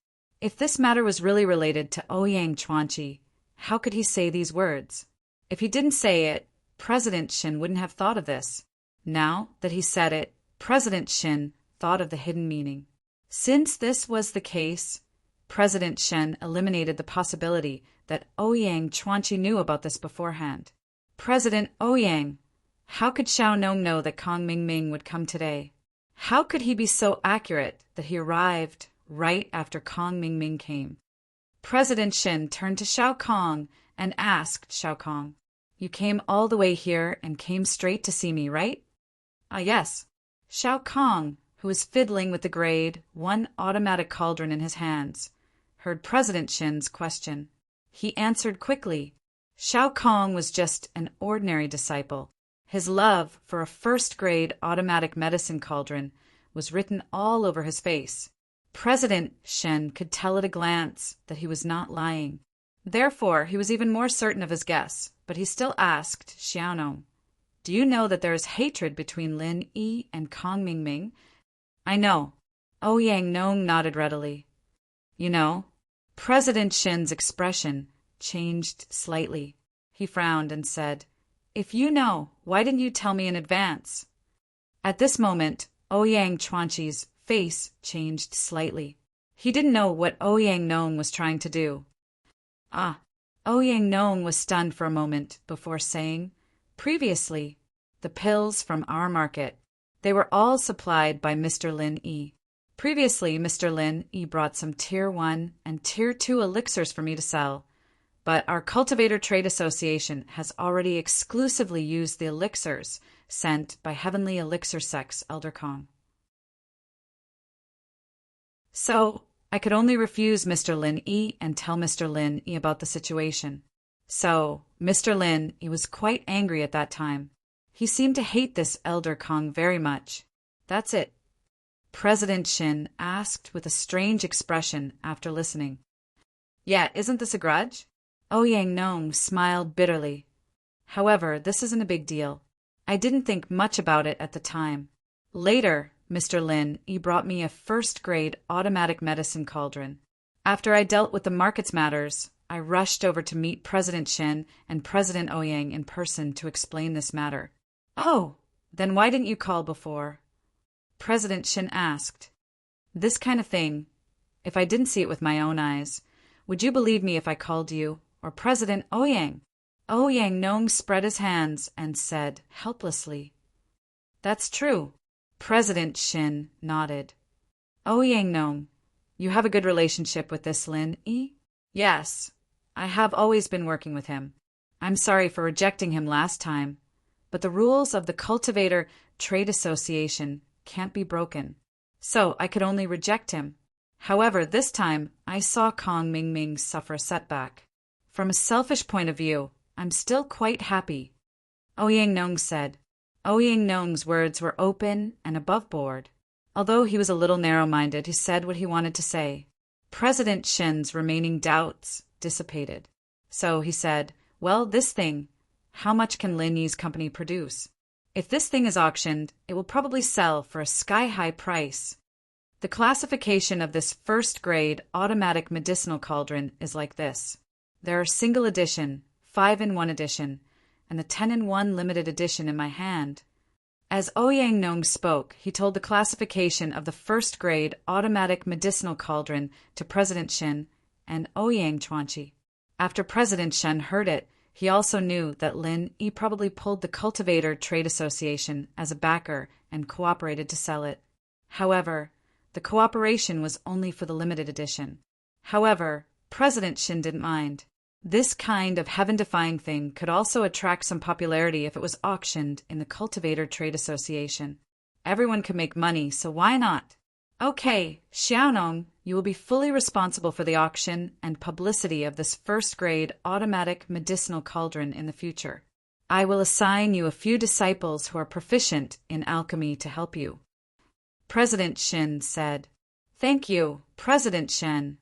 If this matter was really related to Ouyang Chuanqi, how could he say these words? If he didn't say it, President Shin wouldn't have thought of this. Now that he said it, President Shin thought of the hidden meaning. Since this was the case, President Shen eliminated the possibility that Ouyang Chuanqi knew about this beforehand. President Ouyang, how could Xiao Nong know that Kong Mingming would come today? How could he be so accurate that he arrived right after Kong Mingming came? President Shen turned to Xiao Kong and asked Xiao Kong, "You came all the way here and came straight to see me, right?" "Ah, yes." Xiao Kong, who was fiddling with the Grade 1 automatic cauldron in his hands, heard President Shen's question. He answered quickly. Xiao Kong was just an ordinary disciple. His love for a first-grade automatic medicine cauldron was written all over his face. President Shen could tell at a glance that he was not lying. Therefore, he was even more certain of his guess, but he still asked Xiaonong, "Do you know that there is hatred between Lin Yi and Kong Mingming?" "I know." Ouyang Nong nodded readily. "You know?" President Shen's expression changed slightly. He frowned and said, "If you know, why didn't you tell me in advance?" At this moment, Ouyang Chuanqi's face changed slightly. He didn't know what Ouyang Nong was trying to do. "Ah." Ouyang Nong was stunned for a moment before saying, "Previously, the pills from our market, they were all supplied by Mr. Lin Yi. Previously, Mr. Lin Yi brought some Tier 1 and Tier 2 elixirs for me to sell, but our Cultivator Trade Association has already exclusively used the elixirs sent by Heavenly Elixir Sex Elder Kong. So, I could only refuse Mr. Lin Yi and tell Mr. Lin Yi about the situation. So, Mr. Lin Yi was quite angry at that time. He seemed to hate this Elder Kong very much. That's it." President Shin asked with a strange expression after listening. "Yeah, isn't this a grudge?" Ouyang Nong smiled bitterly. "However, this isn't a big deal. I didn't think much about it at the time. Later, Mr. Lin Yi brought me a first-grade automatic medicine cauldron. After I dealt with the market's matters, I rushed over to meet President Shin and President Ouyang in person to explain this matter." "Oh, then why didn't you call before?" President Shin asked. "This kind of thing, if I didn't see it with my own eyes, would you believe me if I called you, or President Ouyang?" Ouyang Nong spread his hands and said helplessly, "That's true." President Shin nodded. "Ouyang Nong, you have a good relationship with this Lin Yi?" "Yes, I have always been working with him. I'm sorry for rejecting him last time, but the rules of the Cultivator Trade Association can't be broken, so I could only reject him. However, this time I saw Kong Mingming suffer a setback. From a selfish point of view, I'm still quite happy," Ouyang Nong said. Ouyang Nong's words were open and above board. Although he was a little narrow-minded, he said what he wanted to say. President Shin's remaining doubts dissipated. So he said, "Well, this thing, how much can Lin Yi's company produce? If this thing is auctioned, it will probably sell for a sky-high price. The classification of this first-grade automatic medicinal cauldron is like this. There are single edition, 5-in-1 edition, and the 10-in-1 limited edition in my hand." As Ouyang Nong spoke, he told the classification of the first-grade automatic medicinal cauldron to President Shin and Ouyang Chuanqi. After President Shen heard it, he also knew that Lin Yi probably pulled the Cultivator Trade Association as a backer and cooperated to sell it. However, the cooperation was only for the limited edition. However, President Shin didn't mind. This kind of heaven-defying thing could also attract some popularity if it was auctioned in the Cultivator Trade Association. Everyone could make money, so why not? "Okay, Xiaonong, you will be fully responsible for the auction and publicity of this first-grade automatic medicinal cauldron in the future. I will assign you a few disciples who are proficient in alchemy to help you." President Shin said, "Thank you, President Shen."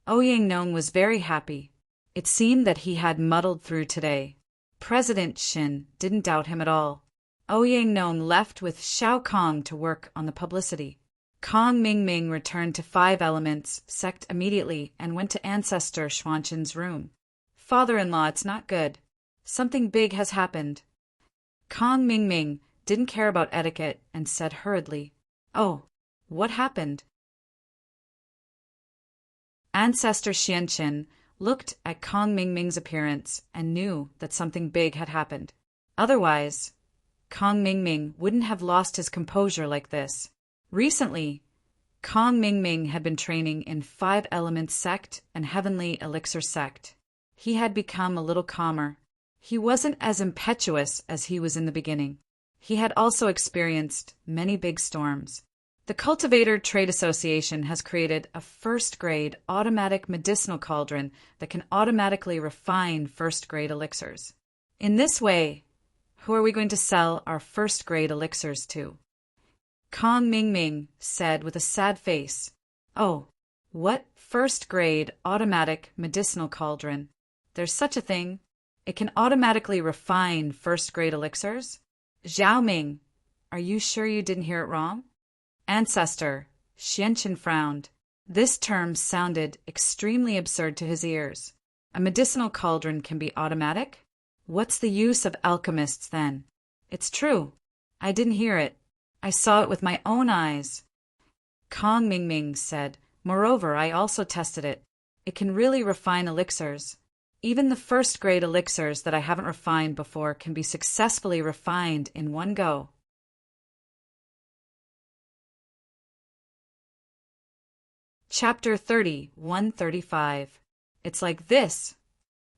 Ouyang Nong was very happy. It seemed that he had muddled through today. President Shin didn't doubt him at all. Ouyang Nong left with Xiao Kong to work on the publicity. Kong Mingming returned to 5 Elements sect immediately and went to Ancestor Xuanqin's room. "Father-in-law, it's not good. Something big has happened. Kong Ming Ming didn't care about etiquette and said hurriedly, "Oh, what happened?" Ancestor Xianqin looked at Kong Ming Ming's appearance and knew that something big had happened. Otherwise, Kong Ming Ming wouldn't have lost his composure like this. Recently, Kong Ming Ming had been training in Five Elements Sect and Heavenly Elixir Sect. He had become a little calmer. He wasn't as impetuous as he was in the beginning. He had also experienced many big storms. The Cultivator Trade Association has created a first-grade automatic medicinal cauldron that can automatically refine first-grade elixirs. In this way, who are we going to sell our first-grade elixirs to? Kong Ming Ming said with a sad face, "Oh, what first-grade automatic medicinal cauldron? There's such a thing. It can automatically refine first-grade elixirs? Zhao Ming, are you sure you didn't hear it wrong?" Ancestor Xianqin frowned. This term sounded extremely absurd to his ears. A medicinal cauldron can be automatic? What's the use of alchemists then? It's true. I didn't hear it. I saw it with my own eyes. Kong Ming Ming said, "Moreover, I also tested it. It can really refine elixirs. Even the first-grade elixirs that I haven't refined before can be successfully refined in one go." Chapter 30, 135. It's like this.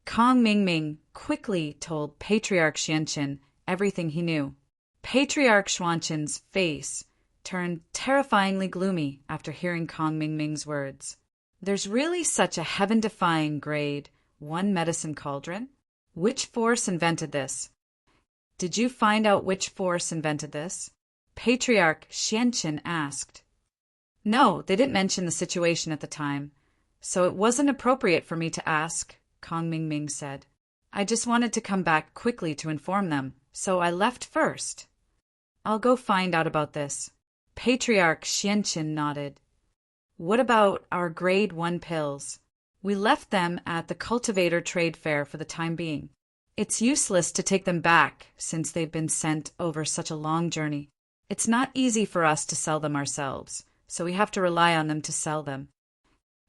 Kong Ming Ming quickly told Patriarch Xianqin everything he knew. Patriarch Xianqin's face turned terrifyingly gloomy after hearing Kong Ming Ming's words. There's really such a heaven-defying grade 1 medicine cauldron? Which force invented this? Did you find out which force invented this? Patriarch Xianqin asked. No, they didn't mention the situation at the time, so it wasn't appropriate for me to ask, Kong Ming Ming said. I just wanted to come back quickly to inform them, so I left first. I'll go find out about this. Patriarch Xianqin nodded. What about our grade 1 pills? We left them at the Cultivator Trade Fair for the time being. It's useless to take them back since they've been sent over such a long journey. It's not easy for us to sell them ourselves, so we have to rely on them to sell them.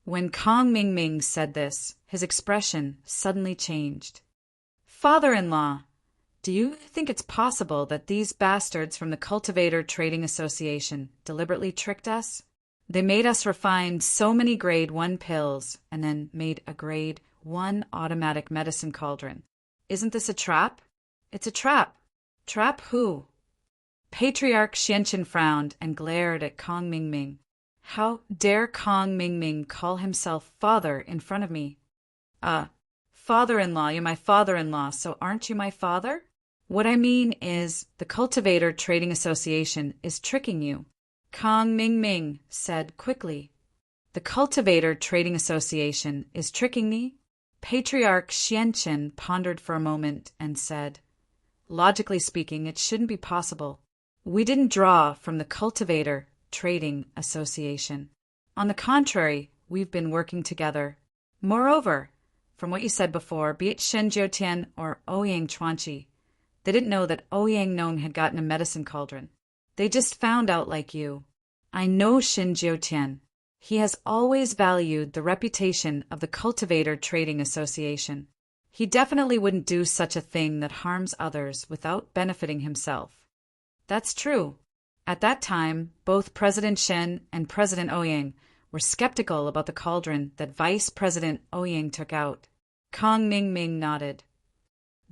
When Kong Ming Ming said this, his expression suddenly changed. Father-in-law, do you think it's possible that these bastards from the Cultivator Trading Association deliberately tricked us? They made us refine so many grade 1 pills and then made a grade 1 automatic medicine cauldron. Isn't this a trap? It's a trap. Trap who? Patriarch Xianqin frowned and glared at Kong Ming Ming. How dare Kong Ming Ming call himself father in front of me? Father-in-law, you're my father-in-law, so aren't you my father? What I mean is, the Cultivator Trading Association is tricking you. Kong Ming Ming said quickly. The Cultivator Trading Association is tricking me? Patriarch Xianqin pondered for a moment and said, logically speaking, it shouldn't be possible. We didn't draw from the Cultivator Trading Association. On the contrary, we've been working together. Moreover, from what you said before, be it Shen Jiutian or Ouyang Chuanqi, they didn't know that Ouyang Nong had gotten a medicine cauldron. They just found out like you. I know Shen Jiutian. He has always valued the reputation of the Cultivator Trading Association. He definitely wouldn't do such a thing that harms others without benefiting himself. That's true. At that time, both President Shen and President Ouyang were skeptical about the cauldron that Vice President Ouyang took out. Kong Ming Ming nodded.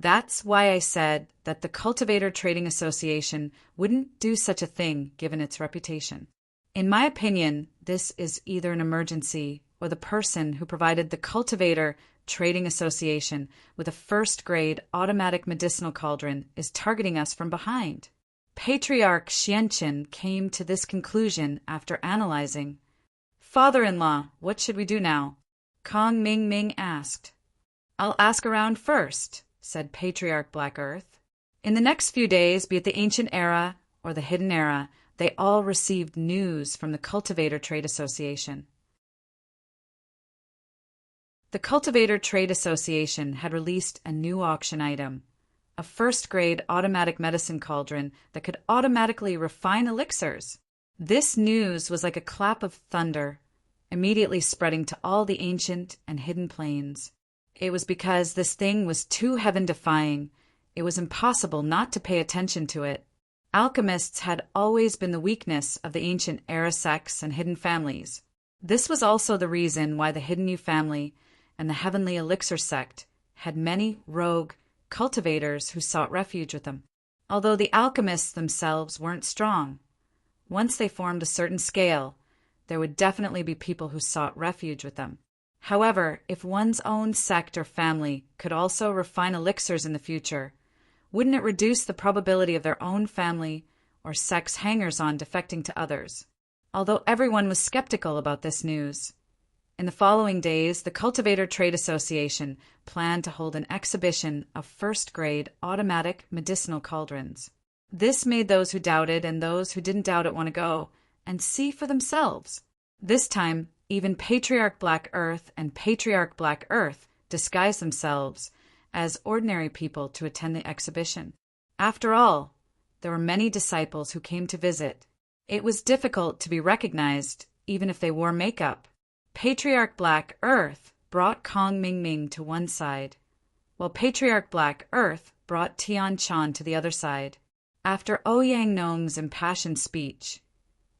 That's why I said that the Cultivator Trading Association wouldn't do such a thing given its reputation. In my opinion, this is either an emergency or the person who provided the Cultivator Trading Association with a first-grade automatic medicinal cauldron is targeting us from behind. Patriarch Xianqin came to this conclusion after analyzing. Father-in-law, what should we do now? Kong Ming Ming asked. I'll ask around first, said Patriarch Black Earth. In the next few days, be it the Ancient Era or the Hidden Era, they all received news from the Cultivator Trade Association. The Cultivator Trade Association had released a new auction item, a first-grade automatic medicine cauldron that could automatically refine elixirs. This news was like a clap of thunder, immediately spreading to all the ancient and hidden planes. It was because this thing was too heaven-defying. It was impossible not to pay attention to it. Alchemists had always been the weakness of the ancient era sects and hidden families. This was also the reason why the Hidden New family and the Heavenly Elixir sect had many rogue cultivators who sought refuge with them. Although the alchemists themselves weren't strong, once they formed a certain scale, there would definitely be people who sought refuge with them. However, if one's own sect or family could also refine elixirs in the future, wouldn't it reduce the probability of their own family or sect's hangers-on defecting to others? Although everyone was skeptical about this news. In the following days, the Cultivator Trade Association planned to hold an exhibition of first-grade automatic medicinal cauldrons. This made those who doubted and those who didn't doubt it want to go and see for themselves. This time, even Patriarch Black Earth and Patriarch Black Earth disguised themselves as ordinary people to attend the exhibition. After all, there were many disciples who came to visit. It was difficult to be recognized, even if they wore makeup. Patriarch Black Earth brought Kong Ming Ming to one side, while Patriarch Black Earth brought Tian Chan to the other side. After Ouyang Nong's impassioned speech,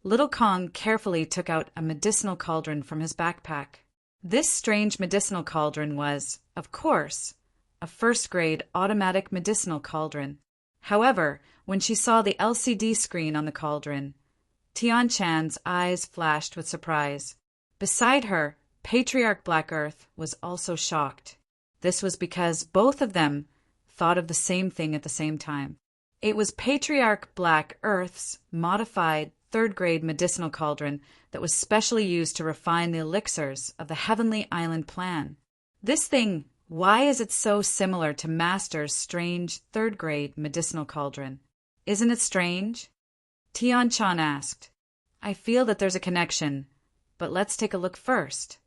Little Kong carefully took out a medicinal cauldron from his backpack. This strange medicinal cauldron was, of course, a first-grade automatic medicinal cauldron. However, when she saw the LCD screen on the cauldron, Tian Chan's eyes flashed with surprise. Beside her, Patriarch Black Earth was also shocked. This was because both of them thought of the same thing at the same time. It was Patriarch Black Earth's modified third-grade medicinal cauldron that was specially used to refine the elixirs of the Heavenly Island plan. This thing, why is it so similar to Master's strange third-grade medicinal cauldron? Isn't it strange? Tian Chan asked. I feel that there's a connection, but let's take a look first.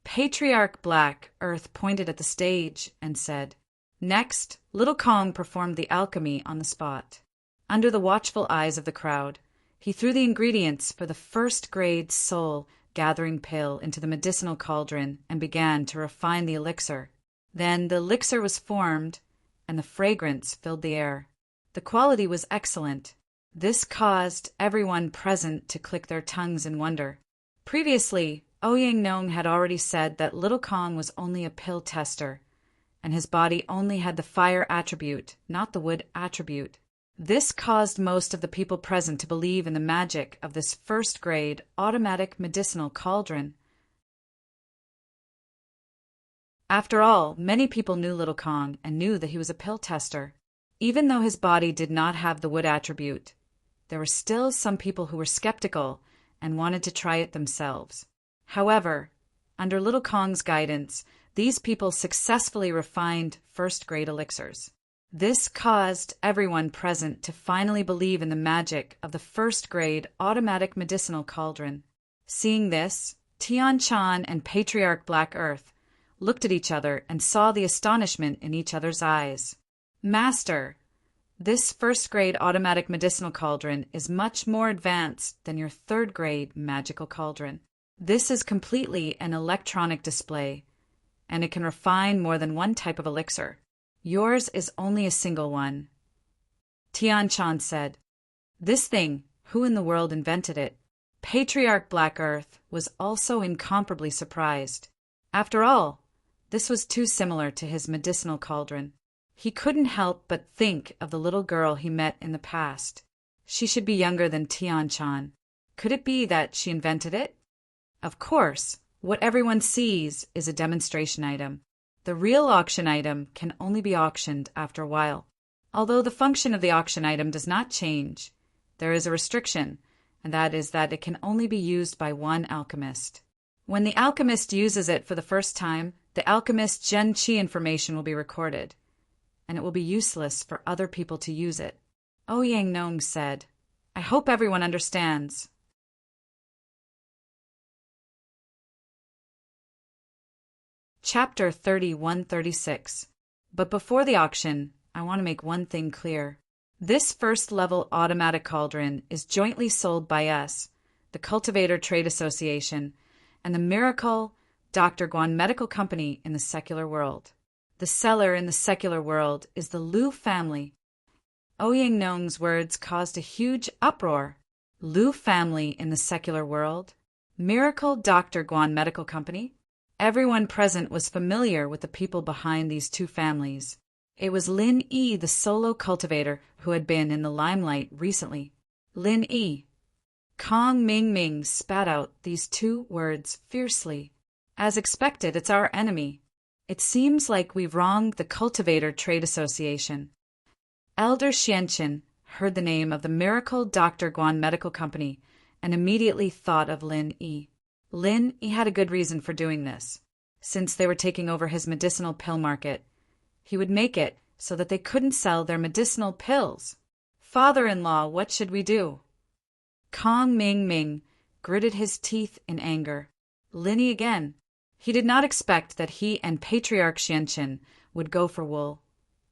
Patriarch Black Earth pointed at the stage and said, Next, Little Kong performed the alchemy on the spot. Under the watchful eyes of the crowd, he threw the ingredients for the first-grade soul-gathering pill into the medicinal cauldron and began to refine the elixir. Then the elixir was formed, and the fragrance filled the air. The quality was excellent. This caused everyone present to click their tongues in wonder. Previously, Ouyang Nong had already said that Little Kong was only a pill tester, and his body only had the fire attribute, not the wood attribute. This caused most of the people present to believe in the magic of this first-grade automatic medicinal cauldron. After all, many people knew Little Kong and knew that he was a pill tester. Even though his body did not have the wood attribute, there were still some people who were skeptical and wanted to try it themselves. However, under Little Kong's guidance, these people successfully refined first-grade elixirs. This caused everyone present to finally believe in the magic of the first-grade automatic medicinal cauldron. Seeing this, Tian Chan and Patriarch Black Earth looked at each other and saw the astonishment in each other's eyes. Master, this first-grade automatic medicinal cauldron is much more advanced than your third-grade magical cauldron. This is completely an electronic display, and it can refine more than one type of elixir. Yours is only a single one. Tian Chan said, This thing, who in the world invented it? Patriarch Black Earth was also incomparably surprised. After all, this was too similar to his medicinal cauldron. He couldn't help but think of the little girl he met in the past. She should be younger than Tian Chan. Could it be that she invented it? Of course, what everyone sees is a demonstration item. The real auction item can only be auctioned after a while. Although the function of the auction item does not change, there is a restriction, and that is that it can only be used by one alchemist. When the alchemist uses it for the first time, the alchemist's Gen Qi information will be recorded, and it will be useless for other people to use it. Ouyang Nong said, I hope everyone understands. Chapter 31-36. But before the auction, I want to make one thing clear. This first-level automatic cauldron is jointly sold by us, the Cultivator Trade Association, and the Miracle Dr. Guan Medical Company in the secular world. The seller in the secular world is the Liu family. Ouyang Nong's words caused a huge uproar. Liu family in the secular world? Miracle Dr. Guan Medical Company? Everyone present was familiar with the people behind these two families. It was Lin Yi, the solo cultivator, who had been in the limelight recently. Lin Yi. Kong Ming Ming spat out these two words fiercely. As expected, it's our enemy. It seems like we've wronged the Cultivator Trade Association. Elder Xianqin heard the name of the Miracle Dr. Guan Medical Company and immediately thought of Lin Yi. Lin Yi had a good reason for doing this. Since they were taking over his medicinal pill market, he would make it so that they couldn't sell their medicinal pills. Father-in-law, what should we do? Kong Ming Ming gritted his teeth in anger. Lin Yi again. He did not expect that he and Patriarch Xianqin would go for wool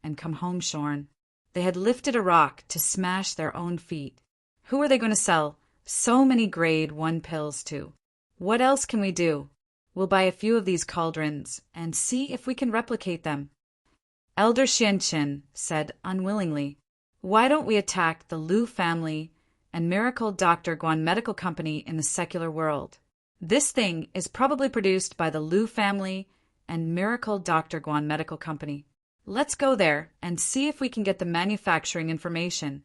and come home shorn. They had lifted a rock to smash their own feet. Who are they going to sell so many grade 1 pills to? What else can we do? We'll buy a few of these cauldrons and see if we can replicate them. Elder Xianqin said unwillingly, why don't we attack the Liu family and Miracle Dr. Guan Medical Company in the secular world? This thing is probably produced by the Liu family and Miracle Dr. Guan Medical Company. Let's go there and see if we can get the manufacturing information.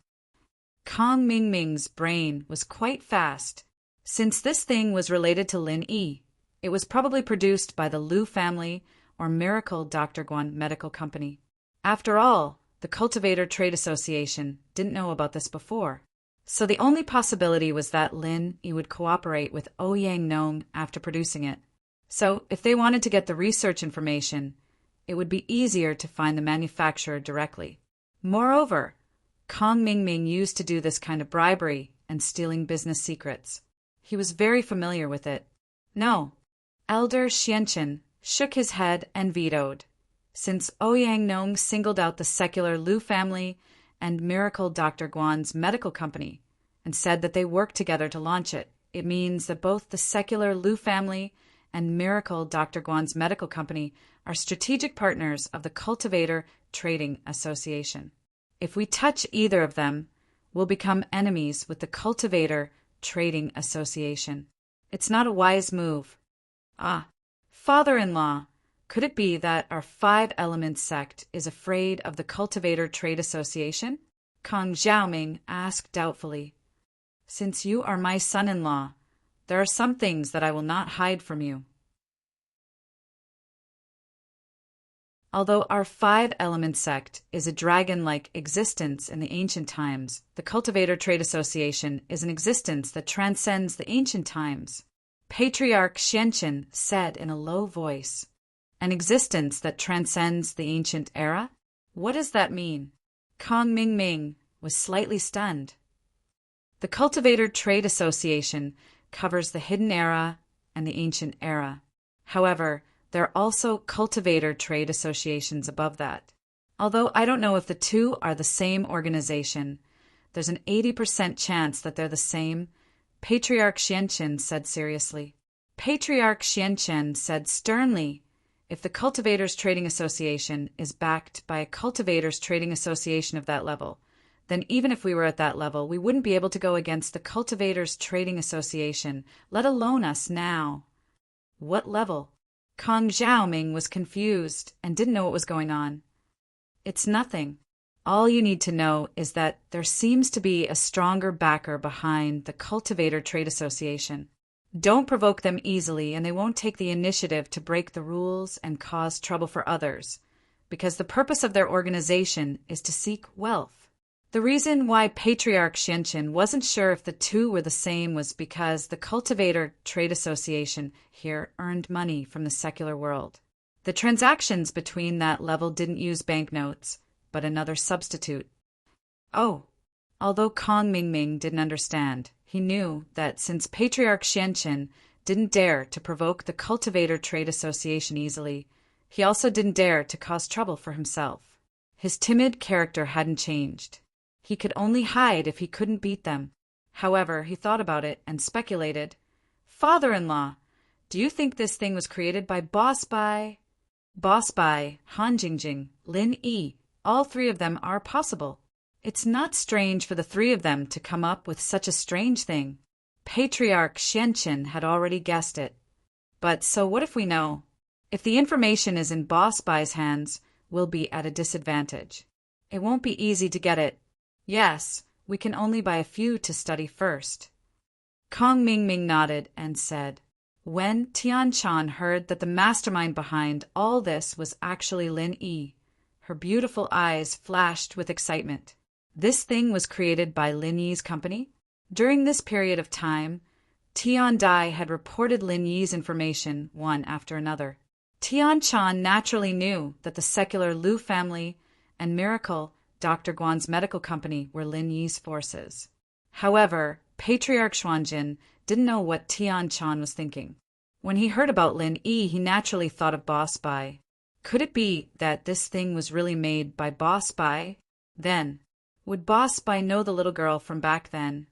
Kong Ming Ming's brain was quite fast. Since this thing was related to Lin Yi, it was probably produced by the Liu family or Miracle Dr. Guan Medical Company. After all, the Cultivator Trade Association didn't know about this before. So the only possibility was that Lin Yi would cooperate with Ouyang Nong after producing it. So if they wanted to get the research information, it would be easier to find the manufacturer directly. Moreover, Kong Ming Ming used to do this kind of bribery and stealing business secrets. He was very familiar with it. No. Elder Xianqin shook his head and vetoed. Since Ouyang Nong singled out the secular Liu family and Miracle Dr. Guan's medical company and said that they worked together to launch it, it means that both the secular Liu family and Miracle Dr. Guan's medical company are strategic partners of the Cultivator Trading Association. If we touch either of them, we'll become enemies with the Cultivator Trading Association. It's not a wise move. Ah, father-in-law, could it be that our 5-element sect is afraid of the Cultivator Trade Association? Kong Xiaoming asked doubtfully. Since you are my son-in-law, there are some things that I will not hide from you. Although our 5-element sect is a dragon-like existence in the ancient times, the Cultivator Trade Association is an existence that transcends the ancient times. Patriarch Xianqin said in a low voice, an existence that transcends the ancient era? What does that mean? Kong Ming Ming was slightly stunned. The Cultivator Trade Association covers the hidden era and the ancient era. However, there are also cultivator trade associations above that. Although I don't know if the two are the same organization, there's an 80% chance that they're the same, Patriarch Xianqin said seriously. Patriarch Xianqin said sternly, if the Cultivators Trading Association is backed by a Cultivators Trading Association of that level, then even if we were at that level, we wouldn't be able to go against the Cultivators Trading Association, let alone us now. What level? Kong Xiaoming was confused and didn't know what was going on. It's nothing. All you need to know is that there seems to be a stronger backer behind the Cultivator Trade Association. Don't provoke them easily, and they won't take the initiative to break the rules and cause trouble for others, because the purpose of their organization is to seek wealth. The reason why Patriarch Xianqin wasn't sure if the two were the same was because the Cultivator Trade Association here earned money from the secular world. The transactions between that level didn't use banknotes, but another substitute. Oh, although Kong Ming Ming didn't understand, he knew that since Patriarch Xianqin didn't dare to provoke the Cultivator Trade Association easily. He also didn't dare to cause trouble for himself. His timid character hadn't changed. He could only hide if he couldn't beat them. However, he thought about it and speculated. Father-in-law, do you think this thing was created by Boss Bai, Han Jingjing, Lin Yi? All three of them are possible. It's not strange for the three of them to come up with such a strange thing. Patriarch Xianqin had already guessed it. But so what if we know? If the information is in Boss Bai's hands, we'll be at a disadvantage. It won't be easy to get it. Yes, we can only buy a few to study first. Kong Mingming nodded and said, when Tian Chan heard that the mastermind behind all this was actually Lin Yi, her beautiful eyes flashed with excitement. This thing was created by Lin Yi's company? During this period of time, Tian Dai had reported Lin Yi's information one after another. Tian Chan naturally knew that the secular Lu family and Miracle, Dr. Guan's medical company, were Lin Yi's forces. However, Patriarch Xuanjin didn't know what Tian Chan was thinking. When he heard about Lin Yi, he naturally thought of Boss Bai. Could it be that this thing was really made by Boss Bai? Then, would Boss Bai know the little girl from back then?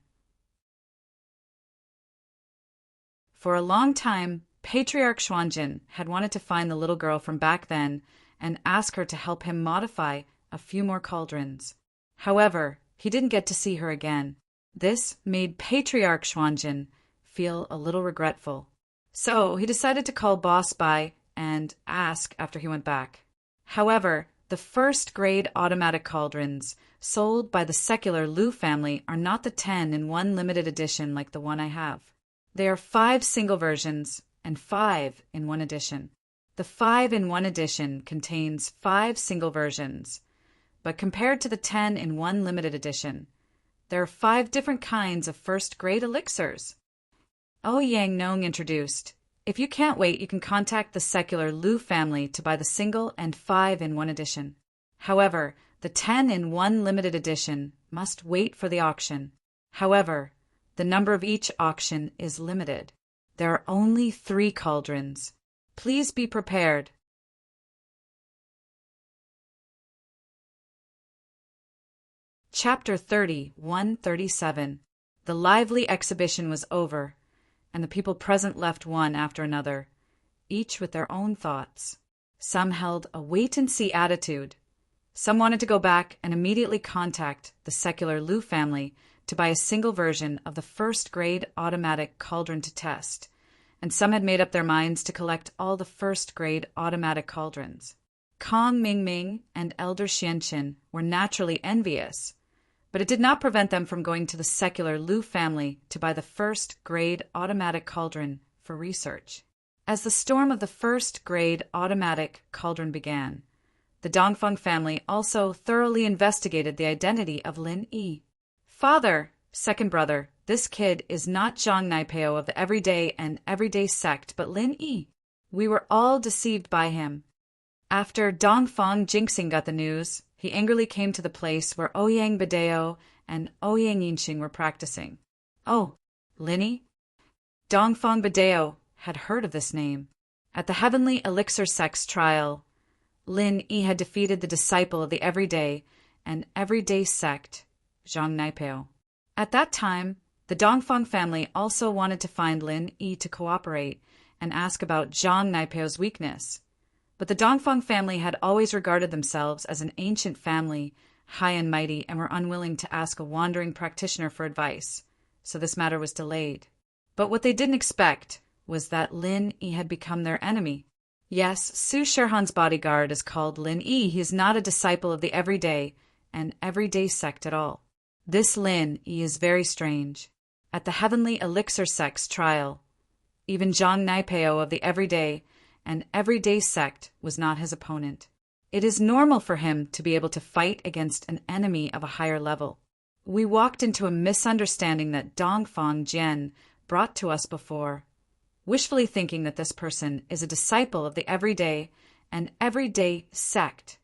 For a long time, Patriarch Xuanjin had wanted to find the little girl from back then and ask her to help him modify a few more cauldrons. However, he didn't get to see her again. This made Patriarch Xuanjin feel a little regretful. So he decided to call Boss Bai and ask after he went back. However, the first-grade automatic cauldrons sold by the secular Lu family are not the 10-in-1 limited edition like the one I have. They are 5 single versions and 5-in-1 edition. The 5-in-1 edition contains 5 single versions, but compared to the 10-in-1 limited edition, there are 5 different kinds of first-grade elixirs. Yang Nong introduced, if you can't wait, you can contact the secular Lu family to buy the single and 5-in-1 edition. However, the 10-in-1 limited edition must wait for the auction. However, the number of each auction is limited. There are only 3 cauldrons. Please be prepared. Chapter 30:137. The lively exhibition was over, and the people present left one after another, each with their own thoughts. Some held a wait-and-see attitude. Some wanted to go back and immediately contact the secular Lu family to buy a single version of the first-grade automatic cauldron to test, and some had made up their minds to collect all the first-grade automatic cauldrons. Kong Mingming and Elder Xianqin were naturally envious, but it did not prevent them from going to the secular Lu family to buy the first-grade automatic cauldron for research. As the storm of the first-grade automatic cauldron began, the Dongfeng family also thoroughly investigated the identity of Lin Yi. Father, second brother, this kid is not Zhang Naipeo of the Everyday and Everyday sect, but Lin Yi. We were all deceived by him. After Dongfeng Jinxing got the news, he angrily came to the place where Ouyang Badeo and Ouyang Yinxing were practicing. Oh, Lin Yi? Dongfeng Badeo had heard of this name. At the Heavenly Elixir Sect's trial, Lin Yi had defeated the disciple of the Everyday and Everyday sect, Zhang Naipeo. At that time, the Dongfeng family also wanted to find Lin Yi to cooperate and ask about Zhang Naipeo's weakness. But the Dongfeng family had always regarded themselves as an ancient family, high and mighty, and were unwilling to ask a wandering practitioner for advice, so this matter was delayed. But what they didn't expect was that Lin Yi had become their enemy. Yes, Su Sherhan's bodyguard is called Lin Yi. He is not a disciple of the Everyday and Everyday sect at all. This Lin Yi is very strange. At the Heavenly Elixir Sect's trial, even Zhang Naipeo of the Everyday and Everyday sect was not his opponent. It is normal for him to be able to fight against an enemy of a higher level. We walked into a misunderstanding that Dongfeng Jian brought to us before, wishfully thinking that this person is a disciple of the Everyday and Everyday sect.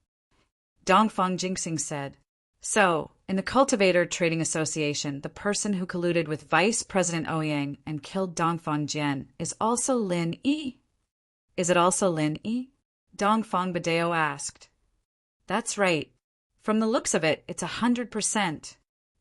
Dongfeng Jinxing said, So, in the Cultivator Trading Association, the person who colluded with Vice President Ouyang and killed Dongfang Jian is also Lin Yi. Is it also Lin Yi? Dongfang Badeo asked. That's right. From the looks of it, it's 100%.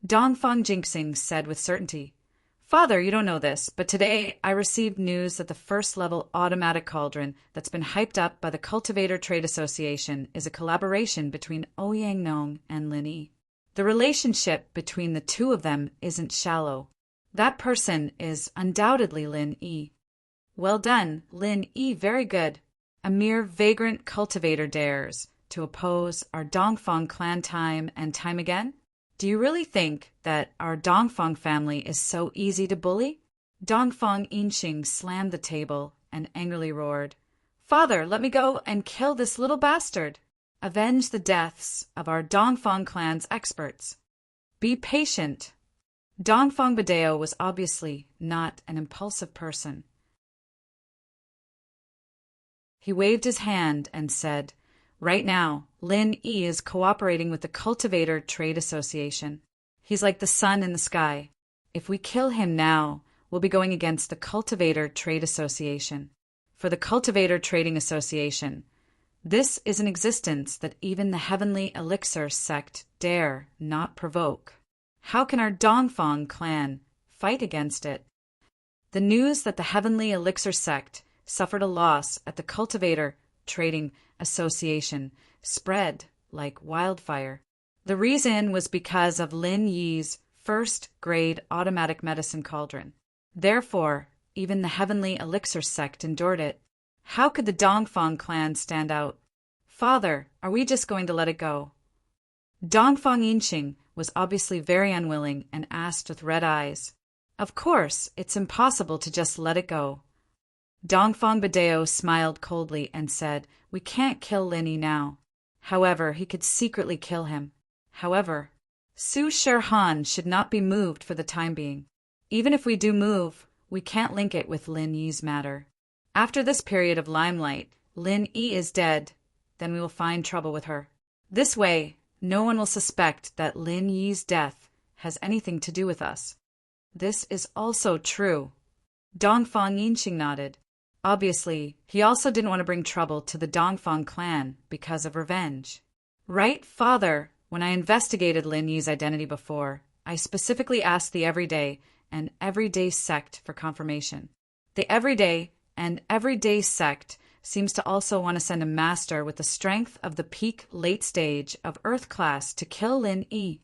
Dongfang Jinxing said with certainty. Father, you don't know this, but today I received news that the first-level automatic cauldron that's been hyped up by the Cultivator Trade Association is a collaboration between Ouyang Nong and Lin Yi. The relationship between the two of them isn't shallow. That person is undoubtedly Lin Yi. Well done, Lin Yi, very good. A mere vagrant cultivator dares to oppose our Dongfang clan time and time again? Do you really think that our Dongfang family is so easy to bully? Dongfang Yinxing slammed the table and angrily roared, Father, let me go and kill this little bastard. Avenge the deaths of our Dongfang clan's experts. Be patient. Dongfang Badeo was obviously not an impulsive person. He waved his hand and said, Right now, Lin Yi is cooperating with the Cultivator Trade Association. He's like the sun in the sky. If we kill him now, we'll be going against the Cultivator Trade Association. For the Cultivator Trading Association, this is an existence that even the Heavenly Elixir sect dare not provoke. How can our Dongfang clan fight against it? The news that the Heavenly Elixir sect suffered a loss at the Cultivator Trading Association spread like wildfire. The reason was because of Lin Yi's first-grade automatic medicine cauldron. Therefore, even the Heavenly Elixir sect endured it. How could the Dongfang clan stand out? Father, are we just going to let it go? Dongfang Yinxing was obviously very unwilling and asked with red eyes. Of course, it's impossible to just let it go. Dongfang Badeo smiled coldly and said, We can't kill Lin Yi now. However, he could secretly kill him. However, Su Sherhan should not be moved for the time being. Even if we do move, we can't link it with Lin Yi's matter. After this period of limelight, Lin Yi is dead, then we will find trouble with her. This way, no one will suspect that Lin Yi's death has anything to do with us. This is also true. Dongfang Yinxing nodded. Obviously, he also didn't want to bring trouble to the Dongfang clan because of revenge. Right, Father? When I investigated Lin Yi's identity before, I specifically asked the Everyday and Everyday sect for confirmation. The Everyday and Everyday sect seems to also want to send a master with the strength of the peak late stage of Earth class to kill Lin Yi.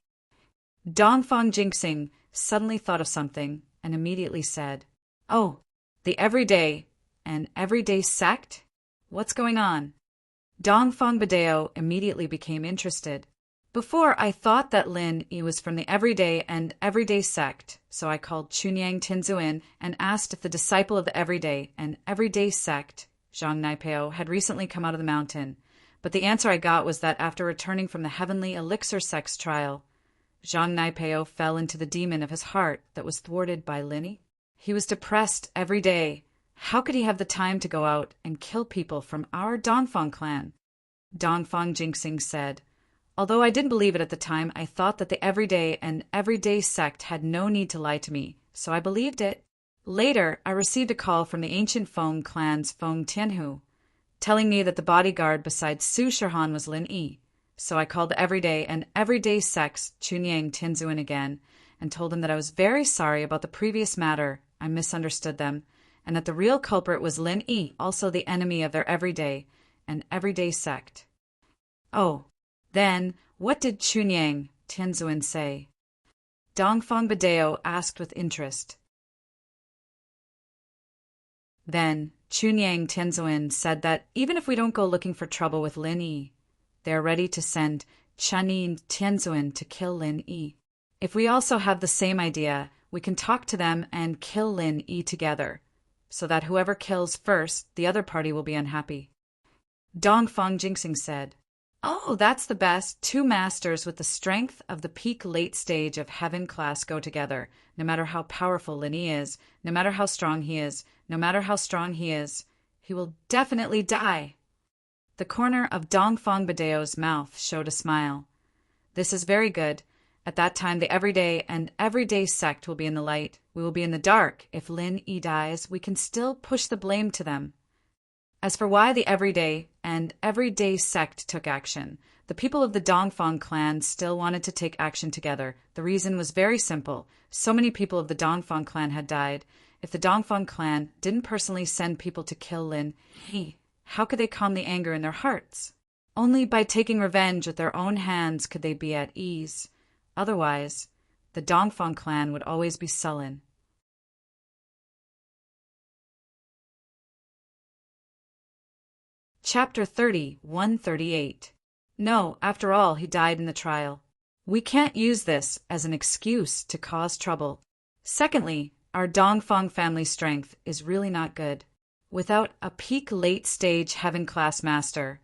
Dongfang Jinxing suddenly thought of something and immediately said, Oh, the Everyday and Everyday sect? What's going on? Dongfang Badeo immediately became interested. Before, I thought that Lin Yi was from the Everyday and Everyday sect, so I called Chunyang Tinzuin and asked if the disciple of the Everyday and Everyday sect, Zhang Naipeo, had recently come out of the mountain. But the answer I got was that after returning from the Heavenly Elixir sect's trial, Zhang Naipeo fell into the demon of his heart that was thwarted by Lin Yi. He was depressed every day. How could he have the time to go out and kill people from our Dongfang clan? Dongfang Jinxing said, Although I didn't believe it at the time, I thought that the Everyday and Everyday sect had no need to lie to me, so I believed it. Later, I received a call from the ancient Feng clan's Feng Tianhu, telling me that the bodyguard beside Su Sherhan was Lin Yi. So I called the Everyday and Everyday sect's Chunyang Tinzuin again and told him that I was very sorry about the previous matter. I misunderstood them, and that the real culprit was Lin Yi, also the enemy of their Everyday and Everyday sect. Oh, then, what did Chunyang Tinzuin say? Dongfang Badeo asked with interest. Then, Chunyang Tinzuin said that even if we don't go looking for trouble with Lin Yi, they are ready to send Chunyang Tinzuin to kill Lin Yi. If we also have the same idea, we can talk to them and kill Lin Yi together, so that whoever kills first, the other party will be unhappy. Dongfang Jinxing said, Oh, that's the best. Two masters with the strength of the peak late stage of heaven class go together, no matter how powerful Lin Yi is, no matter how strong he is, no matter how strong he is, he will definitely die. The corner of Dongfang Badeo's mouth showed a smile. This is very good. At that time, the everyday and everyday sect will be in the light. We will be in the dark. If Lin Yi dies, we can still push the blame to them. As for why the everyday and everyday sect took action, the people of the Dongfang clan still wanted to take action together. The reason was very simple. So many people of the Dongfang clan had died. If the Dongfang clan didn't personally send people to kill Lin Yi, how could they calm the anger in their hearts? Only by taking revenge with their own hands could they be at ease. Otherwise, the Dongfang clan would always be sullen. Chapter 30, 138. No, after all, he died in the trial. We can't use this as an excuse to cause trouble. Secondly, our Dongfang family strength is really not good. Without a peak late-stage heaven-class master,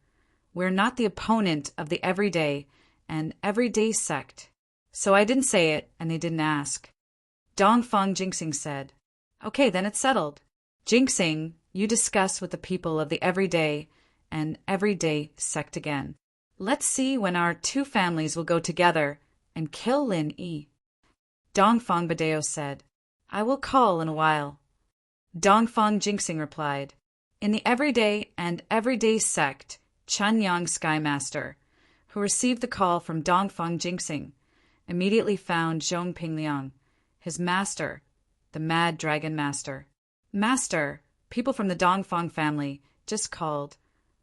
we're not the opponent of the everyday and everyday sect. So I didn't say it, and they didn't ask. Dongfang Jingxing said, Okay, then it's settled. Jingxing, you discuss with the people of the everyday and everyday sect again. Let's see when our two families will go together and kill Lin Yi. Dongfang Badeo said, I will call in a while. Dongfang Jingxing replied, In the everyday and everyday sect, Chunyang Sky Master, who received the call from Dongfang Jingxing, immediately found Zhong Pingliang, his master, the Mad Dragon Master. Master, people from the Dongfang family just called,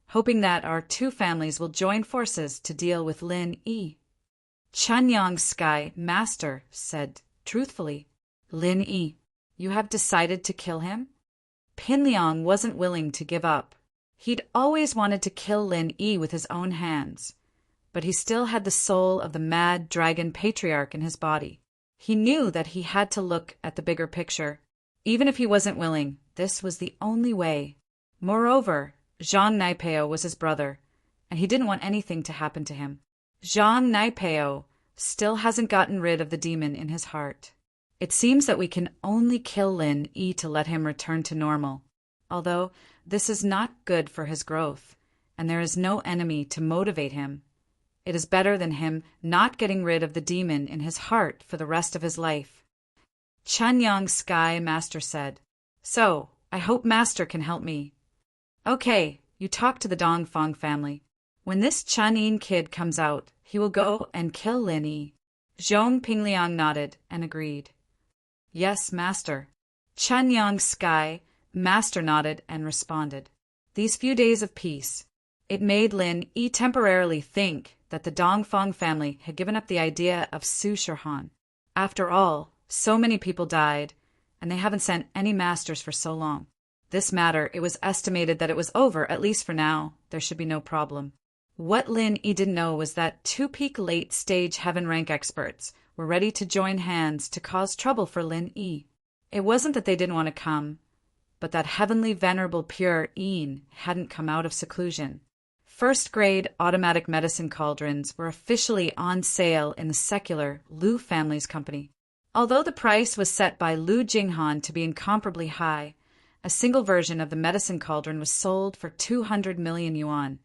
hoping that our two families will join forces to deal with Lin Yi. Chunyang Sky Master said truthfully, Lin Yi, you have decided to kill him? Pinliang wasn't willing to give up. He'd always wanted to kill Lin Yi with his own hands, but he still had the soul of the Mad Dragon Patriarch in his body. He knew that he had to look at the bigger picture. Even if he wasn't willing, this was the only way. Moreover, Zhang Naipeo was his brother, and he didn't want anything to happen to him. Zhang Naipeo still hasn't gotten rid of the demon in his heart. It seems that we can only kill Lin Yi to let him return to normal, although this is not good for his growth, and there is no enemy to motivate him. It is better than him not getting rid of the demon in his heart for the rest of his life. Chunyang Sky Master said, So, I hope Master can help me. Okay, you talk to the Dongfang family. When this Chunin kid comes out, he will go and kill Lin Yi. Zhong Pingliang nodded and agreed. Yes, Master. Chunyang Sky Master nodded and responded. These few days of peace, it made Lin Yi temporarily think that the Dongfang family had given up the idea of Su Shihan. After all, so many people died, and they haven't sent any masters for so long. This matter, it was estimated that it was over, at least for now. There should be no problem. What Lin Yi didn't know was that two peak late-stage heaven rank experts were ready to join hands to cause trouble for Lin Yi. It wasn't that they didn't want to come, but that heavenly venerable pure Yin hadn't come out of seclusion. First-grade automatic medicine cauldrons were officially on sale in the secular Lu family's company. Although the price was set by Lu Jinghan to be incomparably high, a single version of the medicine cauldron was sold for 200 million yuan,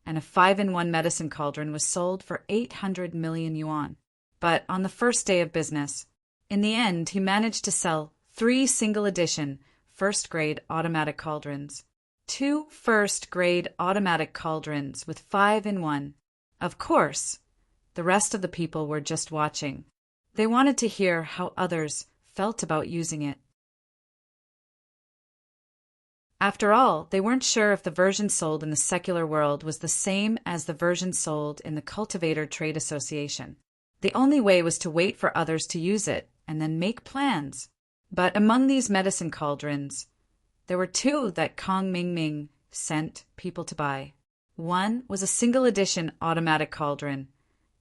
and a 5-in-1 medicine cauldron was sold for 800 million yuan. But on the first day of business, in the end, he managed to sell 3 single-edition first-grade automatic cauldrons. 2 first-grade automatic cauldrons with 5-in-1. Of course, the rest of the people were just watching. They wanted to hear how others felt about using it. After all, they weren't sure if the version sold in the secular world was the same as the version sold in the Cultivator Trade Association. The only way was to wait for others to use it and then make plans. But among these medicine cauldrons, there were 2 that Kong Mingming sent people to buy. One was a single-edition automatic cauldron,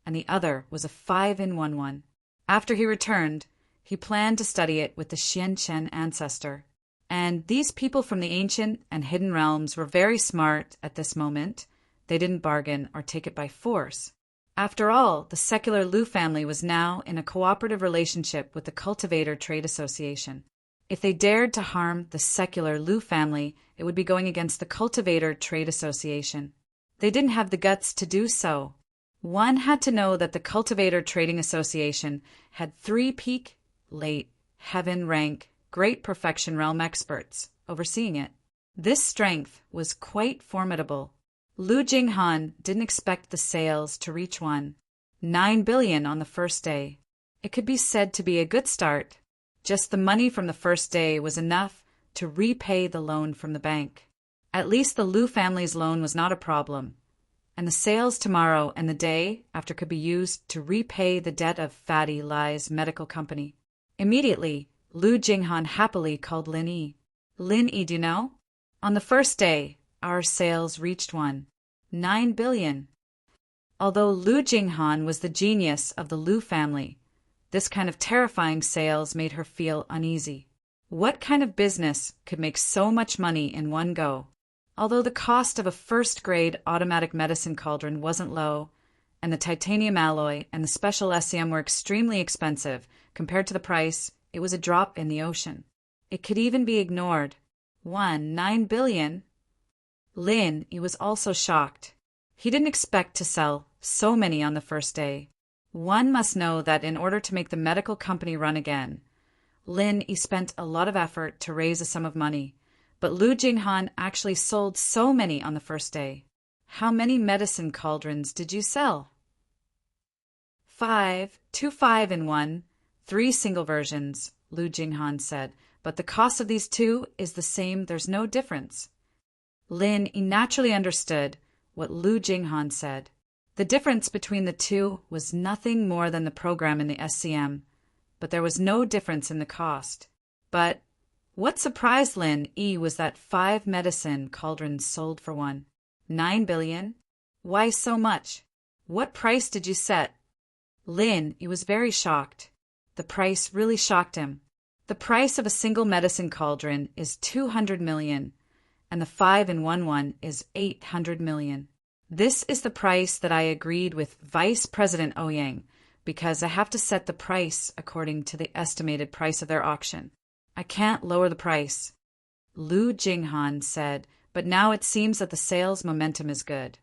and the other was a 5-in-1 one. After he returned, he planned to study it with the Xianchen ancestor. And these people from the ancient and hidden realms were very smart at this moment. They didn't bargain or take it by force. After all, the secular Lu family was now in a cooperative relationship with the Cultivator Trade Association. If they dared to harm the secular Lu family, it would be going against the Cultivator Trade Association. They didn't have the guts to do so. One had to know that the Cultivator Trading Association had 3 peak, late, heaven rank, great perfection realm experts overseeing it. This strength was quite formidable. Lu Jinghan didn't expect the sales to reach 9 billion on the first day. It could be said to be a good start. Just the money from the first day was enough to repay the loan from the bank. At least the Lu family's loan was not a problem, and the sales tomorrow and the day after could be used to repay the debt of Fatty Lie's medical company. Immediately, Lu Jinghan happily called Lin Yi. Lin Yi, do you know? On the first day, our sales reached 9 billion. Although Lu Jinghan was the genius of the Lu family, this kind of terrifying sales made her feel uneasy. What kind of business could make so much money in one go? Although the cost of a first-grade automatic medicine cauldron wasn't low, and the titanium alloy and the special SEM were extremely expensive compared to the price, it was a drop in the ocean. It could even be ignored. 9 billion? Lin, he was also shocked. He didn't expect to sell so many on the first day. One must know that in order to make the medical company run again, Lin, he spent a lot of effort to raise a sum of money. But Lu Jinghan actually sold so many on the first day. How many medicine cauldrons did you sell? 5, 2 5-in-1, 3 single versions, Lu Jinghan said, but the cost of these 2 is the same, there's no difference. Lin naturally understood what Lu Jinghan said. The difference between the 2 was nothing more than the program in the SCM, but there was no difference in the cost. But what surprised Lin Yi was that 5 medicine cauldrons sold for 9 billion? Why so much? What price did you set? Lin Yi was very shocked. The price really shocked him. The price of a single medicine cauldron is 200 million, and the 5-in-1 one is 800 million. This is the price that I agreed with Vice President Ouyang, because I have to set the price according to the estimated price of their auction. I can't lower the price, Lu Jinghan said, but now it seems that the sales momentum is good.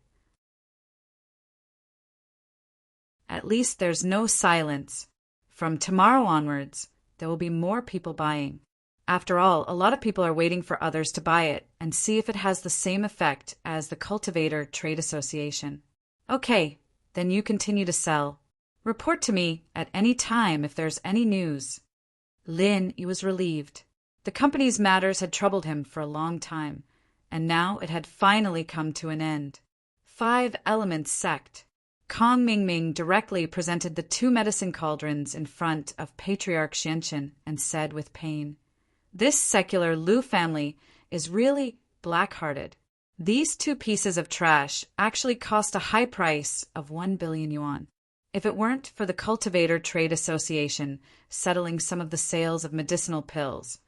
At least there's no silence. From tomorrow onwards, there will be more people buying. After all, a lot of people are waiting for others to buy it and see if it has the same effect as the Cultivator Trade Association. Okay, then you continue to sell. Report to me at any time if there's any news. Lin, he was relieved. The company's matters had troubled him for a long time, and now it had finally come to an end. 5 Elements sect. Kong Mingming directly presented the 2 medicine cauldrons in front of Patriarch Xianqin and said with pain, "This secular Lu family is really black-hearted. These 2 pieces of trash actually cost a high price of 1 billion yuan. If it weren't for the Cultivator Trade Association settling some of the sales of medicinal pills,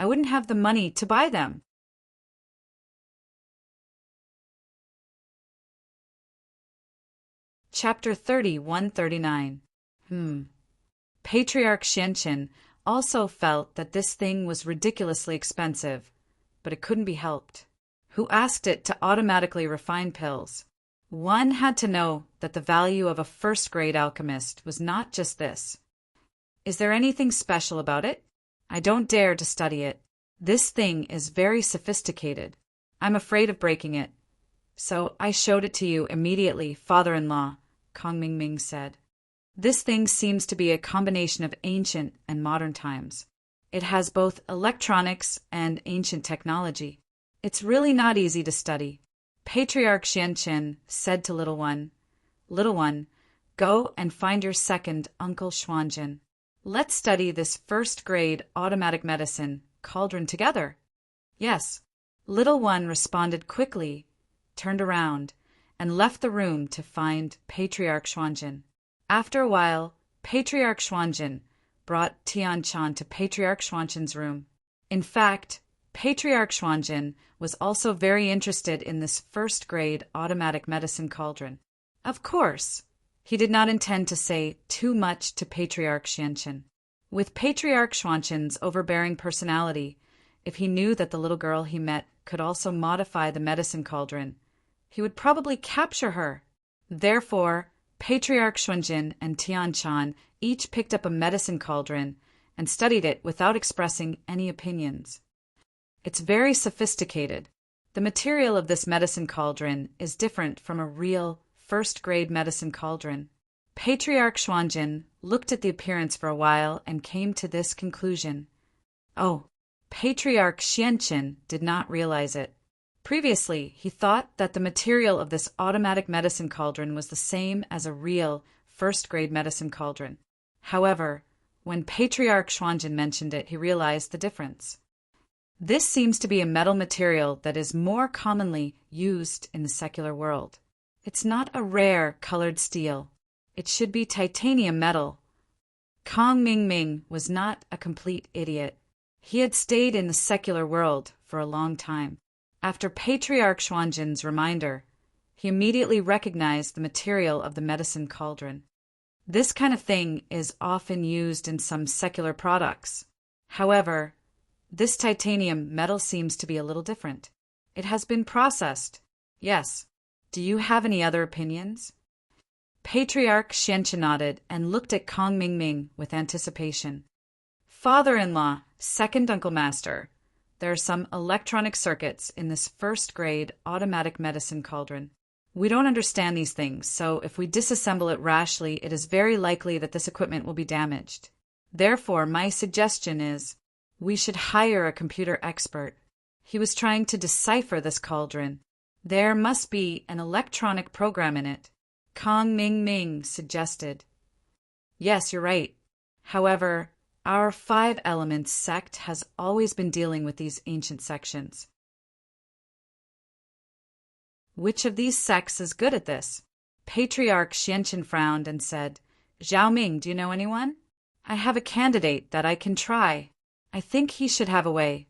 I wouldn't have the money to buy them." Chapter 30-139. Patriarch Xianqin also felt that this thing was ridiculously expensive, but it couldn't be helped. Who asked it to automatically refine pills? One had to know that the value of a first-grade alchemist was not just this. Is there anything special about it? I don't dare to study it. This thing is very sophisticated. I'm afraid of breaking it. So I showed it to you immediately, father-in-law, Kong Mingming said. This thing seems to be a combination of ancient and modern times. It has both electronics and ancient technology. It's really not easy to study. Patriarch Xianqin said to Little One, "Little One, go and find your second Uncle Xuanjin. Let's study this first-grade automatic medicine cauldron together." "Yes." Little One responded quickly, turned around, and left the room to find Patriarch Xuanjin. After a while, Patriarch Xuanjin brought Tian Chan to Patriarch Xuanjin's room. In fact, Patriarch Xuanjin was also very interested in this first-grade automatic medicine cauldron. Of course, he did not intend to say too much to Patriarch Xianqin. With Patriarch Xuanqin's overbearing personality, if he knew that the little girl he met could also modify the medicine cauldron, he would probably capture her. Therefore, Patriarch Xuanjin and Tianchan each picked up a medicine cauldron and studied it without expressing any opinions. It's very sophisticated. The material of this medicine cauldron is different from a real first-grade medicine cauldron. Patriarch Xuanjin looked at the appearance for a while and came to this conclusion. Oh, Patriarch Xianqin did not realize it. Previously, he thought that the material of this automatic medicine cauldron was the same as a real first-grade medicine cauldron. However, when Patriarch Xuanjin mentioned it, he realized the difference. This seems to be a metal material that is more commonly used in the secular world. It's not a rare colored steel. It should be titanium metal. Kong Mingming was not a complete idiot. He had stayed in the secular world for a long time. After Patriarch Xuanjin's reminder, he immediately recognized the material of the medicine cauldron. This kind of thing is often used in some secular products. However, this titanium metal seems to be a little different. It has been processed. Yes. Do you have any other opinions? Patriarch Xianqin nodded and looked at Kong Mingming with anticipation. Father-in-law, second uncle master, there are some electronic circuits in this first-grade automatic medicine cauldron. We don't understand these things, so if we disassemble it rashly, it is very likely that this equipment will be damaged. Therefore, my suggestion is, we should hire a computer expert. He was trying to decipher this cauldron. There must be an electronic program in it. Kong Mingming suggested. Yes, you're right. However, our 5 Elements sect has always been dealing with these ancient sections. Which of these sects is good at this? Patriarch Xianqin frowned and said, Zhao Ming, do you know anyone? I have a candidate that I can try. I think he should have a way.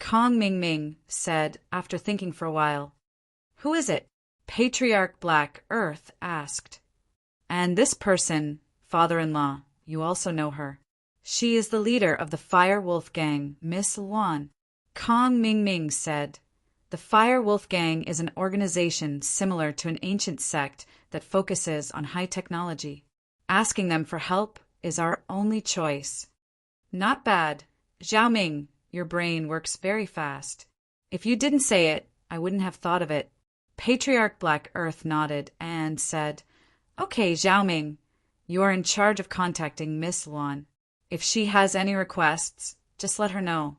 Kong Mingming said after thinking for a while. Who is it? Patriarch Black Earth asked. And this person, father-in-law, you also know her. She is the leader of the Fire Wolf Gang, Miss Luan. Kong Mingming said. The Fire Wolf Gang is an organization similar to an ancient sect that focuses on high technology. Asking them for help is our only choice. Not bad. Zhao Ming, your brain works very fast. If you didn't say it, I wouldn't have thought of it. Patriarch Black Earth nodded and said, Okay, Zhao Ming, you are in charge of contacting Miss Luan. If she has any requests, just let her know.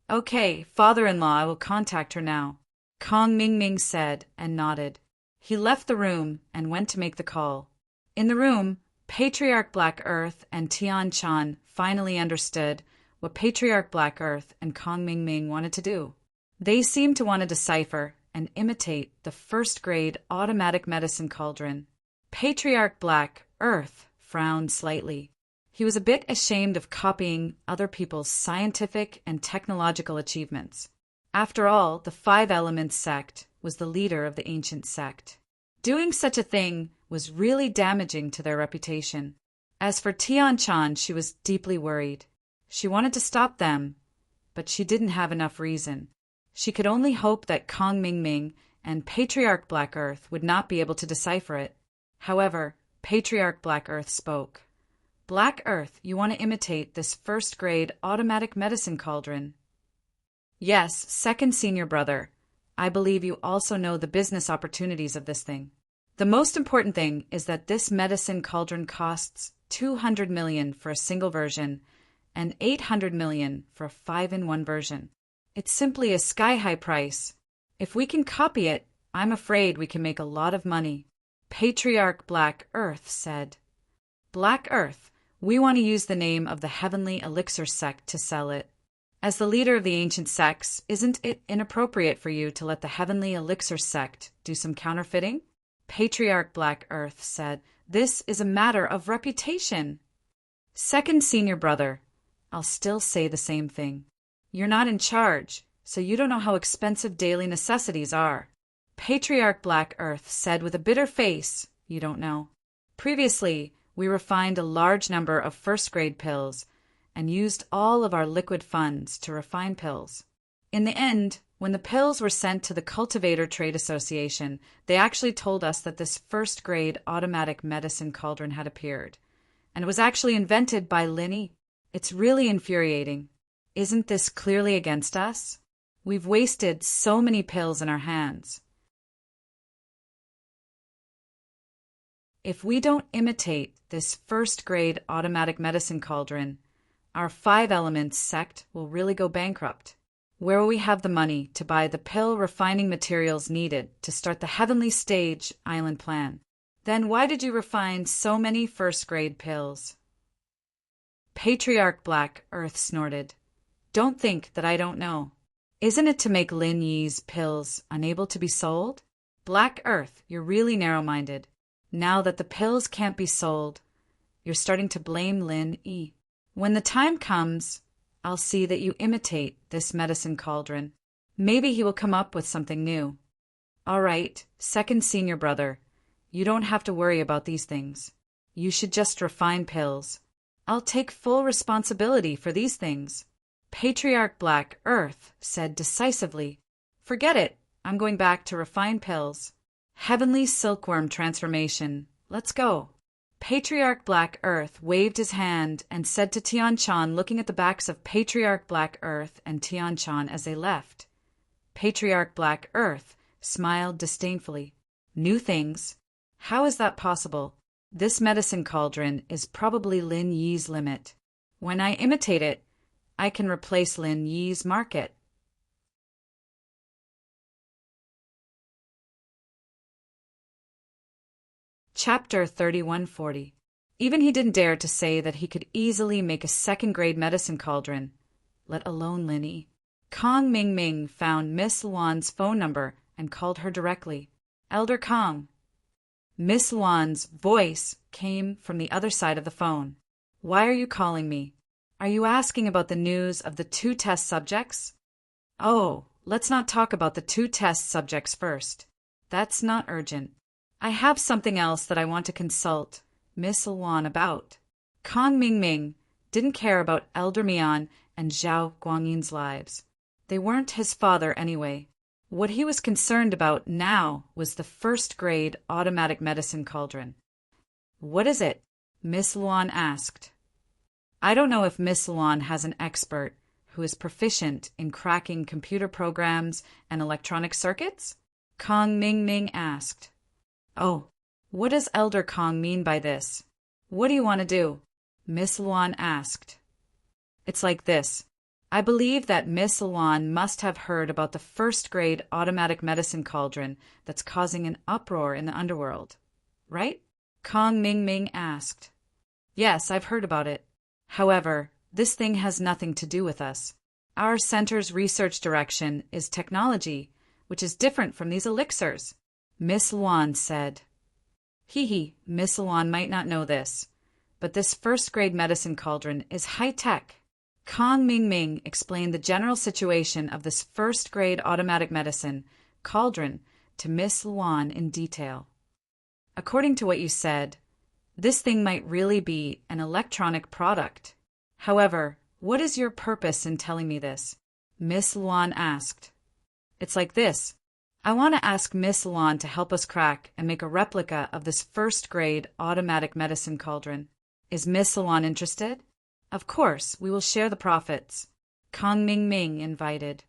Okay, father-in-law, I will contact her now. Kong Mingming said and nodded. He left the room and went to make the call. In the room, Patriarch Black Earth and Tian Chan finally understood what Patriarch Black Earth and Kong Mingming wanted to do. They seemed to want to decipher and imitate the first-grade automatic medicine cauldron. Patriarch Black Earth frowned slightly. He was a bit ashamed of copying other people's scientific and technological achievements. After all, the 5 Elements sect was the leader of the ancient sect. Doing such a thing was really damaging to their reputation. As for Tian Chan, she was deeply worried. She wanted to stop them, but she didn't have enough reason. She could only hope that Kong Mingming and Patriarch Black Earth would not be able to decipher it. However, Patriarch Black Earth spoke. Black Earth, you want to imitate this first-grade automatic medicine cauldron? Yes, second senior brother. I believe you also know the business opportunities of this thing. The most important thing is that this medicine cauldron costs 200 million for a single version and 800 million for a 5-in-1 version. It's simply a sky-high price. If we can copy it, I'm afraid we can make a lot of money. Patriarch Black Earth said. Black Earth, we want to use the name of the Heavenly Elixir sect to sell it. As the leader of the ancient sects, isn't it inappropriate for you to let the Heavenly Elixir sect do some counterfeiting? Patriarch Black Earth said, This is a matter of reputation. Second senior brother, I'll still say the same thing. You're not in charge, so you don't know how expensive daily necessities are. Patriarch Black Earth said with a bitter face, You don't know. Previously, we refined a large number of first-grade pills and used all of our liquid funds to refine pills. In the end, When the pills were sent to the Cultivator Trade Association, they actually told us that this first-grade automatic medicine cauldron had appeared. And it was actually invented by Linny. It's really infuriating. Isn't this clearly against us? We've wasted so many pills in our hands. If we don't imitate this first-grade automatic medicine cauldron, our 5 elements sect will really go bankrupt. Where will we have the money to buy the pill refining materials needed to start the Heavenly Stage Island plan? Then why did you refine so many first-grade pills? Patriarch Black Earth snorted. Don't think that I don't know. Isn't it to make Lin Yi's pills unable to be sold? Black Earth, you're really narrow-minded. Now that the pills can't be sold, you're starting to blame Lin Yi. When the time comes, I'll see that you imitate this medicine cauldron. Maybe he will come up with something new. All right, second senior brother, you don't have to worry about these things. You should just refine pills. I'll take full responsibility for these things. Patriarch Black Earth said decisively, Forget it, I'm going back to refine pills. Heavenly Silkworm Transformation, let's go. Patriarch Black Earth waved his hand and said to Tian-chan, looking at the backs of Patriarch Black Earth and Tian-chan as they left. Patriarch Black Earth smiled disdainfully. New things? How is that possible? This medicine cauldron is probably Lin Yi's limit. When I imitate it, I can replace Lin Yi's market. Chapter 3140. Even he didn't dare to say that he could easily make a second-grade medicine cauldron, let alone Linny. Kong Ming Ming found Miss Luan's phone number and called her directly. Elder Kong. Miss Luan's voice came from the other side of the phone. Why are you calling me? Are you asking about the news of the 2 test subjects? Oh, let's not talk about the 2 test subjects first. That's not urgent. I have something else that I want to consult Miss Luan about. Kong Ming Ming didn't care about Elder Mian and Zhao Guangyin's lives. They weren't his father anyway. What he was concerned about now was the first-grade automatic medicine cauldron. What is it? Miss Luan asked. I don't know if Miss Luan has an expert who is proficient in cracking computer programs and electronic circuits? Kong Ming Ming asked. Oh, what does Elder Kong mean by this? What do you want to do? Miss Luan asked. It's like this. I believe that Miss Luan must have heard about the first-grade automatic medicine cauldron that's causing an uproar in the underworld, right? Kong Ming Ming asked. Yes, I've heard about it. However, this thing has nothing to do with us. Our center's research direction is technology, which is different from these elixirs. Miss Luan said. Miss Luan might not know this, but this first-grade medicine cauldron is high-tech. Kong Ming Ming explained the general situation of this first-grade automatic medicine cauldron to Miss Luan in detail. According to what you said, this thing might really be an electronic product. However, what is your purpose in telling me this? Miss Luan asked. It's like this. I want to ask Miss Luan to help us crack and make a replica of this first-grade automatic medicine cauldron. Is Miss Luan interested? Of course, we will share the profits. Kong Ming Ming invited.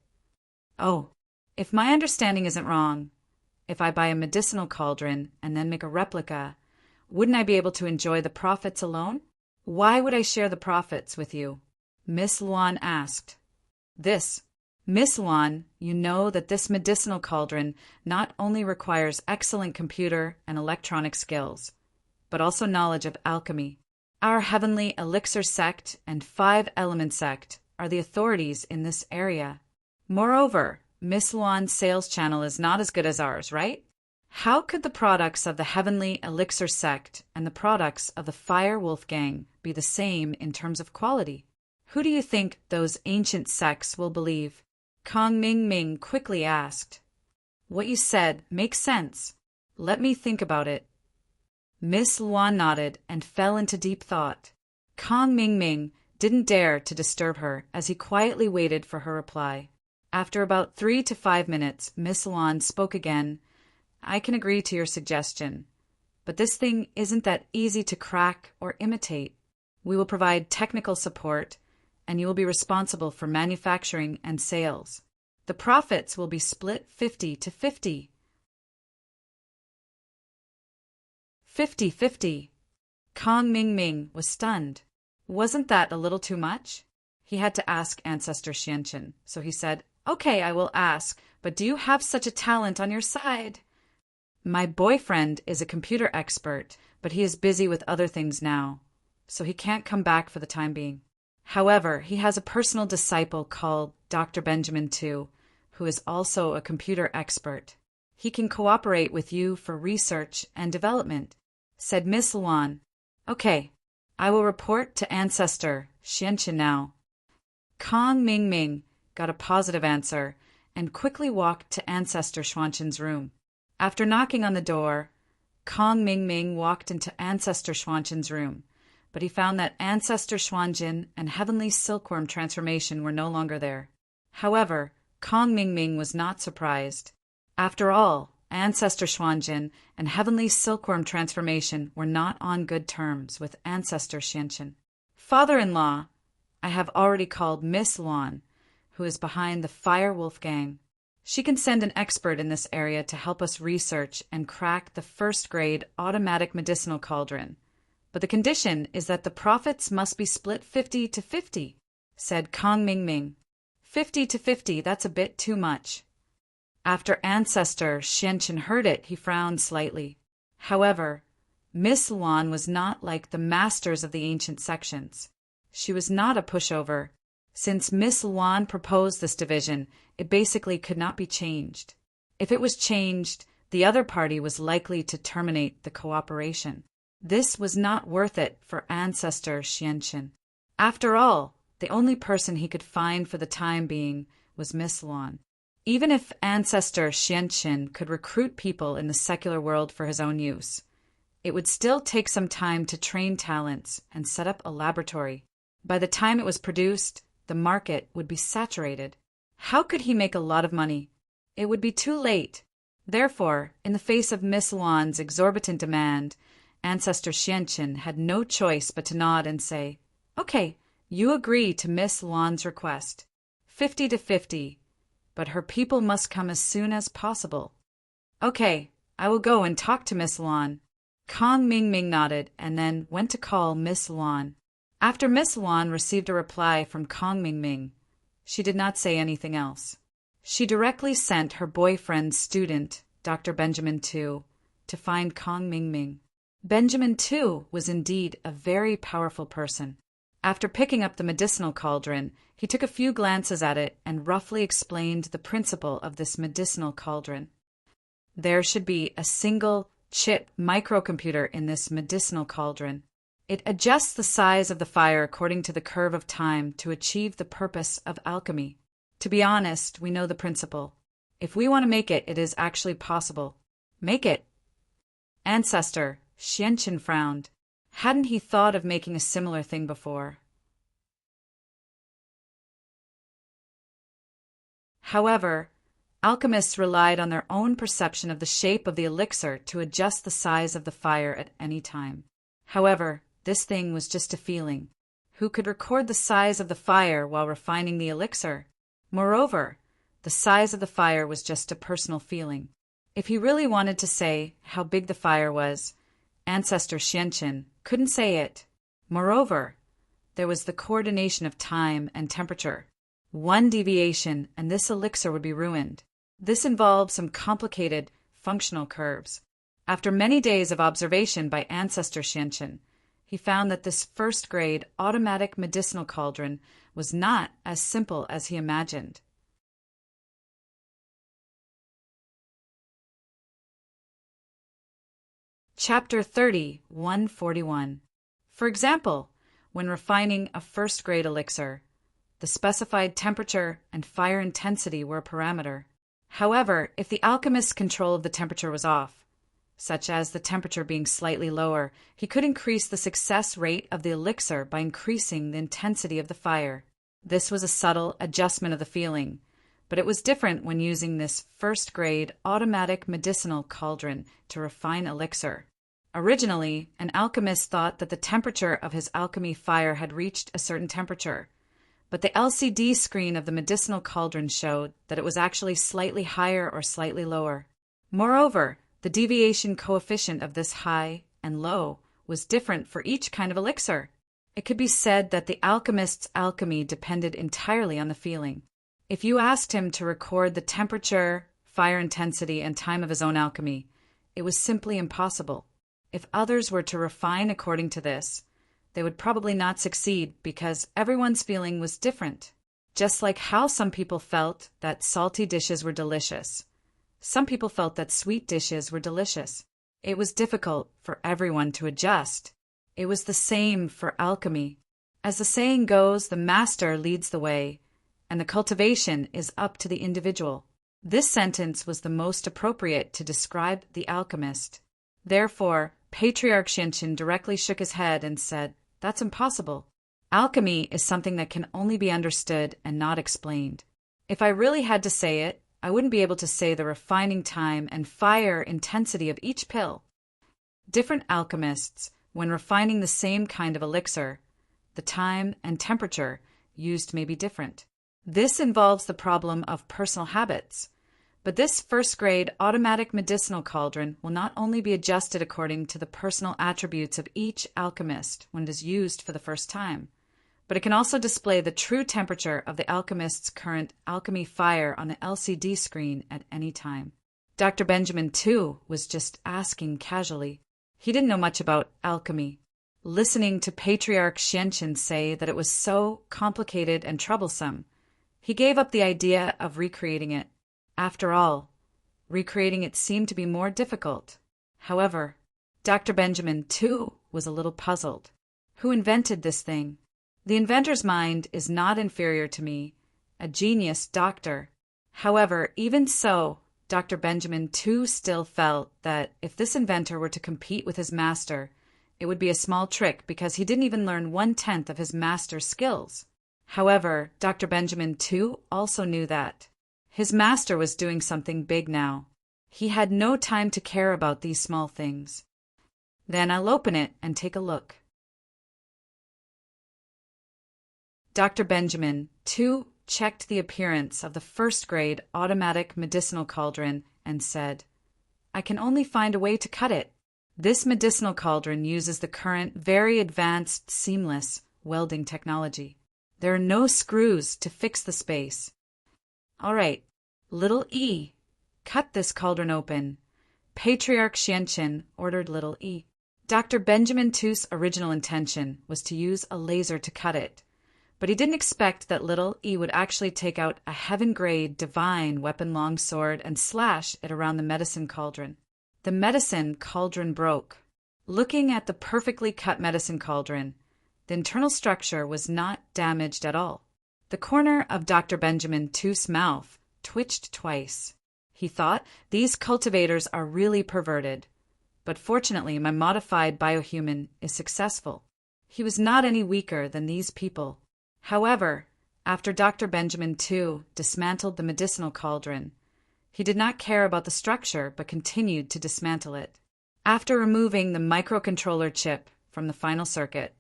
Oh, if my understanding isn't wrong, if I buy a medicinal cauldron and then make a replica, wouldn't I be able to enjoy the profits alone? Why would I share the profits with you? Miss Luan asked. Miss Luan, you know that this medicinal cauldron not only requires excellent computer and electronic skills, but also knowledge of alchemy. Our Heavenly Elixir sect and 5 Element sect are the authorities in this area. Moreover, Miss Luan's sales channel is not as good as ours, right? How could the products of the Heavenly Elixir sect and the products of the Fire Wolf Gang be the same in terms of quality? Who do you think those ancient sects will believe? Kong Ming Ming quickly asked. What you said makes sense. Let me think about it. Miss Luan nodded and fell into deep thought. Kong Ming Ming didn't dare to disturb her as he quietly waited for her reply. After about 3 to 5 minutes, Miss Luan spoke again. I can agree to your suggestion, but this thing isn't that easy to crack or imitate. We will provide technical support, and you will be responsible for manufacturing and sales. The profits will be split 50 to 50. 50-50. Kong Ming Ming was stunned. Wasn't that a little too much? He had to ask Ancestor Xianqin, so he said, Okay, I will ask, but do you have such a talent on your side? My boyfriend is a computer expert, but he is busy with other things now, so he can't come back for the time being. However, he has a personal disciple called Dr. Benjamin Tu, who is also a computer expert. He can cooperate with you for research and development, said Miss Luan. Okay, I will report to Ancestor Xianqin now. Kong Ming Ming got a positive answer and quickly walked to Ancestor Xuanqin's room. After knocking on the door, Kong Ming Ming walked into Ancestor Xuanqin's room, but he found that Ancestor Xuanqin and Heavenly Silkworm transformation were no longer there. However, Kong Ming Ming was not surprised. After all, Ancestor Xuanqin and Heavenly Silkworm transformation were not on good terms with Ancestor Xianqin. Father-in-law, I have already called Miss Luan, who is behind the Fire Wolf Gang. She can send an expert in this area to help us research and crack the first-grade automatic medicinal cauldron. But the condition is that the profits must be split 50 to 50, said Kong Ming Ming. 50 to 50, that's a bit too much. After Ancestor Xianqin heard it, he frowned slightly. However, Miss Luan was not like the masters of the ancient sections. She was not a pushover. Since Miss Luan proposed this division, it basically could not be changed. If it was changed, the other party was likely to terminate the cooperation. This was not worth it for Ancestor Xianqin. After all, the only person he could find for the time being was Miss Luan. Even if Ancestor Xianqin could recruit people in the secular world for his own use, it would still take some time to train talents and set up a laboratory. By the time it was produced, the market would be saturated. How could he make a lot of money? It would be too late. Therefore, in the face of Miss Luan's exorbitant demand, Ancestor Xianqin had no choice but to nod and say, Okay, you agree to Miss Luan's request. 50 to 50. But her people must come as soon as possible. Okay, I will go and talk to Miss Luan. Kong Ming Ming nodded and then went to call Miss Luan. After Miss Luan received a reply from Kong Ming Ming, she did not say anything else. She directly sent her boyfriend's student, Dr. Benjamin Tu, to find Kong Ming Ming. Benjamin Tu was indeed a very powerful person. After picking up the medicinal cauldron, he took a few glances at it and roughly explained the principle of this medicinal cauldron. There should be a single chip microcomputer in this medicinal cauldron. It adjusts the size of the fire according to the curve of time to achieve the purpose of alchemy. To be honest, we know the principle. If we want to make it, it is actually possible. Make it. Ancestor Xianqin frowned. Hadn't he thought of making a similar thing before? However, alchemists relied on their own perception of the shape of the elixir to adjust the size of the fire at any time. However, this thing was just a feeling. Who could record the size of the fire while refining the elixir? Moreover, the size of the fire was just a personal feeling. If he really wanted to say how big the fire was, Ancestor Xianqin couldn't say it. Moreover, there was the coordination of time and temperature. One deviation and this elixir would be ruined. This involved some complicated functional curves. After many days of observation by Ancestor Xianqin, he found that this first-grade automatic medicinal cauldron was not as simple as he imagined. Chapter 30, 141. For example, when refining a first-grade elixir, the specified temperature and fire intensity were a parameter. However, if the alchemist's control of the temperature was off, such as the temperature being slightly lower, he could increase the success rate of the elixir by increasing the intensity of the fire. This was a subtle adjustment of the feeling, But it was different when using this first-grade automatic medicinal cauldron to refine elixir. Originally, an alchemist thought that the temperature of his alchemy fire had reached a certain temperature, but the LCD screen of the medicinal cauldron showed that it was actually slightly higher or slightly lower. Moreover, the deviation coefficient of this high and low was different for each kind of elixir. It could be said that the alchemist's alchemy depended entirely on the feeling. If you asked him to record the temperature, fire intensity, and time of his own alchemy, it was simply impossible. If others were to refine according to this, they would probably not succeed because everyone's feeling was different. Just like how some people felt that salty dishes were delicious, some people felt that sweet dishes were delicious. It was difficult for everyone to adjust. It was the same for alchemy. As the saying goes, the master leads the way, and the cultivation is up to the individual. This sentence was the most appropriate to describe the alchemist. Therefore, Patriarch Xianqin directly shook his head and said, "That's impossible. Alchemy is something that can only be understood and not explained. If I really had to say it, I wouldn't be able to say the refining time and fire intensity of each pill." Different alchemists, when refining the same kind of elixir, the time and temperature used may be different. This involves the problem of personal habits. But this first-grade automatic medicinal cauldron will not only be adjusted according to the personal attributes of each alchemist when it is used for the first time, but it can also display the true temperature of the alchemist's current alchemy fire on the LCD screen at any time. Dr. Benjamin, too, was just asking casually. He didn't know much about alchemy. Listening to Patriarch Xianqin say that it was so complicated and troublesome, he gave up the idea of recreating it. After all, recreating it seemed to be more difficult. However, Dr. Benjamin, too, was a little puzzled. Who invented this thing? The inventor's mind is not inferior to me, a genius doctor. However, even so, Dr. Benjamin, too, still felt that if this inventor were to compete with his master, it would be a small trick because he didn't even learn 1/10 of his master's skills. However, Dr. Benjamin, too, also knew that his master was doing something big now. He had no time to care about these small things. "Then I'll open it and take a look." Dr. Benjamin, too, checked the appearance of the first-grade automatic medicinal cauldron and said, "I can only find a way to cut it." This medicinal cauldron uses the current very advanced seamless welding technology. There are no screws to fix the space. "All right, little E, cut this cauldron open." Patriarch Xianqin ordered little E. Dr. Benjamin Tu's original intention was to use a laser to cut it, but he didn't expect that little E would actually take out a heaven-grade divine weapon longsword and slash it around the medicine cauldron. The medicine cauldron broke. Looking at the perfectly cut medicine cauldron, the internal structure was not damaged at all. The corner of Dr. Benjamin Tu's mouth twitched twice. He thought, "These cultivators are really perverted." But fortunately, my modified biohuman is successful. He was not any weaker than these people. However, after Dr. Benjamin Tu dismantled the medicinal cauldron, he did not care about the structure but continued to dismantle it. After removing the microcontroller chip from the final circuit,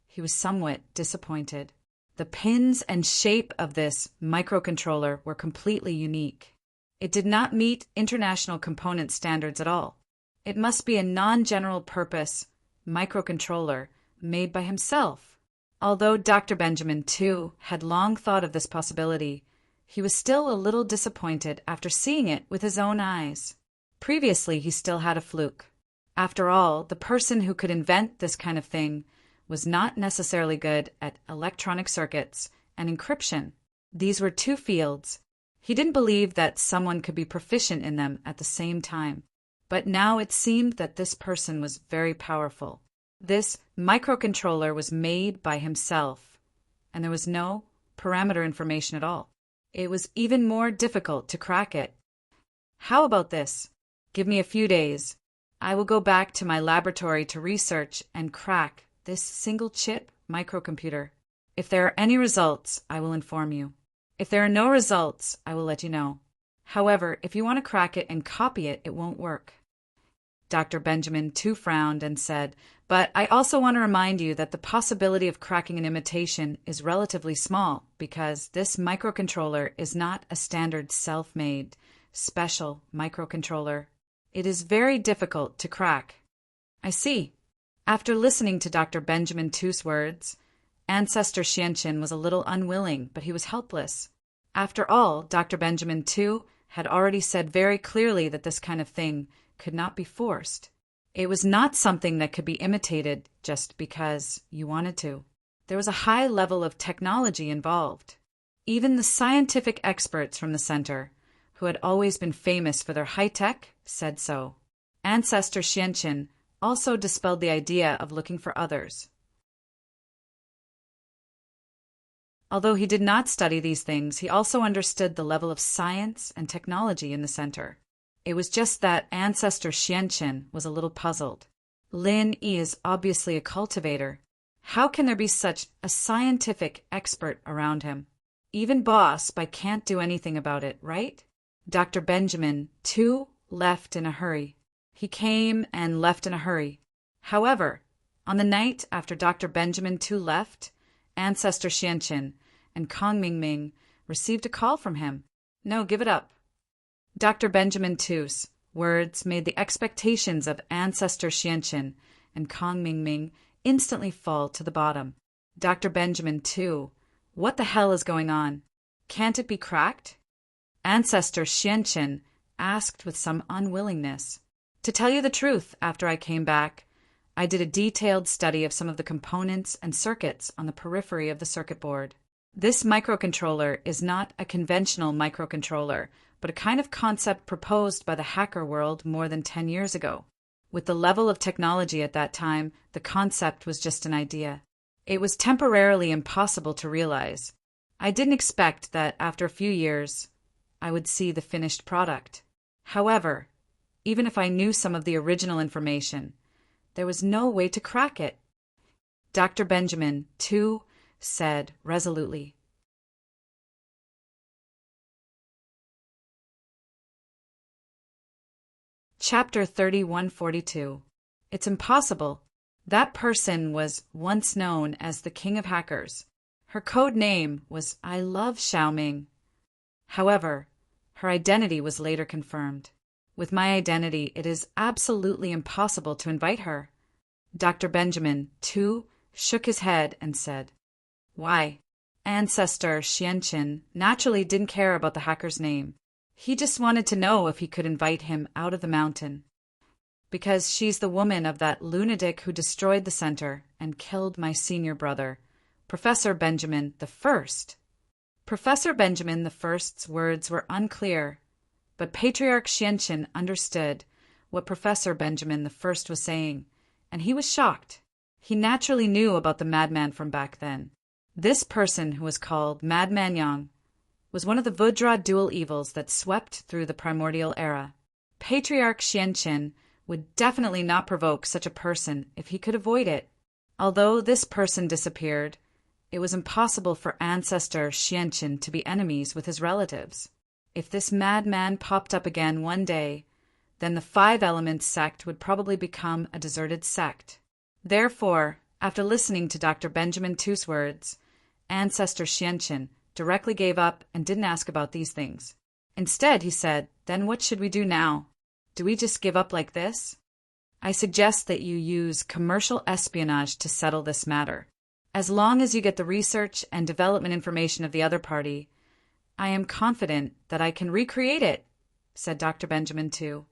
he was somewhat disappointed. The pins and shape of this microcontroller were completely unique. It did not meet international component standards at all. It must be a non-general purpose microcontroller made by himself. Although Dr. Benjamin, too, had long thought of this possibility, he was still a little disappointed after seeing it with his own eyes. Previously, he still had a fluke. After all, the person who could invent this kind of thing was not necessarily good at electronic circuits and encryption. These were two fields. He didn't believe that someone could be proficient in them at the same time. But now it seemed that this person was very powerful. This microcontroller was made by himself, and there was no parameter information at all. It was even more difficult to crack it. "How about this? Give me a few days. I will go back to my laboratory to research and crack this single-chip microcomputer. If there are any results, I will inform you." If there are no results, I will let you know. However, if you want to crack it and copy it, it won't work. Dr. Benjamin too frowned and said, but I also want to remind you that the possibility of cracking an imitation is relatively small because this microcontroller is not a standard self-made, special microcontroller. It is very difficult to crack. I see. After listening to Dr. Benjamin Too's words, Ancestor Xianqin was a little unwilling, but he was helpless. After all, Dr. Benjamin Tu had already said very clearly that this kind of thing could not be forced. It was not something that could be imitated just because you wanted to. There was a high level of technology involved. Even the scientific experts from the center, who had always been famous for their high-tech, said so. Ancestor Xianqin also dispelled the idea of looking for others. Although he did not study these things, he also understood the level of science and technology in the center. It was just that Ancestor Xianqin was a little puzzled. Lin Yi is obviously a cultivator. How can there be such a scientific expert around him? Even Boss can't do anything about it, right? Dr. Benjamin too left in a hurry. He came and left in a hurry. However, on the night after Dr. Benjamin too left, Ancestor Xianqin and Kong Mingming received a call from him. No, give it up. Dr. Benjamin Tu's words made the expectations of Ancestor Xianqin and Kong Mingming instantly fall to the bottom. Dr. Benjamin Tu, what the hell is going on? Can't it be cracked? Ancestor Xianqin asked with some unwillingness. To tell you the truth, after I came back, I did a detailed study of some of the components and circuits on the periphery of the circuit board. This microcontroller is not a conventional microcontroller, but a kind of concept proposed by the hacker world more than 10 years ago. With the level of technology at that time, the concept was just an idea. It was temporarily impossible to realize. I didn't expect that after a few years, I would see the finished product. However, even if I knew some of the original information, there was no way to crack it. Dr. Benjamin Tu said resolutely. Chapter 3142. It's impossible. That person was once known as the King of Hackers. Her code name was I Love Xiaoming. However, her identity was later confirmed. With my identity, it is absolutely impossible to invite her. Dr. Benjamin Tu shook his head and said, Why? Ancestor Xianqin naturally didn't care about the hacker's name. He just wanted to know if he could invite him out of the mountain. Because she's the woman of that lunatic who destroyed the center and killed my senior brother, Professor Benjamin the First. Professor Benjamin the First's words were unclear, but Patriarch Xianqin understood what Professor Benjamin the First was saying, and he was shocked. He naturally knew about the madman from back then. This person, who was called Madman Yang, was one of the Vudra dual evils that swept through the primordial era. Patriarch Xianqin would definitely not provoke such a person if he could avoid it. Although this person disappeared, it was impossible for Ancestor Xianqin to be enemies with his relatives. If this madman popped up again one day, then the Five Elements sect would probably become a deserted sect. Therefore, after listening to Dr. Benjamin Tu's words, Ancestor Xianqin directly gave up and didn't ask about these things. Instead, he said, Then what should we do now? Do we just give up like this? I suggest that you use commercial espionage to settle this matter. As long as you get the research and development information of the other party, I am confident that I can recreate it, said Dr. Benjamin Tu.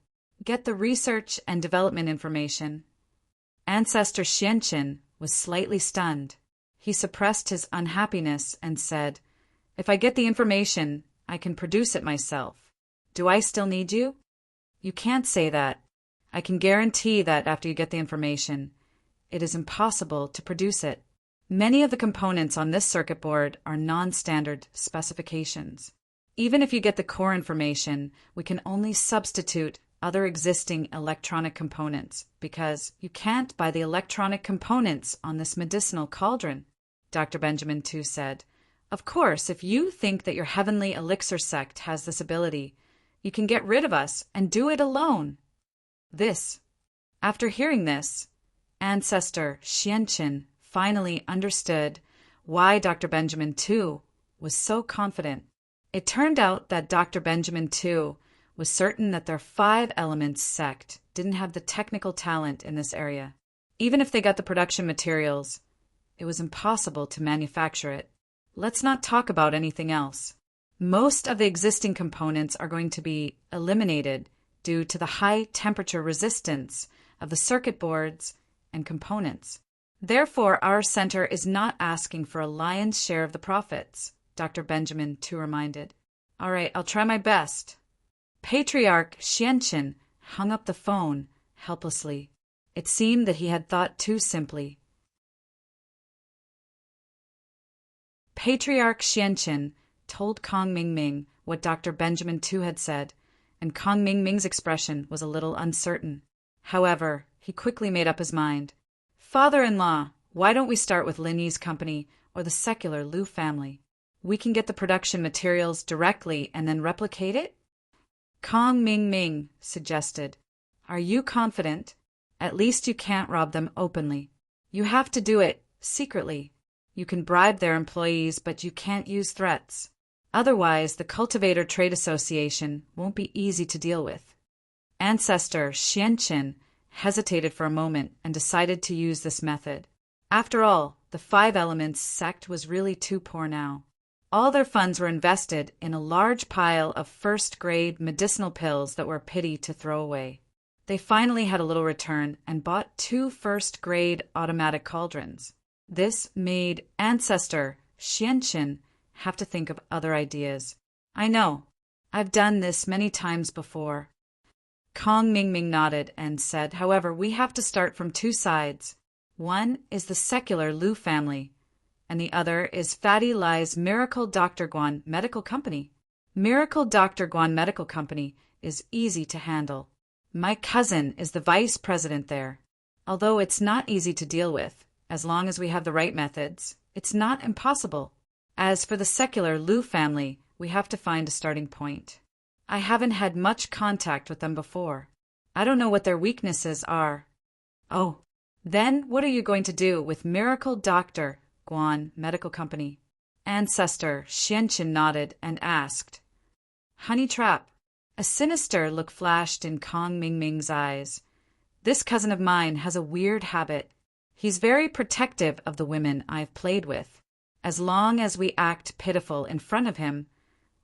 Get the research and development information. Ancestor Xianqin was slightly stunned. He suppressed his unhappiness and said, If I get the information, I can produce it myself. Do I still need you? You can't say that. I can guarantee that after you get the information, it is impossible to produce it. Many of the components on this circuit board are non-standard specifications. Even if you get the core information, we can only substitute other existing electronic components because you can't buy the electronic components on this medicinal cauldron, Dr. Benjamin Tu said, Of course, if you think that your heavenly elixir sect has this ability, you can get rid of us and do it alone. After hearing this, Ancestor Xianqin finally understood why Dr. Benjamin Tu was so confident. It turned out that Dr. Benjamin Tu was certain that their 5 elements sect didn't have the technical talent in this area. Even if they got the production materials, it was impossible to manufacture it. Let's not talk about anything else. Most of the existing components are going to be eliminated due to the high temperature resistance of the circuit boards and components. Therefore, our center is not asking for a lion's share of the profits, Dr. Benjamin Tu reminded. All right, I'll try my best. Patriarch Xianqin hung up the phone helplessly. It seemed that he had thought too simply. Patriarch Xianqin told Kong Mingming what Dr. Benjamin Tu had said, and Kong Mingming's expression was a little uncertain. However, he quickly made up his mind. Father-in-law, why don't we start with Lin Yi's company or the secular Liu family? We can get the production materials directly and then replicate it? Kong Mingming suggested. Are you confident? At least you can't rob them openly. You have to do it secretly. You can bribe their employees, but you can't use threats. Otherwise, the Cultivator Trade Association won't be easy to deal with. Ancestor Xianqin hesitated for a moment and decided to use this method. After all, the 5 Elements sect was really too poor now. All their funds were invested in a large pile of first-grade medicinal pills that were a pity to throw away. They finally had a little return and bought 2 first-grade automatic cauldrons. This made Ancestor Xianqin have to think of other ideas. I know. I've done this many times before. Kong Mingming nodded and said, however, we have to start from 2 sides. One is the secular Liu family, and the other is Fatty Lai's Miracle Dr. Guan Medical Company. Miracle Dr. Guan Medical Company is easy to handle. My cousin is the vice president there. Although it's not easy to deal with, as long as we have the right methods, it's not impossible. As for the secular Liu family, we have to find a starting point. I haven't had much contact with them before. I don't know what their weaknesses are. Oh, then what are you going to do with Miracle Dr. Guan Medical Company? Ancestor Xianqin nodded and asked. Honey trap. A sinister look flashed in Kong Mingming's eyes. This cousin of mine has a weird habit. He's very protective of the women I've played with. As long as we act pitiful in front of him,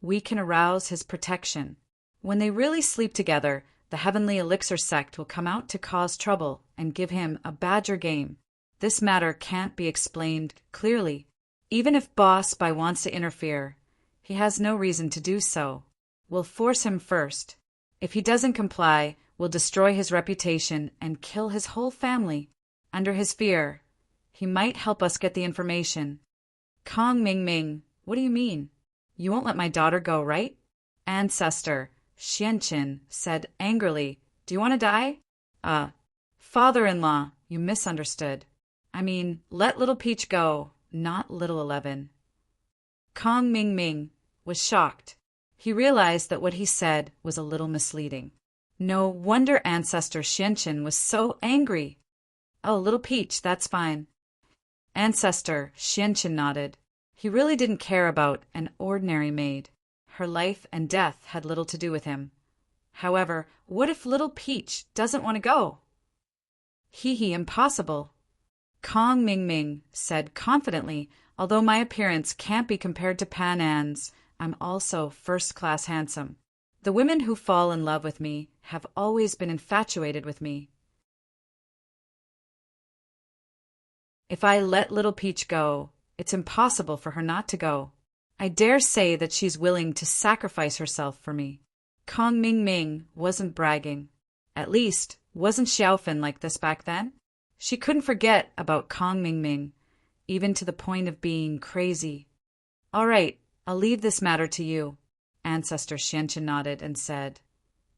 we can arouse his protection. When they really sleep together, the Heavenly Elixir sect will come out to cause trouble and give him a badger game. This matter can't be explained clearly. Even if Boss Bai wants to interfere, he has no reason to do so. We'll force him first. If he doesn't comply, we'll destroy his reputation and kill his whole family. Under his fear, he might help us get the information. Kong Mingming, what do you mean? You won't let my daughter go, right? Ancestor Xianqin said angrily, do you want to die? Father-in-law, you misunderstood. I mean, let Little Peach go, not Little 11. Kong Mingming was shocked. He realized that what he said was a little misleading. No wonder Ancestor Xianqin was so angry. Oh, Little Peach, that's fine. Ancestor Xianqin nodded. He really didn't care about an ordinary maid. Her life and death had little to do with him. However, what if Little Peach doesn't want to go? Impossible. Kong Mingming said confidently, although my appearance can't be compared to Pan An's, I'm also first-class handsome. The women who fall in love with me have always been infatuated with me. If I let Little Peach go, it's impossible for her not to go. I dare say that she's willing to sacrifice herself for me. Kong Mingming wasn't bragging. At least, wasn't Xiaofan like this back then? She couldn't forget about Kong Mingming, even to the point of being crazy. All right, I'll leave this matter to you. Ancestor Xianqin nodded and said,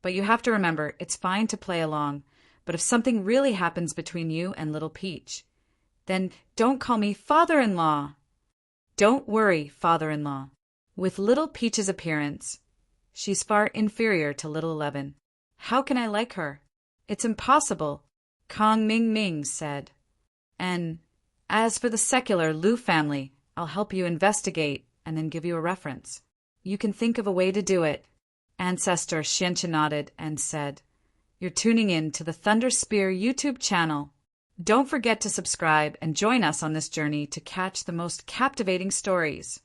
but you have to remember, it's fine to play along, but if something really happens between you and Little Peach, then don't call me father-in-law. Don't worry, father-in-law. With little Peach's appearance, she's far inferior to little 11. How can I like her? It's impossible, Kong Ming Ming said. And as for the secular Lu family, I'll help you investigate and then give you a reference. You can think of a way to do it. Ancestor Xianqia nodded and said, You're tuning in to the Thunder Spear YouTube channel. Don't forget to subscribe and join us on this journey to catch the most captivating stories.